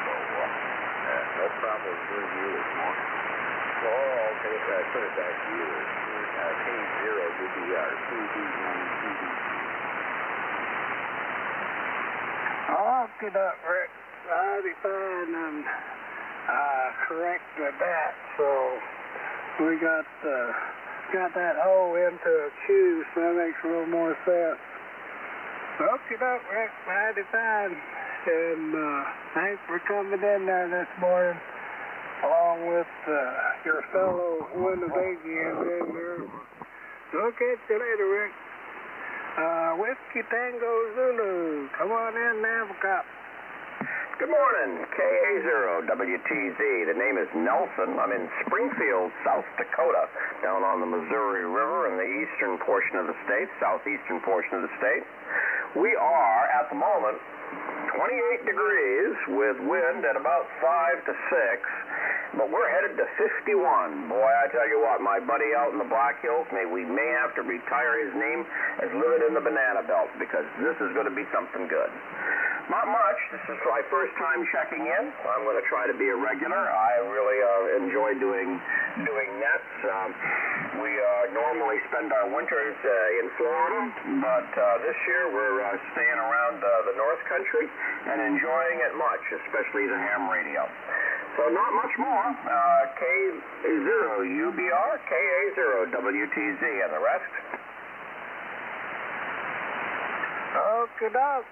So no problem hearing you this morning. So, okay, put it back to you. K0UBR, CD9CDT. Okay, Rick. Mighty fine, and corrected that. So we got that O into a Q, so that makes a little more sense. Okay, Rick. Mighty fine. And thanks for coming in there this morning, along with your fellow Winnebagians in there. We'll catch you later, Rick. Whiskey Tango Zulu. Come on in and have a cup. Good morning, KA0WTZ. The name is Nelson. I'm in Springfield, South Dakota, down on the Missouri River in the eastern portion of the state, southeastern portion of the state. We are, at the moment, 28 degrees with wind at about 5 to 6, but we're headed to 51. Boy, I tell you what, my buddy out in the Black Hills, we may have to retire his name as living in the banana belt, because this is going to be something good. Not much. This is my first time checking in. I'm going to try to be a regular. I really enjoy doing nets. We normally spend our winters in Florida, but this year we're staying around the North Country and enjoying it much, especially the Hamradio. So not much more. K0UBR, KA0WTZ, and the rest. Okay, Doc.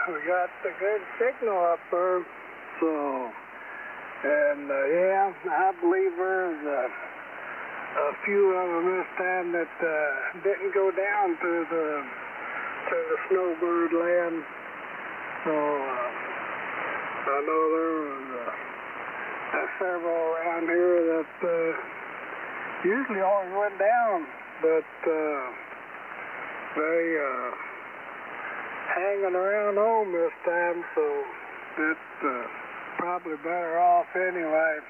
We got the good signal up there, so, and yeah, I believe there's a few of them this time that didn't go down to the snowbird land. So I know there was several around here that usually always went down, but they hanging around home this time, so it's probably better off anyway.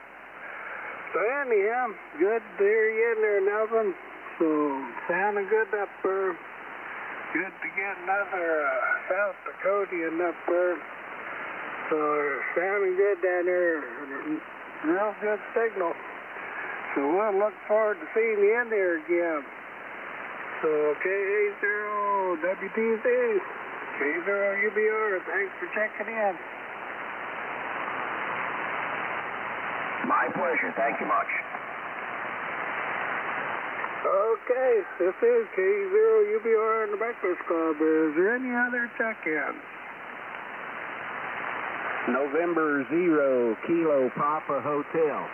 So anyhow, good to hear you in there, Nelson. So sounding good up there. Good to get another South Dakotian up there. So sounding good down there. Real good signal. So we'll look forward to seeing you in there again. So KA0WTZ. K0UBR, thanks for checking in. My pleasure. Thank you much. Okay, this is K0UBR in the Breakfast Club. Is there any other check-in? November 0, Kilo Papa Hotel.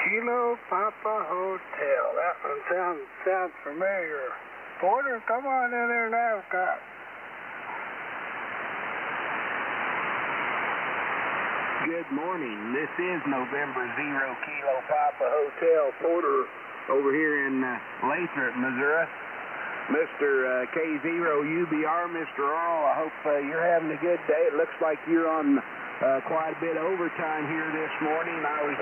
Kilo Papa Hotel. That one sounds familiar. Porter, come on in there now, Scott. Good morning. This is November 0, Kilo Papa Hotel. Porter over here in Lathrop, Missouri. Mr. K0UBR, Mr. Earl, I hope you're having a good day. It looks like you're on quite a bit of overtime here this morning. I was